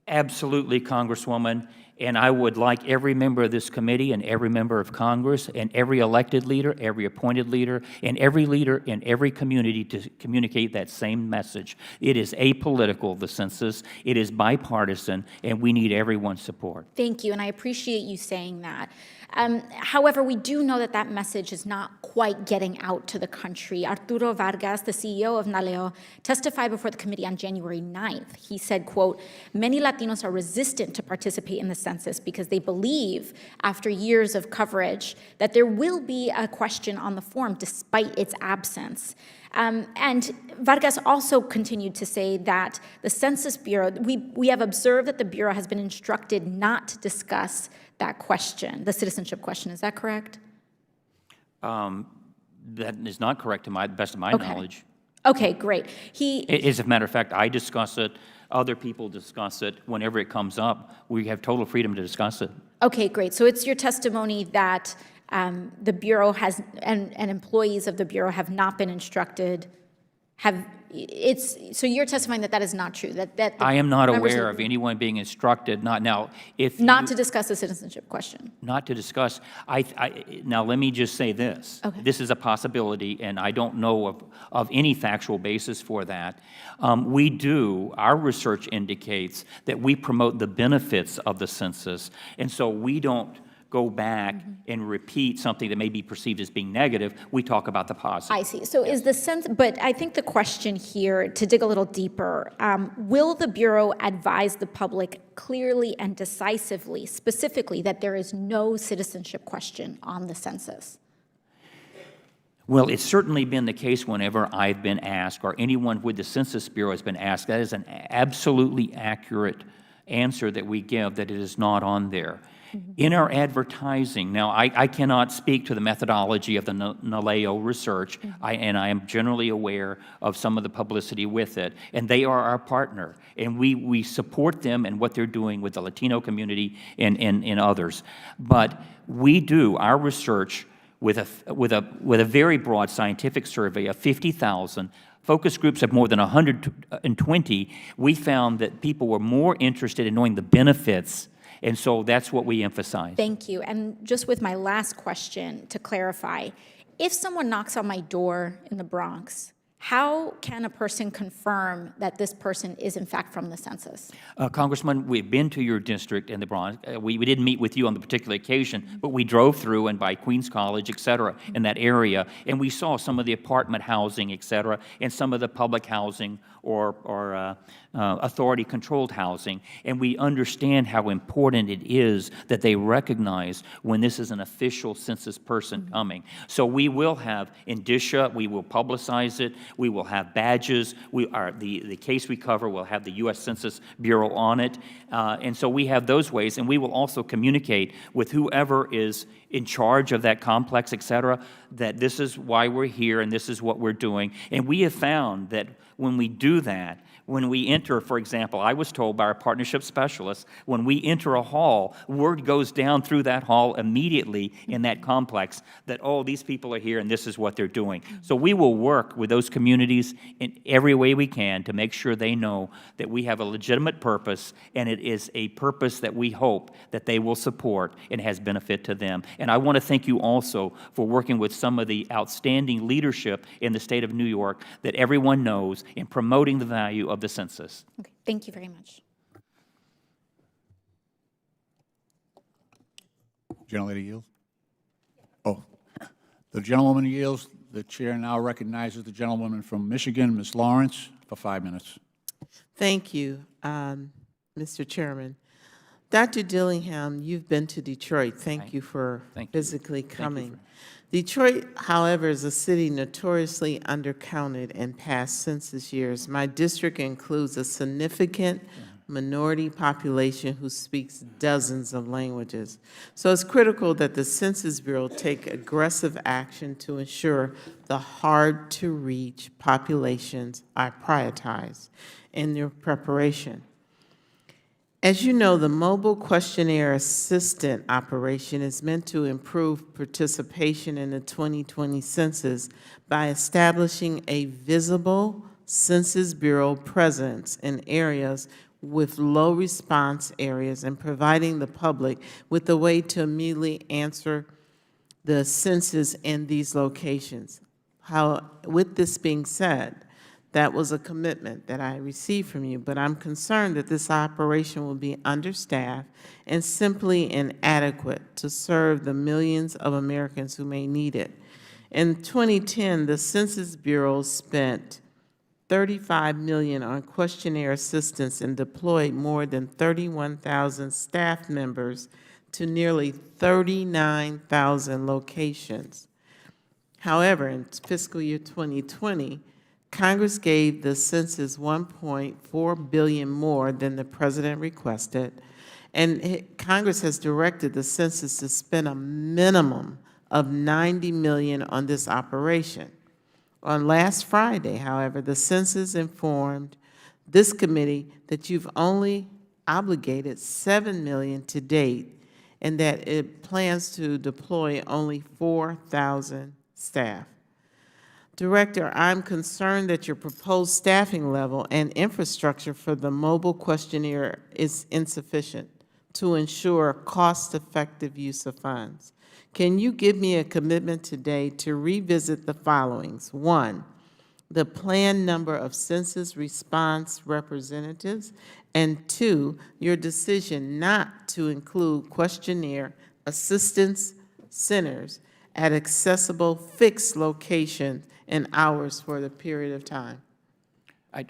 Absolutely, Congresswoman. And I would like every member of this committee and every member of Congress and every elected leader, every appointed leader, and every leader in every community to communicate that same message. It is apolitical, the census. It is bipartisan, and we need everyone's support. Thank you, and I appreciate you saying that. However, we do know that that message is not quite getting out to the country. Arturo Vargas, the CEO of NALEO, testified before the committee on January 9th. He said, quote, many Latinos are resistant to participate in the census because they believe, after years of coverage, that there will be a question on the form despite its absence. And Vargas also continued to say that the Census Bureau, we have observed that the Bureau has been instructed not to discuss that question, the citizenship question. Is that correct? That is not correct to the best of my knowledge. Okay, great. As a matter of fact, I discuss it. Other people discuss it. Whenever it comes up, we have total freedom to discuss it. Okay, great. So it's your testimony that the Bureau has, and employees of the Bureau have not been instructed, have so you're testifying that that is not true, that the I am not members aware of anyone being instructed, not to discuss the citizenship question. not to discuss. Now, let me just say this. Okay. This is a possibility, and I don't know of any factual basis for that. Our research indicates that we promote the benefits of the census, and so we don't go back and repeat something that may be perceived as being negative. We talk about the positive. I see. So is the sense, but I think the question here, to dig a little deeper, will the Bureau advise the public clearly and decisively, specifically, that there is no citizenship question on the census? Well, it's certainly been the case whenever I've been asked, or anyone with the Census Bureau has been asked. That is an absolutely accurate answer that we give, that it is not on there. In our advertising, now I cannot speak to the methodology of the NALEO research, and I am generally aware of some of the publicity with it, and they are our partner, and we support them and what they're doing with the Latino community and others. But we do our research with a very broad scientific survey of 50,000 focus groups of more than 120. We found that people were more interested in knowing the benefits. And so that's what we emphasize. Thank you. And just with my last question to clarify, if someone knocks on my door in the Bronx, how can a person confirm that this person is in fact from the census? Congressman, we've been to your district in the Bronx. We didn't meet with you on the particular occasion, but we drove through and by Queens College, et cetera, in that area, and we saw some of the apartment housing, et cetera, and some of the public housing or authority-controlled housing, and we understand how important it is that they recognize when this is an official census person coming. So we will have indicia, we will publicize it, we will have badges, the case we cover will have the U.S. Census Bureau on it, and so we have those ways, and we will also communicate with whoever is in charge of that complex, et cetera, that this is why we're here and this is what we're doing. And we have found that when we do that, when we enter, for example, I was told by our partnership specialist, when we enter a hall, word goes down through that hall immediately in that complex that, oh, these people are here and this is what they're doing. So we will work with those communities in every way we can to make sure they know that we have a legitimate purpose, and it is a purpose that we hope that they will support and has benefit to them. And I want to thank you also for working with some of the outstanding leadership in the state of New York that everyone knows in promoting the value of the census. Okay, thank you very much. Gentlelady yields? Oh, the gentlewoman yields. The chair now recognizes the gentlewoman from Michigan, Ms. Lawrence, for 5 minutes. Thank you, Mr. Chairman. Dr. Dillingham, you've been to Detroit. Thank you for physically coming. Detroit, however, is a city notoriously undercounted in past census years. My district includes a significant minority population who speaks dozens of languages. So it's critical that the Census Bureau take aggressive action to ensure the hard-to-reach populations are prioritized in their preparation. As you know, the mobile questionnaire assistant operation is meant to improve participation in the 2020 census by establishing a visible Census Bureau presence in areas with low response areas and providing the public with a way to immediately answer the census in these locations. With this being said, that was a commitment that I received from you, but I'm concerned that this operation will be understaffed and simply inadequate to serve the millions of Americans who may need it. In 2010, the Census Bureau spent $35 million on questionnaire assistance and deployed more than 31,000 staff members to nearly 39,000 locations. However, in fiscal year 2020, Congress gave the census $1.4 billion more than the President requested, and Congress has directed the census to spend a minimum of $90 million on this operation. On last Friday, however, the census informed this committee that you've only obligated $7 million to date, and that it plans to deploy only 4,000 staff. Director, I'm concerned that your proposed staffing level and infrastructure for the mobile questionnaire is insufficient to ensure cost-effective use of funds. Can you give me a commitment today to revisit the followings? 1, the planned number of census response representatives, and 2, your decision not to include questionnaire assistance centers at accessible fixed locations and hours for the period of time?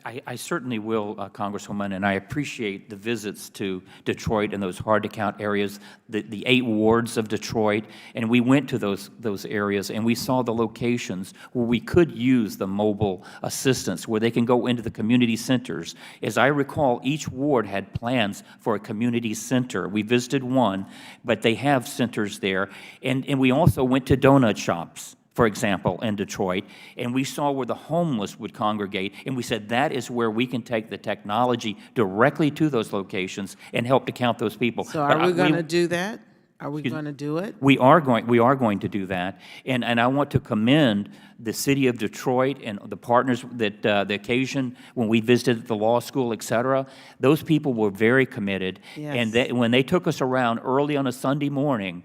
I certainly will, Congresswoman, and I appreciate the visits to Detroit and those hard-to-count areas, the 8 wards of Detroit, and we went to those areas, and we saw the locations where we could use the mobile assistance, where they can go into the community centers. As I recall, each ward had plans for a community center. We visited one, but they have centers there, and we also went to donut shops, for example, in Detroit, and we saw where the homeless would congregate, and we said that is where we can take the technology directly to those locations and help to count those people. So are we going to do that? Are we going to do it? We are going to do that, and I want to commend the city of Detroit and the partners that the occasion when we visited the law school, et cetera. Those people were very committed, and when they took us around early on a Sunday morning,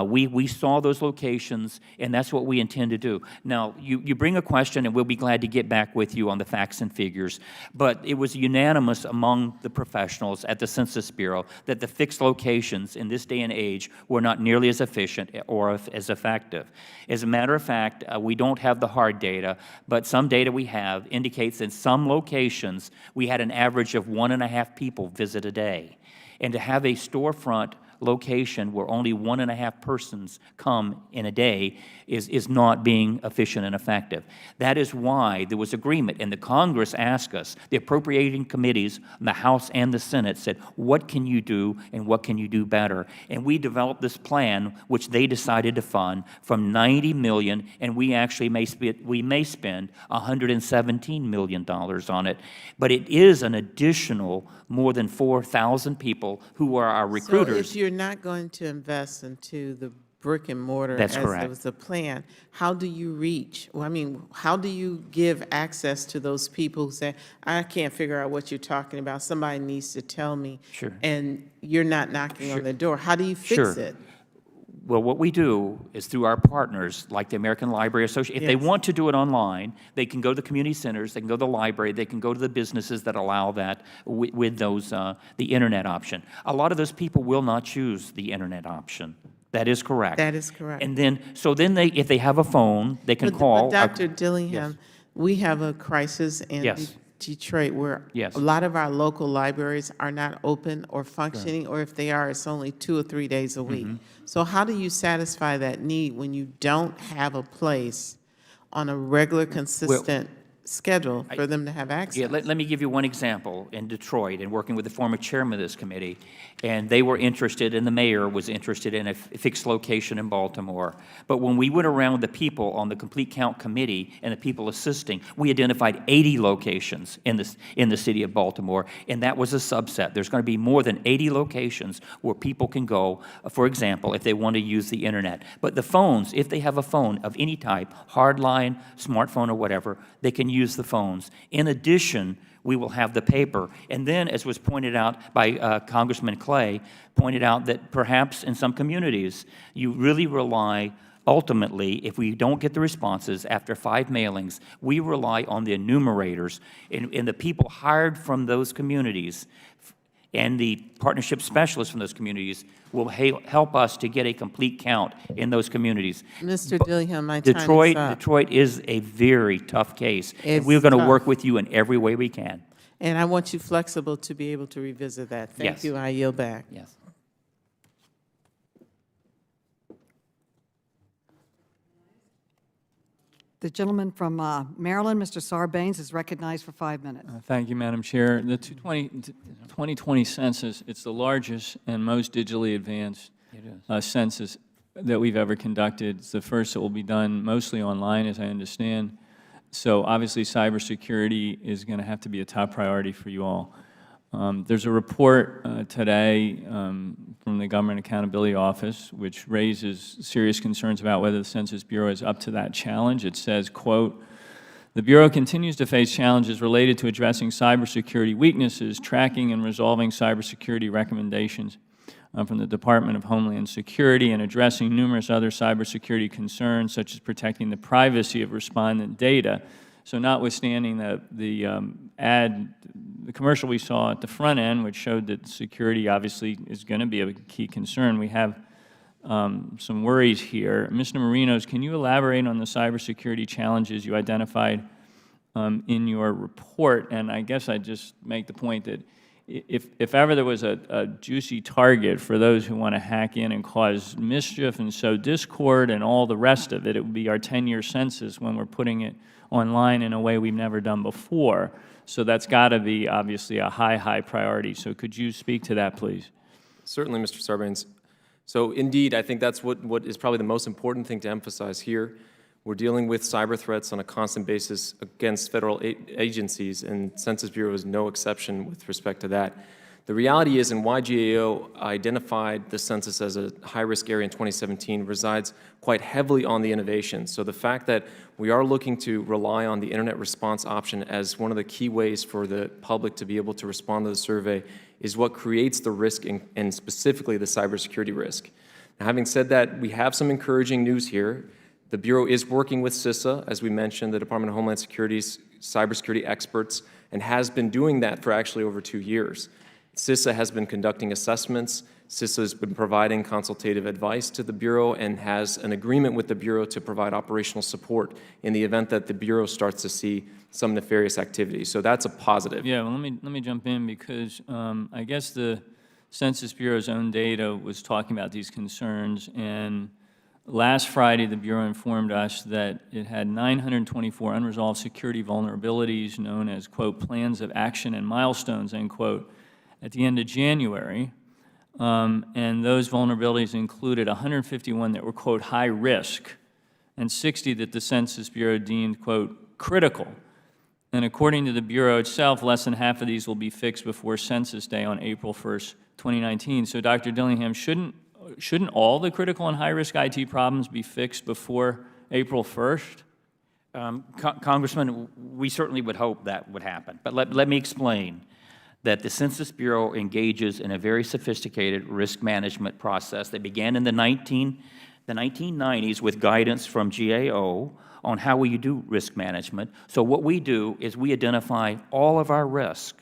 we saw those locations, and that's what we intend to do. Now, you bring a question, and we'll be glad to get back with you on the facts and figures, but it was unanimous among the professionals at the Census Bureau that the fixed locations in this day and age were not nearly as efficient or as effective. As a matter of fact, we don't have the hard data, but some data we have indicates in some locations we had an average of 1.5 people visit a day. And to have a storefront location where only 1.5 persons come in a day is not being efficient and effective. That is why there was agreement, and the Congress asked us, the appropriating committees, the House and the Senate said, what can you do and what can you do better? And we developed this plan, which they decided to fund from $90 million, and we actually may spend $117 million on it. But it is an additional more than 4,000 people who are our recruiters. So if you're not going to invest into the brick and mortar as correct. was the plan, how do you reach? Well, I mean, how do you give access to those people who say, I can't figure out what you're talking about, somebody needs to tell me, Sure. and you're not knocking on the door? How do you fix Sure. it? Well, what we do is through our partners, like the American Library Association, if they want to do it online, they can go to the community centers, they can go to the library, they can go to the businesses that allow that with those, the internet option. A lot of those people will not choose the internet option. That is correct. That is correct. And then, so then they, if they have a phone, they can But call. Dr. Dillingham, we have a crisis in Detroit where a lot of our local libraries are not open or functioning, or if they are, it's only 2 or 3 days a week. So how do you satisfy that need when you don't have a place on a regular, consistent schedule for them to have access? Yeah, let me give you one example. In Detroit, and working with the former chairman of this committee, and they were interested, and the mayor was interested in a fixed location in Baltimore. But when we went around the people on the Complete Count Committee and the people assisting, we identified 80 locations in the city of Baltimore, and that was a subset. There's going to be more than 80 locations where people can go, for example, if they want to use the internet. But the phones, if they have a phone of any type, hardline, smartphone, or whatever, they can use the phones. In addition, we will have the paper. And then, as was pointed out by Congressman Clay, pointed out that perhaps in some communities, you really rely, ultimately, if we don't get the responses after 5 mailings, we rely on the enumerators and the people hired from those communities and the partnership specialists from those communities will help us to get a complete count in those communities. Mr. Dillingham, my time is up. Detroit is a very tough case. It's We're going to tough. work with you in every way we can. And I want you flexible to be able to revisit that. Thank Yes. you. I yield back. Yes. The gentleman from Maryland, Mr. Sarbanes, is recognized for 5 minutes. Thank you, Madam Chair. The 2020 census, it's the largest and most digitally advanced census that we've ever conducted. It's the first that will be done mostly online, as I understand. So obviously, cybersecurity is going to have to be a top priority for you all. There's a report today from the Government Accountability Office which raises serious concerns about whether the Census Bureau is up to that challenge. It says, quote, "The Bureau continues to face challenges related to addressing cybersecurity weaknesses, tracking and resolving cybersecurity recommendations from the Department of Homeland Security, and addressing numerous other cybersecurity concerns, such as protecting the privacy of respondent data." So notwithstanding the commercial we saw at the front end, which showed that security obviously is going to be a key concern, we have some worries here. Mr. Marinos, can you elaborate on the cybersecurity challenges you identified in your report? And I guess I'd just make the point that if ever there was a juicy target for those who want to hack in and cause mischief and sow discord and all the rest of it, it would be our 10-year census when we're putting it online in a way we've never done before. So that's got to be obviously a high priority. So could you speak to that, please? Certainly, Mr. Sarbanes. So indeed, I think that's what is probably the most important thing to emphasize here. We're dealing with cyber threats on a constant basis against federal agencies, and Census Bureau is no exception with respect to that. The reality is, and why GAO identified the census as a high-risk area in 2017 resides quite heavily on the innovation. So the fact that we are looking to rely on the internet response option as one of the key ways for the public to be able to respond to the survey is what creates the risk and specifically the cybersecurity risk. Now, having said that, we have some encouraging news here. The Bureau is working with CISA, as we mentioned, the Department of Homeland Security's cybersecurity experts, and has been doing that for actually over 2 years. CISA has been conducting assessments. CISA has been providing consultative advice to the Bureau and has an agreement with the Bureau to provide operational support in the event that the Bureau starts to see some nefarious activity. So that's a positive. Yeah, well, let me jump in because I guess the Census Bureau's own data was talking about these concerns, and last Friday the Bureau informed us that it had 924 unresolved security vulnerabilities known as, quote, plans of action and milestones, end quote, at the end of January, and those vulnerabilities included 151 that were, quote, high risk, and 60 that the Census Bureau deemed, quote, critical. And according to the Bureau itself, less than half of these will be fixed before Census Day on April 1st, 2019. So, Dr. Dillingham, shouldn't all the critical and high-risk IT problems be fixed before April 1st? Congressman, we certainly would hope that would happen. But let me explain that the Census Bureau engages in a very sophisticated risk management process that began in the 1990s with guidance from GAO on how we do risk management. So what we do is we identify all of our risk.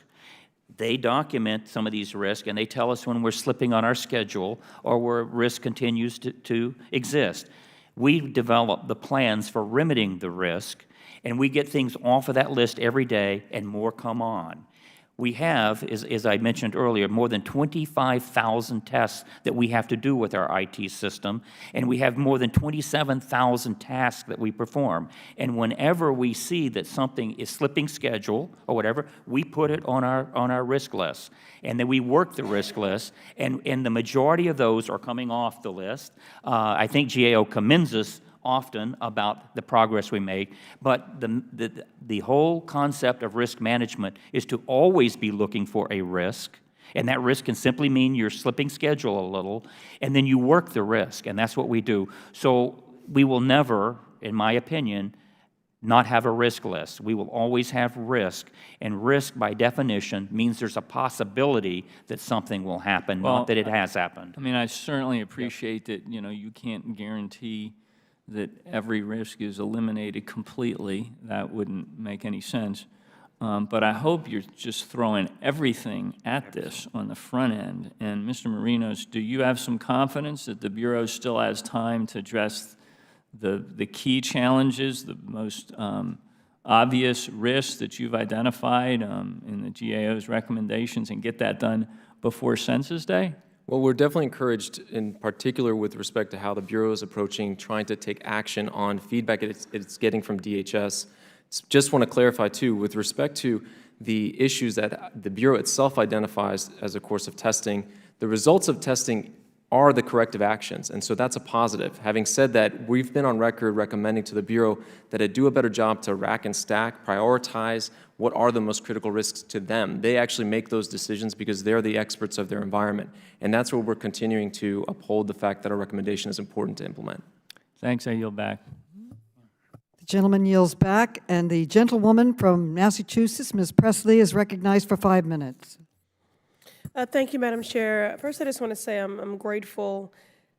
They document some of these risks, and they tell us when we're slipping on our schedule or where risk continues to exist. We develop the plans for remedying the risk, and we get things off of that list every day, and more come on. We have, as I mentioned earlier, more than 25,000 tests that we have to do with our IT system, and we have more than 27,000 tasks that we perform. And whenever we see that something is slipping schedule or whatever, we put it on our risk list. And then we work the risk list, and the majority of those are coming off the list. I think GAO commends us often about the progress we make, but the whole concept of risk management is to always be looking for a risk, and that risk can simply mean you're slipping schedule a little, and then you work the risk, and that's what we do. So we will never, in my opinion, not have a risk list. We will always have risk, and risk by definition means there's a possibility that something will happen, not that it has happened. I mean, I certainly appreciate that, you can't guarantee that every risk is eliminated completely. That wouldn't make any sense. But I hope you're just throwing everything at this on the front end. And Mr. Marinos, do you have some confidence that the Bureau still has time to address the key challenges, the most obvious risks that you've identified in the GAO's recommendations, and get that done before Census Day? Well, we're definitely encouraged, in particular with respect to how the Bureau is approaching trying to take action on feedback it's getting from DHS. Just want to clarify, too, with respect to the issues that the Bureau itself identifies as a course of testing, the results of testing are the corrective actions, and so that's a positive. Having said that, we've been on record recommending to the Bureau that it do a better job to rack and stack, prioritize what are the most critical risks to them. They actually make those decisions because they're the experts of their environment, and that's where we're continuing to uphold the fact that our recommendation is important to implement. Thanks, I yield back. The gentleman yields back, and the gentlewoman from Massachusetts, Ms. Presley, is recognized for 5 minutes. Thank you, Madam Chair. First, I just want to say I'm grateful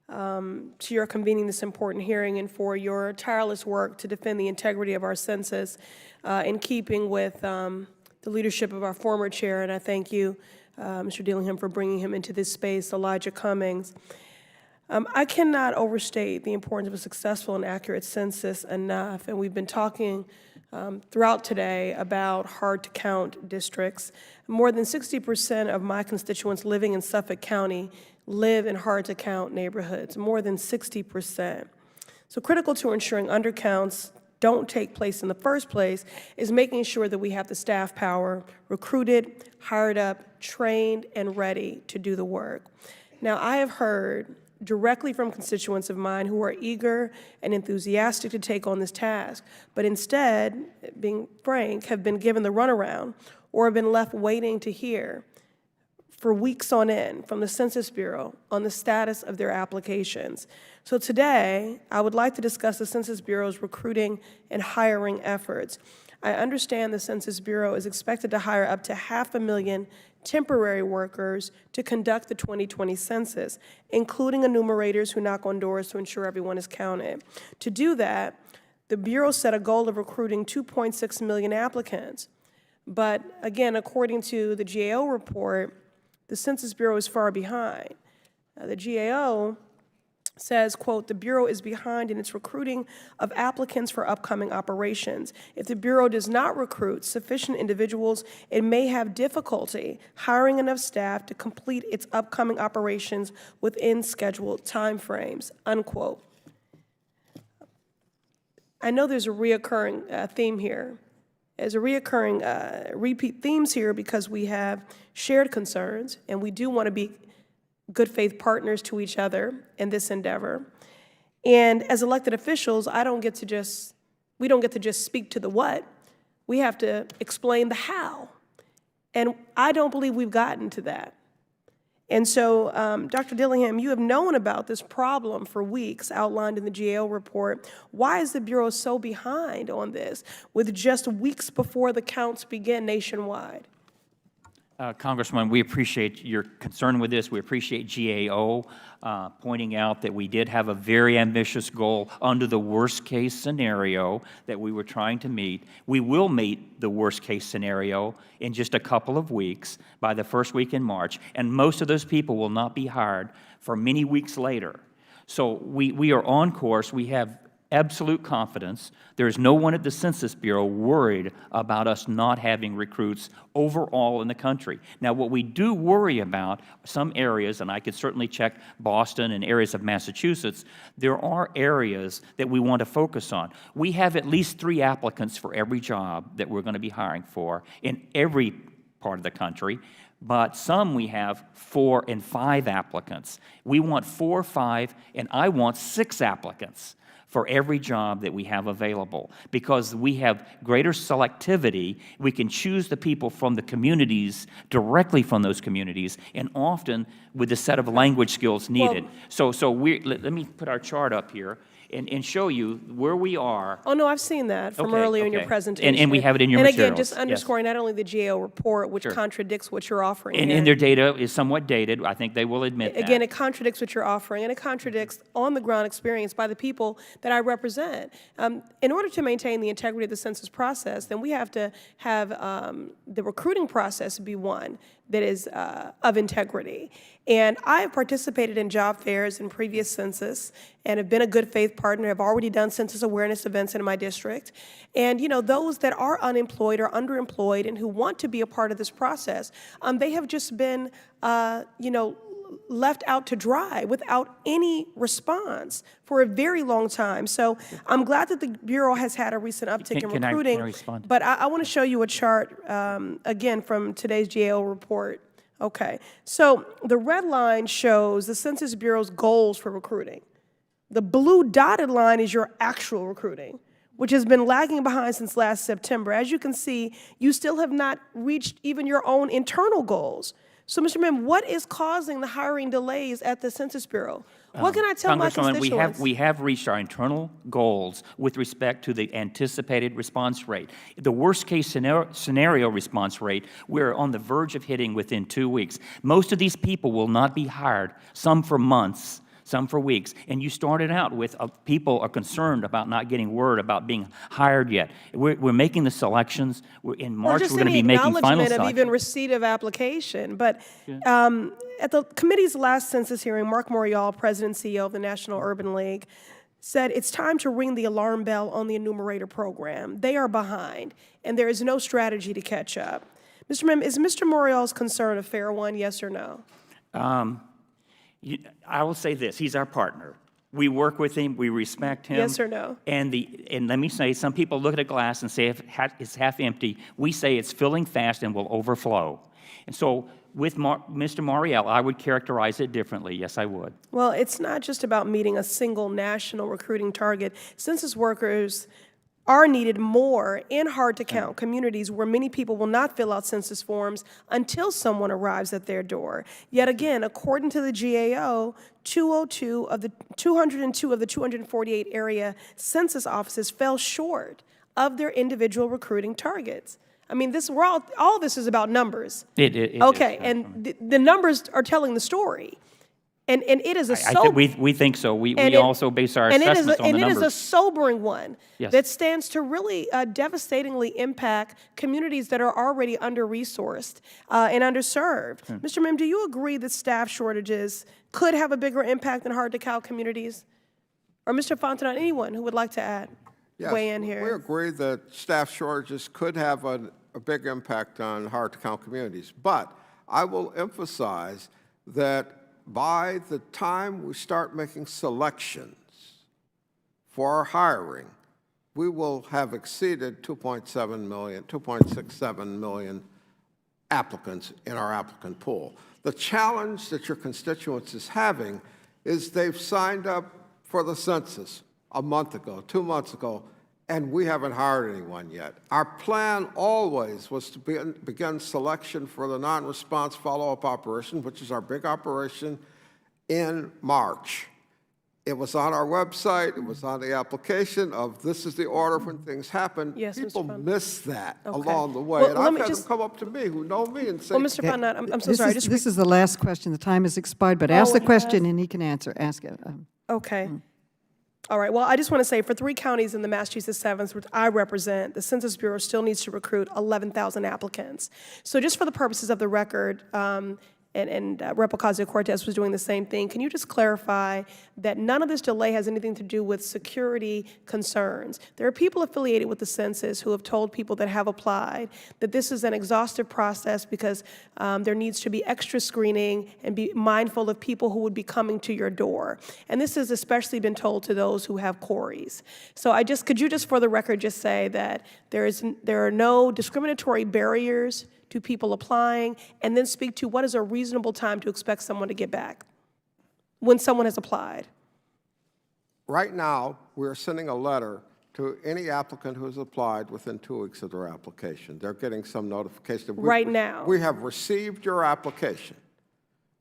to your convening this important hearing and for your tireless work to defend the integrity of our census in keeping with the leadership of our former chair. And I thank you, Mr. Dillingham, for bringing him into this space, Elijah Cummings. I cannot overstate the importance of a successful and accurate census enough, and we've been talking throughout today about hard-to-count districts. More than 60% of my constituents living in Suffolk County live in hard-to-count neighborhoods, more than 60%. So critical to ensuring undercounts don't take place in the first place is making sure that we have the staff power recruited, hired up, trained, and ready to do the work. Now, I have heard directly from constituents of mine who are eager and enthusiastic to take on this task, but instead, being frank, have been given the runaround or have been left waiting to hear for weeks on end from the Census Bureau on the status of their applications. So today, I would like to discuss the Census Bureau's recruiting and hiring efforts. I understand the Census Bureau is expected to hire up to 500,000 temporary workers to conduct the 2020 census, including enumerators who knock on doors to ensure everyone is counted. To do that, the Bureau set a goal of recruiting 2.6 million applicants. But again, according to the GAO report, the Census Bureau is far behind. The GAO says, quote, the Bureau is behind in its recruiting of applicants for upcoming operations. If the Bureau does not recruit sufficient individuals, it may have difficulty hiring enough staff to complete its upcoming operations within scheduled timeframes, unquote. I know there's a reoccurring theme here. There's a reoccurring repeat themes here because we have shared concerns and we do want to be good faith partners to each other in this endeavor. And as elected officials, we don't get to just speak to the what. We have to explain the how. And I don't believe we've gotten to that. And so, Dr. Dillingham, you have known about this problem for weeks, outlined in the GAO report. Why is the Bureau so behind on this, with just weeks before the counts begin nationwide? Congressman, we appreciate your concern with this. We appreciate GAO pointing out that we did have a very ambitious goal under the worst-case scenario that we were trying to meet. We will meet the worst-case scenario in just a couple of weeks, by the first week in March, and most of those people will not be hired for many weeks later. So we are on course. We have absolute confidence. There is no one at the Census Bureau worried about us not having recruits overall in the country. Now, what we do worry about, some areas, and I could certainly check Boston and areas of Massachusetts, there are areas that we want to focus on. We have at least 3 applicants for every job that we're going to be hiring for in every part of the country. But some we have 4 and 5 applicants. We want 4 or 5, and I want 6 applicants for every job that we have available, because we have greater selectivity. We can choose the people from the communities, directly from those communities, and often with the set of language skills needed. Well, so let me put our chart up here and show you where we are. Oh, no, I've seen that from earlier in your presentation. And we have it in your materials. materials. And again, just underscoring not only the GAO report, which contradicts what you're offering here. And their data is somewhat dated. I think they will admit that. Again, it contradicts what you're offering, and it contradicts on-the-ground experience by the people that I represent. In order to maintain the integrity of the census process, then we have to have the recruiting process be one that is of integrity. And I have participated in job fairs in previous census and have been a good faith partner. I've already done census awareness events in my district. And, you know, those that are unemployed or underemployed and who want to be a part of this process, they have just been, you know, left out to dry without any response for a very long time. So I'm glad that the Bureau has had a recent uptick in recruiting. Can I respond? But I want to show you a chart, again, from today's GAO report, Okay, so the red line shows the Census Bureau's goals for recruiting. The blue dotted line is your actual recruiting, which has been lagging behind since last September. As you can see, you still have not reached even your own internal goals. So, Mr. Mim, what is causing the hiring delays at the Census Bureau? What can I tell my Congresswoman, constituents? we have reached our internal goals with respect to the anticipated response rate. The worst-case scenario response rate, we're on the verge of hitting within 2 weeks. Most of these people will not be hired, some for months, some for weeks. And you started out with people are concerned about not getting word about being hired yet. We're making the selections. In March, we're going to be making final acknowledgement selections. of even receipt of application. But at the committee's last census hearing, Mark Morial, President and CEO of the National Urban League, said it's time to ring the alarm bell on the enumerator program. They are behind, and there is no strategy to catch up. Mr. Mim, is Mr. Morial's concern a fair one, yes or no? I will say this, he's our partner. We work with him, we respect him. Yes or no? And let me say, some people look at a glass and say it's half empty. We say it's filling fast and will overflow. And so with Mr. Morial, I would characterize it differently. Yes, I would. Well, it's not just about meeting a single national recruiting target. Census workers are needed more in hard-to-count communities where many people will not fill out census forms until someone arrives at their door. Yet again, according to the GAO, 202 of the 248 area census offices fell short of their individual recruiting targets. I mean, all this is about numbers. It okay, is. And the numbers are telling the story. And it is a we think so. We also base our assessments on the numbers. And it is a sobering one Yes. that stands to really devastatingly impact communities that are already under-resourced and underserved. Mr. Mim, do you agree that staff shortages could have a bigger impact in hard-to-count communities? Or Mr. Fontenot, anyone who would like to add, weigh in here? We agree that staff shortages could have a big impact on hard-to-count communities. But I will emphasize that by the time we start making selections for our hiring, we will have exceeded 2.67 million applicants in our applicant pool. The challenge that your constituents is having is they've signed up for the census a month ago, 2 months ago, and we haven't hired anyone yet. Our plan always was to begin selection for the non-response follow-up operation, which is our big operation, in March. It was on our website. It was on the application of this is the order when things happen. Yes, People Mr. miss that Okay. along the way. Well, and let I've me had just- them come up to me who know me and say, Well, Mr. Fontenot, I'm so sorry. This is the last question. The time has expired, but ask the question and he can answer. Ask it. Okay. All right, well, I just want to say for 3 counties in the Massachusetts 7th, which I represent, the Census Bureau still needs to recruit 11,000 applicants. So just for the purposes of the record, and Rep. Ocasio-Cortez was doing the same thing, can you just clarify that none of this delay has anything to do with security concerns? There are people affiliated with the census who have told people that have applied that this is an exhaustive process because there needs to be extra screening and be mindful of people who would be coming to your door. And this has especially been told to those who have queries. So could you just for the record just say that there are no discriminatory barriers to people applying, and then speak to what is a reasonable time to expect someone to get back when someone has applied? right now, we're sending a letter to any applicant who has applied within 2 weeks of their application. They're getting some notification. Right now. We have received your application,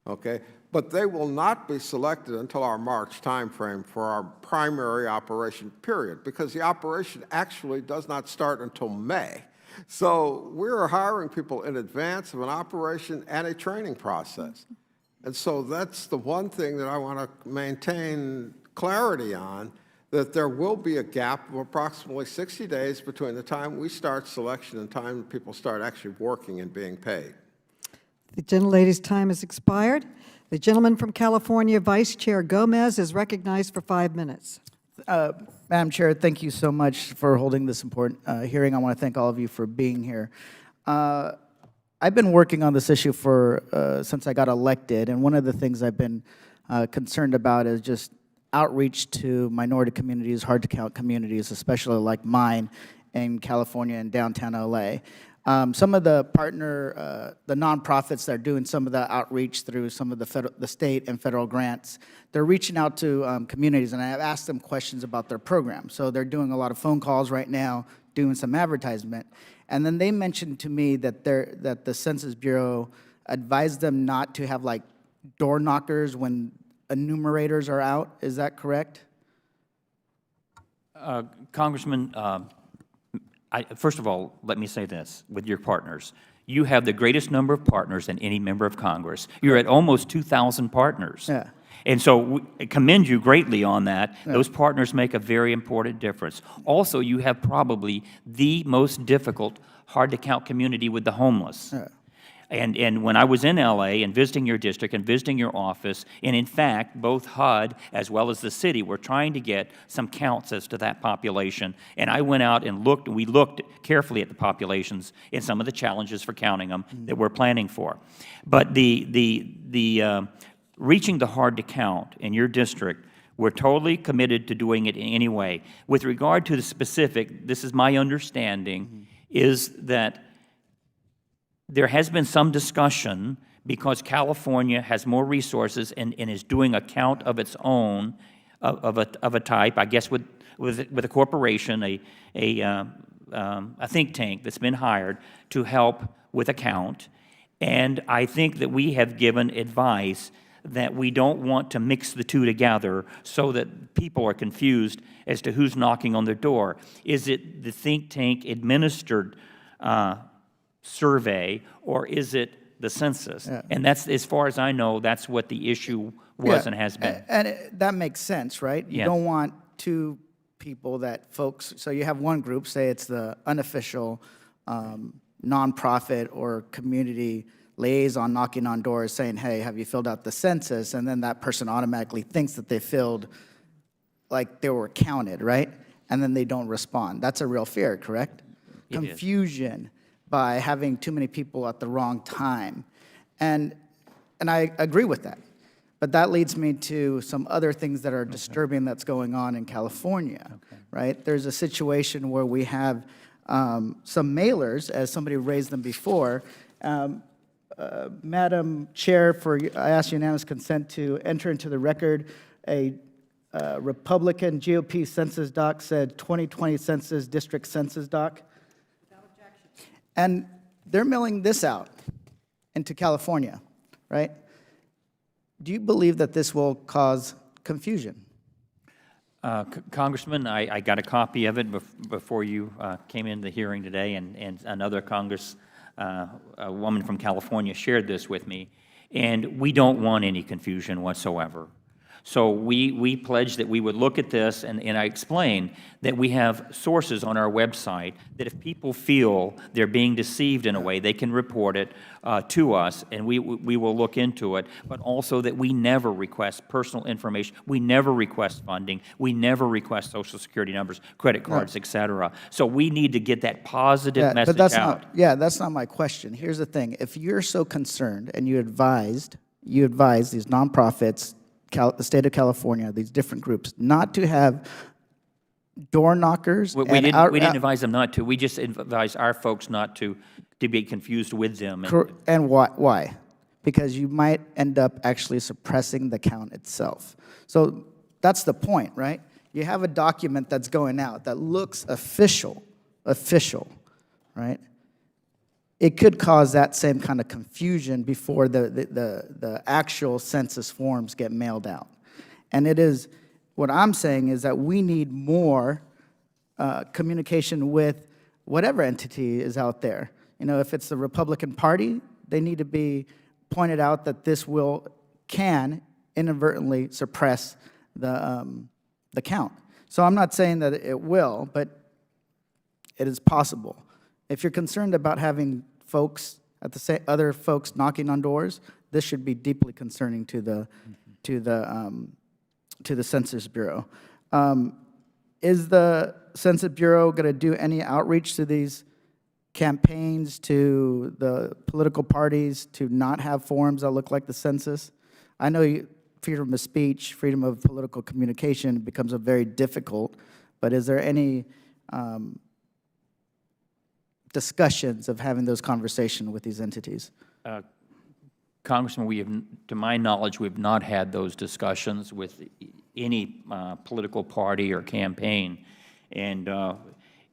okay? But they will not be selected until our March timeframe for our primary operation period, because the operation actually does not start until May. So we're hiring people in advance of an operation and a training process. And so that's the one thing that I want to maintain clarity on, that there will be a gap of approximately 60 days between the time we start selection and the time people start actually working and being paid. The gentlelady's time has expired. The gentleman from California, Vice Chair Gomez, is recognized for 5 minutes. Madam Chair, thank you so much for holding this important hearing. I want to thank all of you for being here. I've been working on this issue since I got elected, and one of the things I've been concerned about is just outreach to minority communities, hard-to-count communities, especially like mine in California and downtown LA. Some of the the nonprofits that are doing some of the outreach through some of the state and federal grants, they're reaching out to communities, and I've asked them questions about their program. So they're doing a lot of phone calls right now, doing some advertisement. And then they mentioned to me that the Census Bureau advised them not to have like door knockers when enumerators are out. Is that correct? Congressman, first of all, let me say this with your partners. You have the greatest number of partners than any member of Congress. You're at almost 2,000 partners. Yeah. And so I commend you greatly on that. Yeah. Those partners make a very important difference. Also, you have probably the most difficult, hard-to-count community with the homeless. Yeah. And when I was in L.A. and visiting your district and visiting your office, and in fact, both HUD as well as the city were trying to get some counts as to that population. And I went out and looked, and we looked carefully at the populations and some of the challenges for counting them that we're planning for. But reaching the hard to count in your district, we're totally committed to doing it anyway. With regard to the specific, this is my understanding, is that there has been some discussion because California has more resources and is doing a count of its own of a type, I guess with a corporation, a think tank that's been hired to help with a count. And I think that we have given advice that we don't want to mix the two together so that people are confused as to who's knocking on their door. Is it the think tank administered survey, or is it the census? Yeah. And that's, as far as I know, that's what the issue was and has been. And that makes sense, right? You Yeah. don't want two people so you have one group, say it's the unofficial nonprofit or community liaison knocking on doors saying, hey, have you filled out the census? And then that person automatically thinks that they filled, like they were counted, right? And then they don't respond. That's a real fear, correct? It is. Confusion by having too many people at the wrong time. And I agree with that. But that leads me to some other things that are disturbing that's going on in California, right? There's a situation where we have some mailers, as somebody raised them before. Madam Chair, I ask unanimous consent to enter into the record a Republican GOP census doc said 2020 census district census doc. And they're mailing this out into California, right? Do you believe that this will cause confusion? Congressman, I got a copy of it before you came into the hearing today, and another a woman from California shared this with me, and we don't want any confusion whatsoever. So we pledged that we would look at this, and I explained that we have sources on our website that if people feel they're being deceived in a way, they can report it to us, and we will look into it, but also that we never request personal information, we never request funding, we never request Social Security numbers, credit cards, et cetera. So we need to get that positive message but that's out. that's not my question. Here's the thing. If you're so concerned and you advise these nonprofits, the state of California, these different groups, not to have door knockers. We didn't advise them not to. We just advised our folks not to be confused with them. And why? Because you might end up actually suppressing the count itself. So that's the point, right? You have a document that's going out that looks official, right? It could cause that same kind of confusion before the actual census forms get mailed out. And what I'm saying is that we need more communication with whatever entity is out there. You know, if it's the Republican Party, they need to be pointed out that this can inadvertently suppress the count. So I'm not saying that it will, but it is possible. If you're concerned about having other folks knocking on doors, this should be deeply concerning to the Census Bureau. Is the Census Bureau going to do any outreach to these campaigns, to the political parties, to not have forms that look like the census? I know freedom of speech, freedom of political communication becomes very difficult, but is there any discussions of having those conversations with these entities? Congressman, we have, to my knowledge, we've not had those discussions with any political party or campaign. And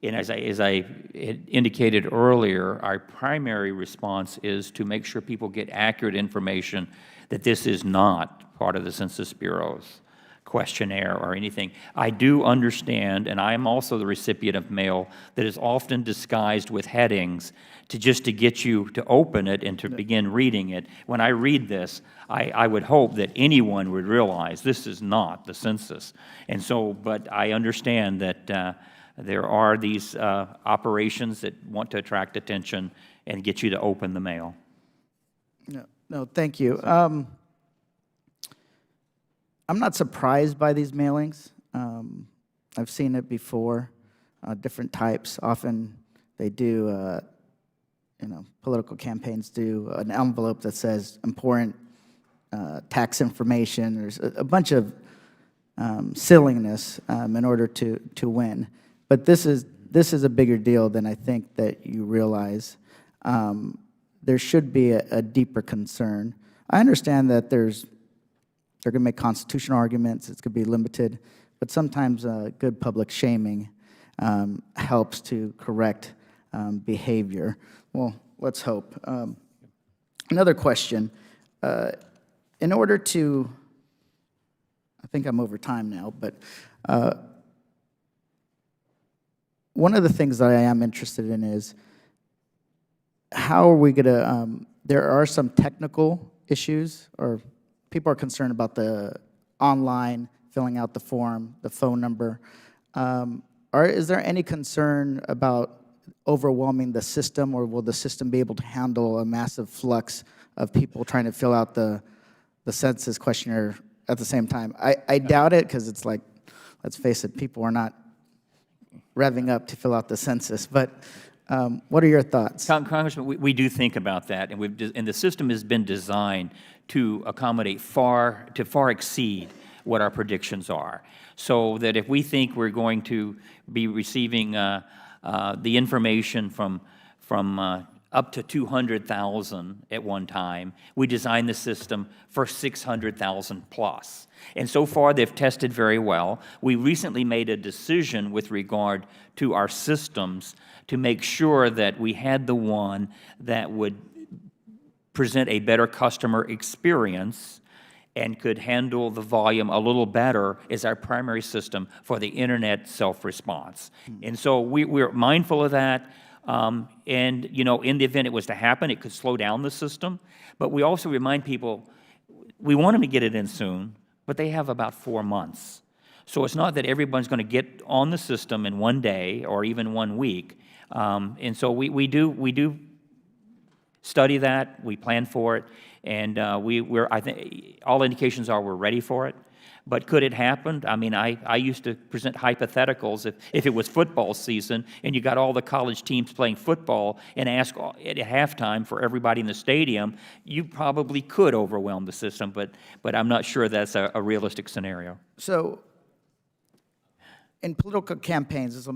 as I had indicated earlier, our primary response is to make sure people get accurate information that this is not part of the Census Bureau's questionnaire or anything. I do understand, and I am also the recipient of mail that is often disguised with headings to get you to open it and to begin reading it. When I read this, I would hope that anyone would realize this is not the census. And so, but I understand that there are these operations that want to attract attention and get you to open the mail. No, thank you. I'm not surprised by these mailings. I've seen it before, different types. Often they do, political campaigns do an envelope that says important tax information. There's a bunch of silliness in order to win. But this is a bigger deal than I think that you realize. There should be a deeper concern. I understand that they're going to make constitutional arguments, it's going to be limited, but sometimes good public shaming helps to correct behavior. Well, let's hope. Another question. In order to, I think I'm over time now, but one of the things that I am interested in is how are we going to, there are some technical issues, or people are concerned about the online, filling out the form, the phone number. Is there any concern about overwhelming the system, or will the system be able to handle a massive flux of people trying to fill out the census questionnaire at the same time? I doubt it, because it's like, let's face it, people are not revving up to fill out the census. But what are your thoughts? Congressman, we do think about that, and the system has been designed to accommodate far exceed what our predictions are. So that if we think we're going to be receiving the information from up to 200,000 at one time, we designed the system for 600,000 plus. And so far, they've tested very well. We recently made a decision with regard to our systems to make sure that we had the one that would present a better customer experience and could handle the volume a little better as our primary system for the internet self-response. And so we're mindful of that. And, in the event it was to happen, it could slow down the system. But we also remind people, we want them to get it in soon, but they have about 4 months. So it's not that everyone's going to get on the system in one day or even 1 week. And so we do study that, we plan for it, and I think all indications are we're ready for it. But could it happen? I mean, I used to present hypotheticals if it was football season and you got all the college teams playing football and ask at halftime for everybody in the stadium, you probably could overwhelm the system, but I'm not sure that's a realistic scenario. So in political campaigns,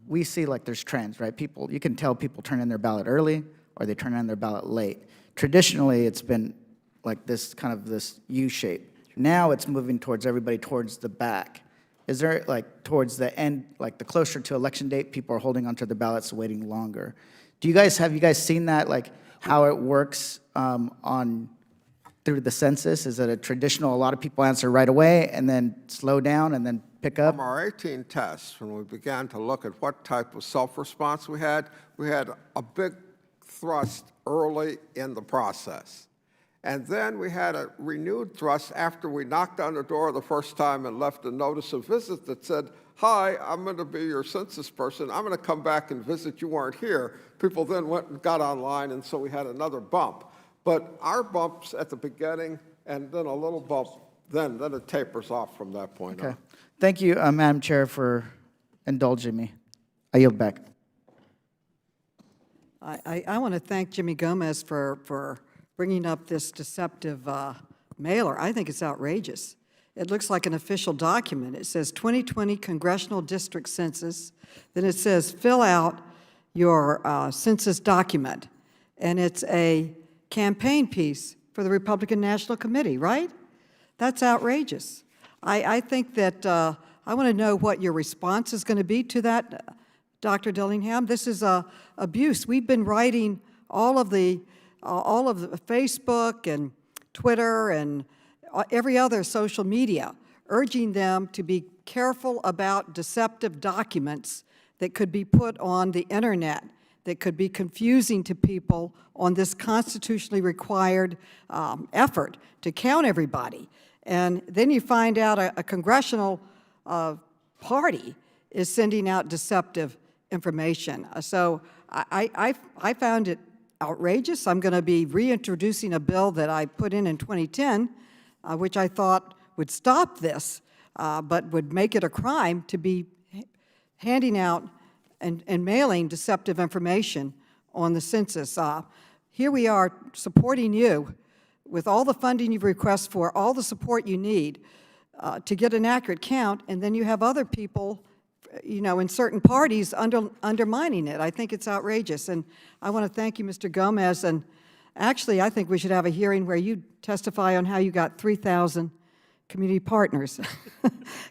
we see like there's trends, right? You can tell people turn in their ballot early or they turn in their ballot late. Traditionally, it's been like this kind of this U shape. Now it's moving towards everybody towards the back. Is there, like, towards the end, like the closer to election date, people are holding onto their ballots, waiting longer? Have you guys seen that, like how it works through the census? Is it a traditional, a lot of people answer right away and then slow down and then pick up? From our 18 tests, when we began to look at what type of self-response we had a big thrust early in the process. And then we had a renewed thrust after we knocked on the door the first time and left a notice of visit that said, hi, I'm going to be your census person. I'm going to come back and visit. You weren't here. People then went and got online, and so we had another bump. But our bumps at the beginning and then a little bump, then it tapers off from that point on. Thank you, Madam Chair, for indulging me. I yield back. I want to thank Jimmy Gomez for bringing up this deceptive mailer. I think it's outrageous. It looks like an official document. It says 2020 Congressional District Census. Then it says fill out your census document, and it's a campaign piece for the Republican National Committee, right? That's outrageous. I think that I want to know what your response is going to be to that, Dr. Dillingham. This is abuse. We've been writing all of the Facebook and Twitter and every other social media, urging them to be careful about deceptive documents that could be put on the internet, that could be confusing to people on this constitutionally required effort to count everybody. And then you find out a congressional party is sending out deceptive information. So I found it outrageous. I'm going to be reintroducing a bill that I put in 2010, which I thought would stop this, but would make it a crime to be handing out and mailing deceptive information on the census. Here we are supporting you with all the funding you've requested for, all the support you need to get an accurate count, and then you have other people, you know, in certain parties undermining it. I think it's outrageous, and I want to thank you, Mr. Gomez, and actually I think we should have a hearing where you testify on how you got 3,000 community partners,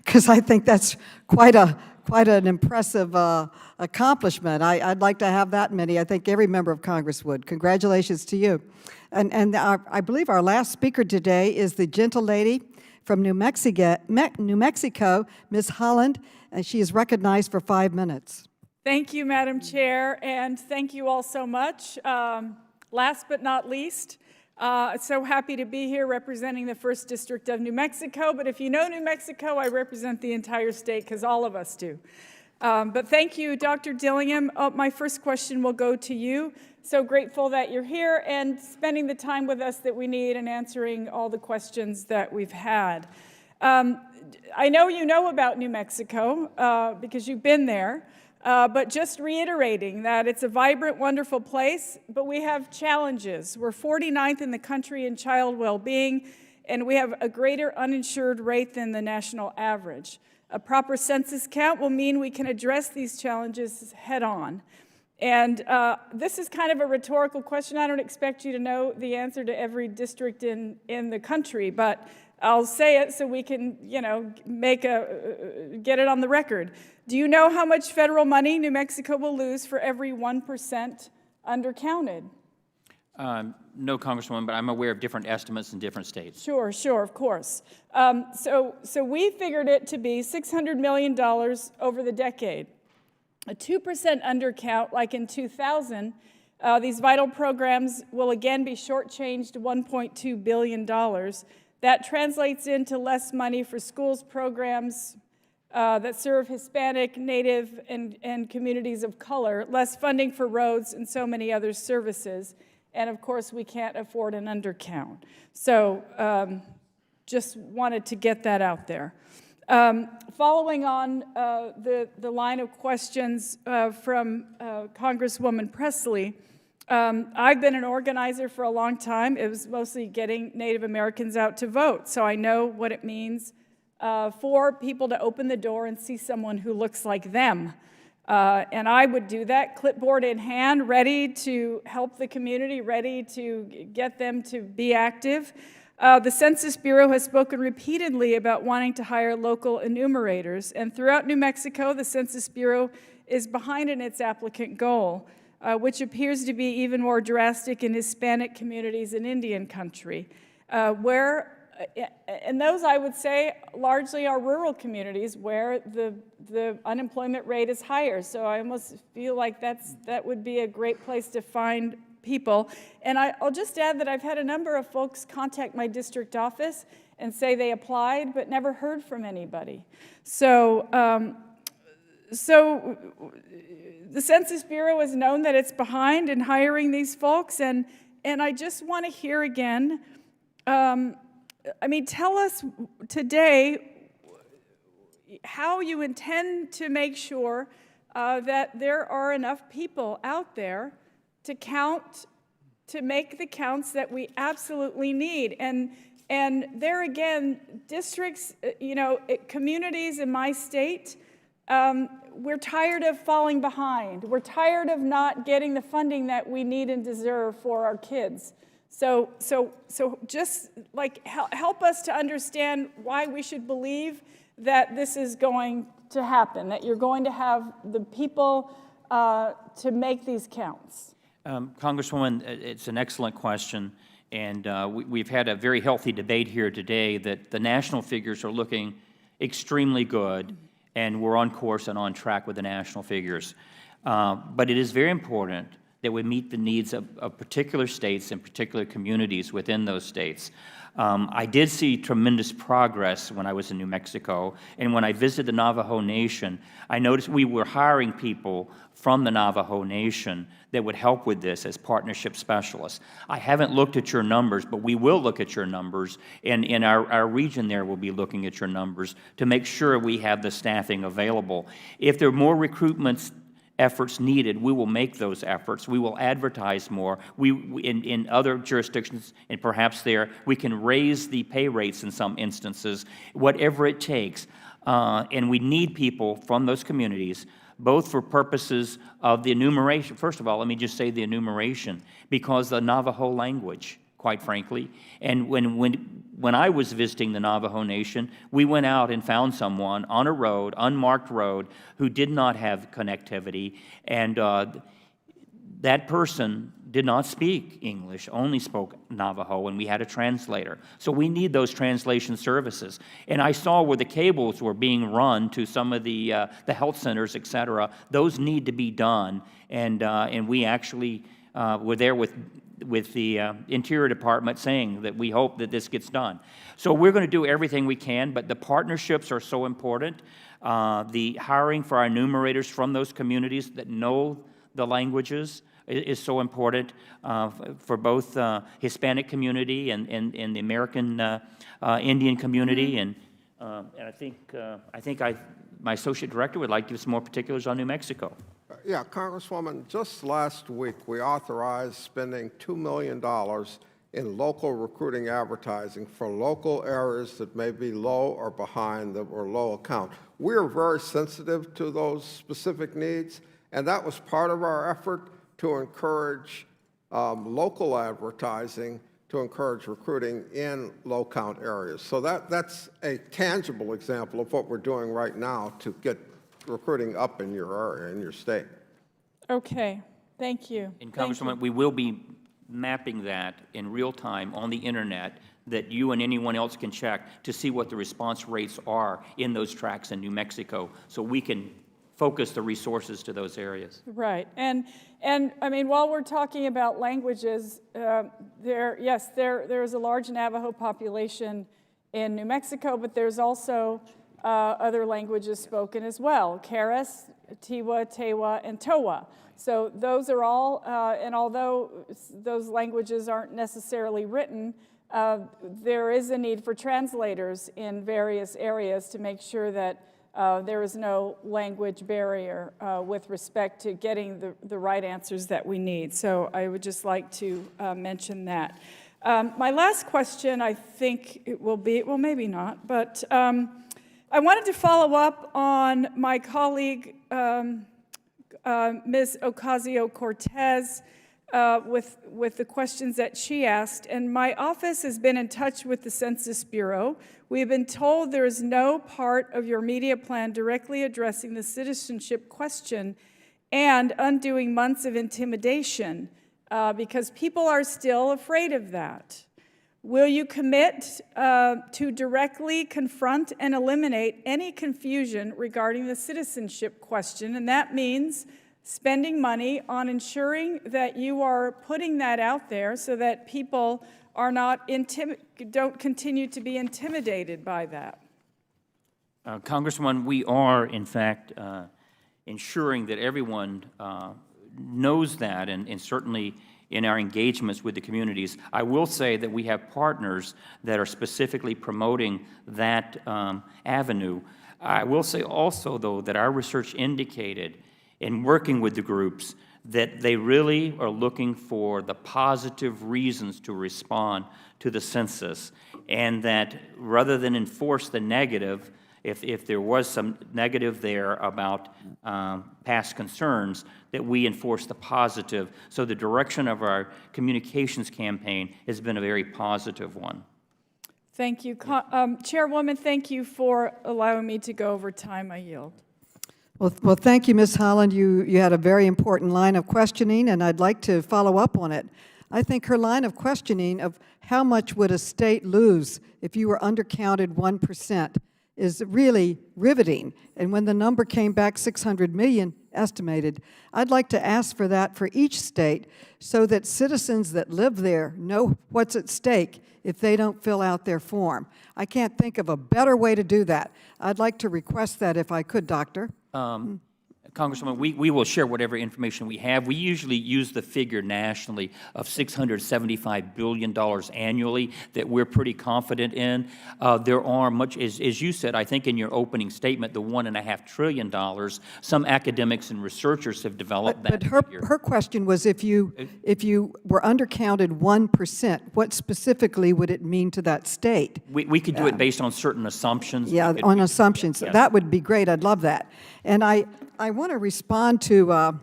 because I think that's quite an impressive accomplishment. I'd like to have that many. I think every member of Congress would. Congratulations to you. And I believe our last speaker today is the gentle lady from New Mexico, Ms. Holland, and she is recognized for 5 minutes. Thank you, Madam Chair, and thank you all so much. Last but not least, so happy to be here representing the 1st District of New Mexico, but if you know New Mexico, I represent the entire state because all of us do. But thank you, Dr. Dillingham. My first question will go to you. So grateful that you're here and spending the time with us that we need and answering all the questions that we've had. I know you know about New Mexico because you've been there. But just reiterating that it's a vibrant, wonderful place, but we have challenges. We're 49th in the country in child well-being, and we have a greater uninsured rate than the national average. A proper census count will mean we can address these challenges head-on. And this is kind of a rhetorical question. I don't expect you to know the answer to every district in the country, but I'll say it so we can, you know, get it on the record. Do you know how much federal money New Mexico will lose for every 1% undercounted? No, Congresswoman, but I'm aware of different estimates in different states. Sure, of course. So we figured it to be $600 million over the decade. A 2% undercount, like in 2000, these vital programs will again be shortchanged $1.2 billion. That translates into less money for schools programs that serve Hispanic, Native, and communities of color, less funding for roads and so many other services. And of course, we can't afford an undercount. So just wanted to get that out there. Following on the line of questions from Congresswoman Presley, I've been an organizer for a long time. It was mostly getting Native Americans out to vote. So I know what it means for people to open the door and see someone who looks like them. And I would do that, clipboard in hand, ready to help the community, ready to get them to be active. The Census Bureau has spoken repeatedly about wanting to hire local enumerators. And throughout New Mexico, the Census Bureau is behind in its applicant goal, which appears to be even more drastic in Hispanic communities in Indian country, and those, I would say, largely are rural communities where the unemployment rate is higher. So I almost feel like that would be a great place to find people. And I'll just add that I've had a number of folks contact my district office and say they applied but never heard from anybody. So the Census Bureau has known that it's behind in hiring these folks, and I just want to hear again, I mean, tell us today how you intend to make sure that there are enough people out there to count, to make the counts that we absolutely need. And there again, districts, you know, communities in my state, we're tired of falling behind. We're tired of not getting the funding that we need and deserve for our kids. So just like help us to understand why we should believe that this is going to happen, that you're going to have the people to make these counts. Congresswoman, it's an excellent question, and we've had a very healthy debate here today that the national figures are looking extremely good, and we're on course and on track with the national figures. But it is very important that we meet the needs of particular states and particular communities within those states. I did see tremendous progress when I was in New Mexico, and when I visited the Navajo Nation, I noticed we were hiring people from the Navajo Nation that would help with this as partnership specialists. I haven't looked at your numbers, but we will look at your numbers, and in our region there will be looking at your numbers to make sure we have the staffing available. If there are more recruitments efforts needed, we will make those efforts. We will advertise more. In other jurisdictions, and perhaps there, we can raise the pay rates in some instances, whatever it takes. And we need people from those communities, both for purposes of the enumeration. First of all, let me just say the enumeration, because the Navajo language, quite frankly. And when I was visiting the Navajo Nation, we went out and found someone on a road, unmarked road, who did not have connectivity, and that person did not speak English, only spoke Navajo, and we had a translator. So we need those translation services. And I saw where the cables were being run to some of the health centers, et cetera. Those need to be done, and we actually were there with the Interior Department saying that we hope that this gets done. So we're going to do everything we can, but the partnerships are so important. The hiring for our enumerators from those communities that know the languages is so important for both Hispanic community and the American Indian community. And I think my associate director would like to give some more particulars on New Mexico. Yeah, Congresswoman, just last week we authorized spending $2 million in local recruiting advertising for local areas that may be low or behind that were low account. We're very sensitive to those specific needs, and that was part of our effort to encourage local advertising, to encourage recruiting in low-count areas. So that's a tangible example of what we're doing right now to get recruiting up in your area, in your state. Okay, thank you. And Congresswoman, we will be mapping that in real time on the internet that you and anyone else can check to see what the response rates are in those tracts in New Mexico, so we can focus the resources to those areas. Right, and I mean, while we're talking about languages, there is a large Navajo population in New Mexico, but there's also other languages spoken as well: Keres, Tiwa, Tewa, and Towa. So those are all, and although those languages aren't necessarily written, there is a need for translators in various areas to make sure that there is no language barrier with respect to getting the right answers that we need. So I would just like to mention that. My last question, I think it will be, well, maybe not, but I wanted to follow up on my colleague, Ms. Ocasio-Cortez, with the questions that she asked. And my office has been in touch with the Census Bureau. We've been told there is no part of your media plan directly addressing the citizenship question and undoing months of intimidation because people are still afraid of that. Will you commit to directly confront and eliminate any confusion regarding the citizenship question? And that means spending money on ensuring that you are putting that out there so that people are don't continue to be intimidated by that. Congresswoman, we are, in fact, ensuring that everyone knows that, and certainly in our engagements with the communities. I will say that we have partners that are specifically promoting that avenue. I will say also, though, that our research indicated in working with the groups that they really are looking for the positive reasons to respond to the census, and that rather than enforce the negative, if there was some negative there about past concerns, that we enforce the positive. So the direction of our communications campaign has been a very positive one. Thank you. Chairwoman, thank you for allowing me to go over time. I yield. Well, thank you, Ms. Holland. You had a very important line of questioning, and I'd like to follow up on it. I think her line of questioning of how much would a state lose if you were undercounted 1% is really riveting. And when the number came back 600 million estimated, I'd like to ask for that for each state so that citizens that live there know what's at stake if they don't fill out their form. I can't think of a better way to do that. I'd like to request that if I could, Doctor. Congresswoman, we will share whatever information we have. We usually use the figure nationally of $675 billion annually that we're pretty confident in. There are much, as you said, I think in your opening statement, the $1.5 trillion, some academics and researchers have developed that figure. But her question was if you were undercounted 1%, what specifically would it mean to that state? We could do it based on certain assumptions. Yeah, on assumptions. Yes. That would be great. I'd love that. And I want to respond to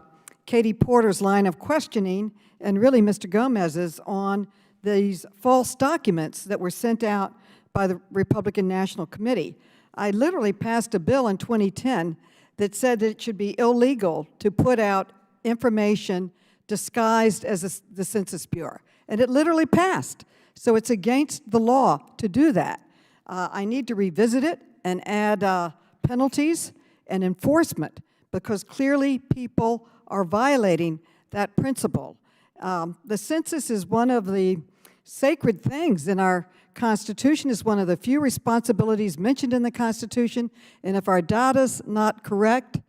Katie Porter's line of questioning, and really Mr. Gomez's, on these false documents that were sent out by the Republican National Committee. I literally passed a bill in 2010 that said that it should be illegal to put out information disguised as the Census Bureau. And it literally passed. So it's against the law to do that. I need to revisit it and add penalties and enforcement, because clearly people are violating that principle. The census is one of the sacred things in our Constitution. It's one of the few responsibilities mentioned in the Constitution, and if our data's not correct,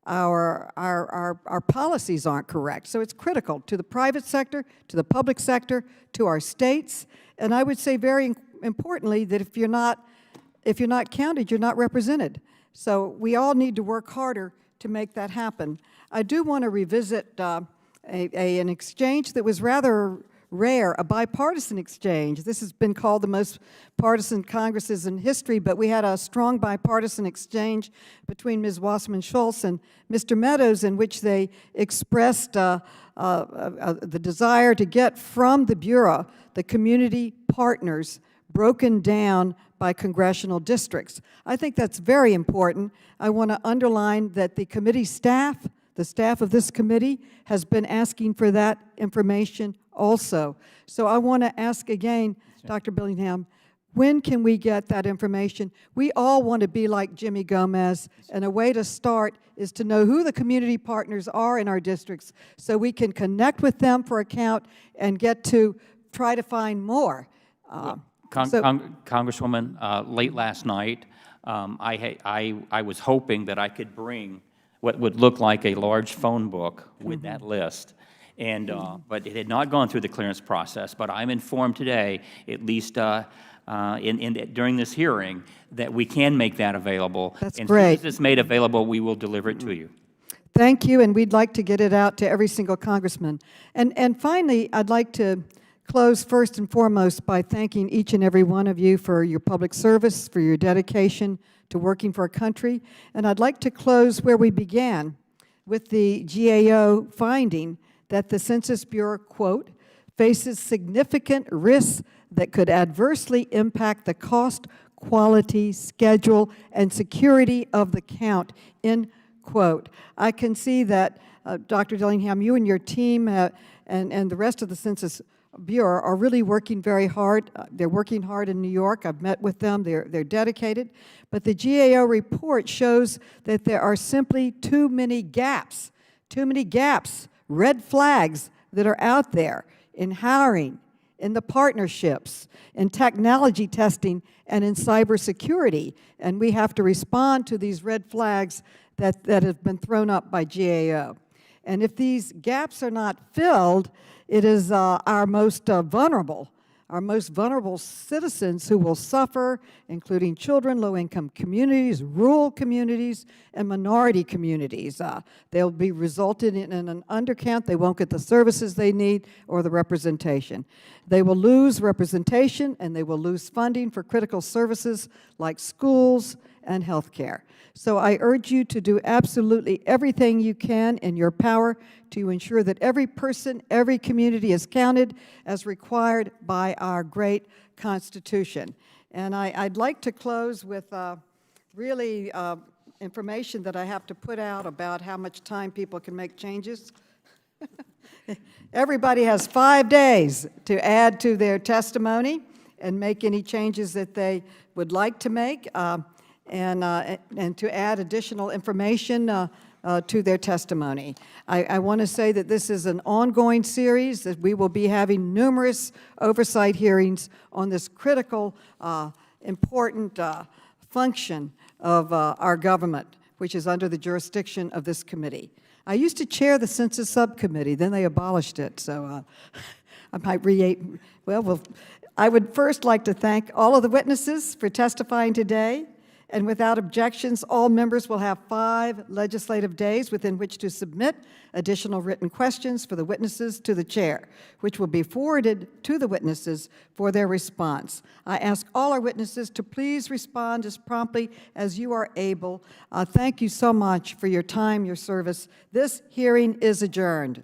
our policies aren't correct. So it's critical to the private sector, to the public sector, to our states, and I would say very importantly that if you're not counted, you're not represented. So we all need to work harder to make that happen. I do want to revisit an exchange that was rather rare, a bipartisan exchange. This has been called the most partisan Congresses in history, but we had a strong bipartisan exchange between Ms. Wasserman Schultz and Mr. Meadows, in which they expressed the desire to get from the Bureau the community partners broken down by congressional districts. I think that's very important. I want to underline that the committee staff, the staff of this committee, has been asking for that information also. So I want to ask again, Dr. Billingham, when can we get that information? We all want to be like Jimmy Gomez, and a way to start is to know who the community partners are in our districts so we can connect with them for a count and get to try to find more. Congresswoman, late last night, I was hoping that I could bring what would look like a large phone book with that list, and but it had not gone through the clearance process. But I'm informed today, at least during this hearing, that we can make that available. That's and great. As soon as it's made available, we will deliver it to you. Thank you, and we'd like to get it out to every single congressman. And finally, I'd like to close first and foremost by thanking each and every one of you for your public service, for your dedication to working for our country. And I'd like to close where we began, with the GAO finding that the Census Bureau, quote, faces significant risks that could adversely impact the cost, quality, schedule, and security of the count, end quote. I can see that, Dr. Dillingham, you and your team and the rest of the Census Bureau are really working very hard. They're working hard in New York. I've met with them. They're dedicated. But the GAO report shows that there are simply too many gaps, red flags that are out there in hiring, in the partnerships, in technology testing, and in cybersecurity. And we have to respond to these red flags that have been thrown up by GAO. And if these gaps are not filled, it is our most vulnerable citizens who will suffer, including children, low-income communities, rural communities, and minority communities. They'll be resulted in an undercount. They won't get the services they need or the representation. They will lose representation, and they will lose funding for critical services like schools and health care. So I urge you to do absolutely everything you can in your power to ensure that every person, every community is counted as required by our great Constitution. And I'd like to close with really information that I have to put out about how much time people can make changes. Everybody has 5 days to add to their testimony and make any changes that they would like to make, and to add additional information to their testimony. I want to say that this is an ongoing series, that we will be having numerous oversight hearings on this critical, important function of our government, which is under the jurisdiction of this committee. I used to chair the Census Subcommittee, then they abolished it, so I might well, I would first like to thank all of the witnesses for testifying today, and without objections, all members will have 5 legislative days within which to submit additional written questions for the witnesses to the chair, which will be forwarded to the witnesses for their response. I ask all our witnesses to please respond as promptly as you are able. Thank you so much for your time, your service. This hearing is adjourned.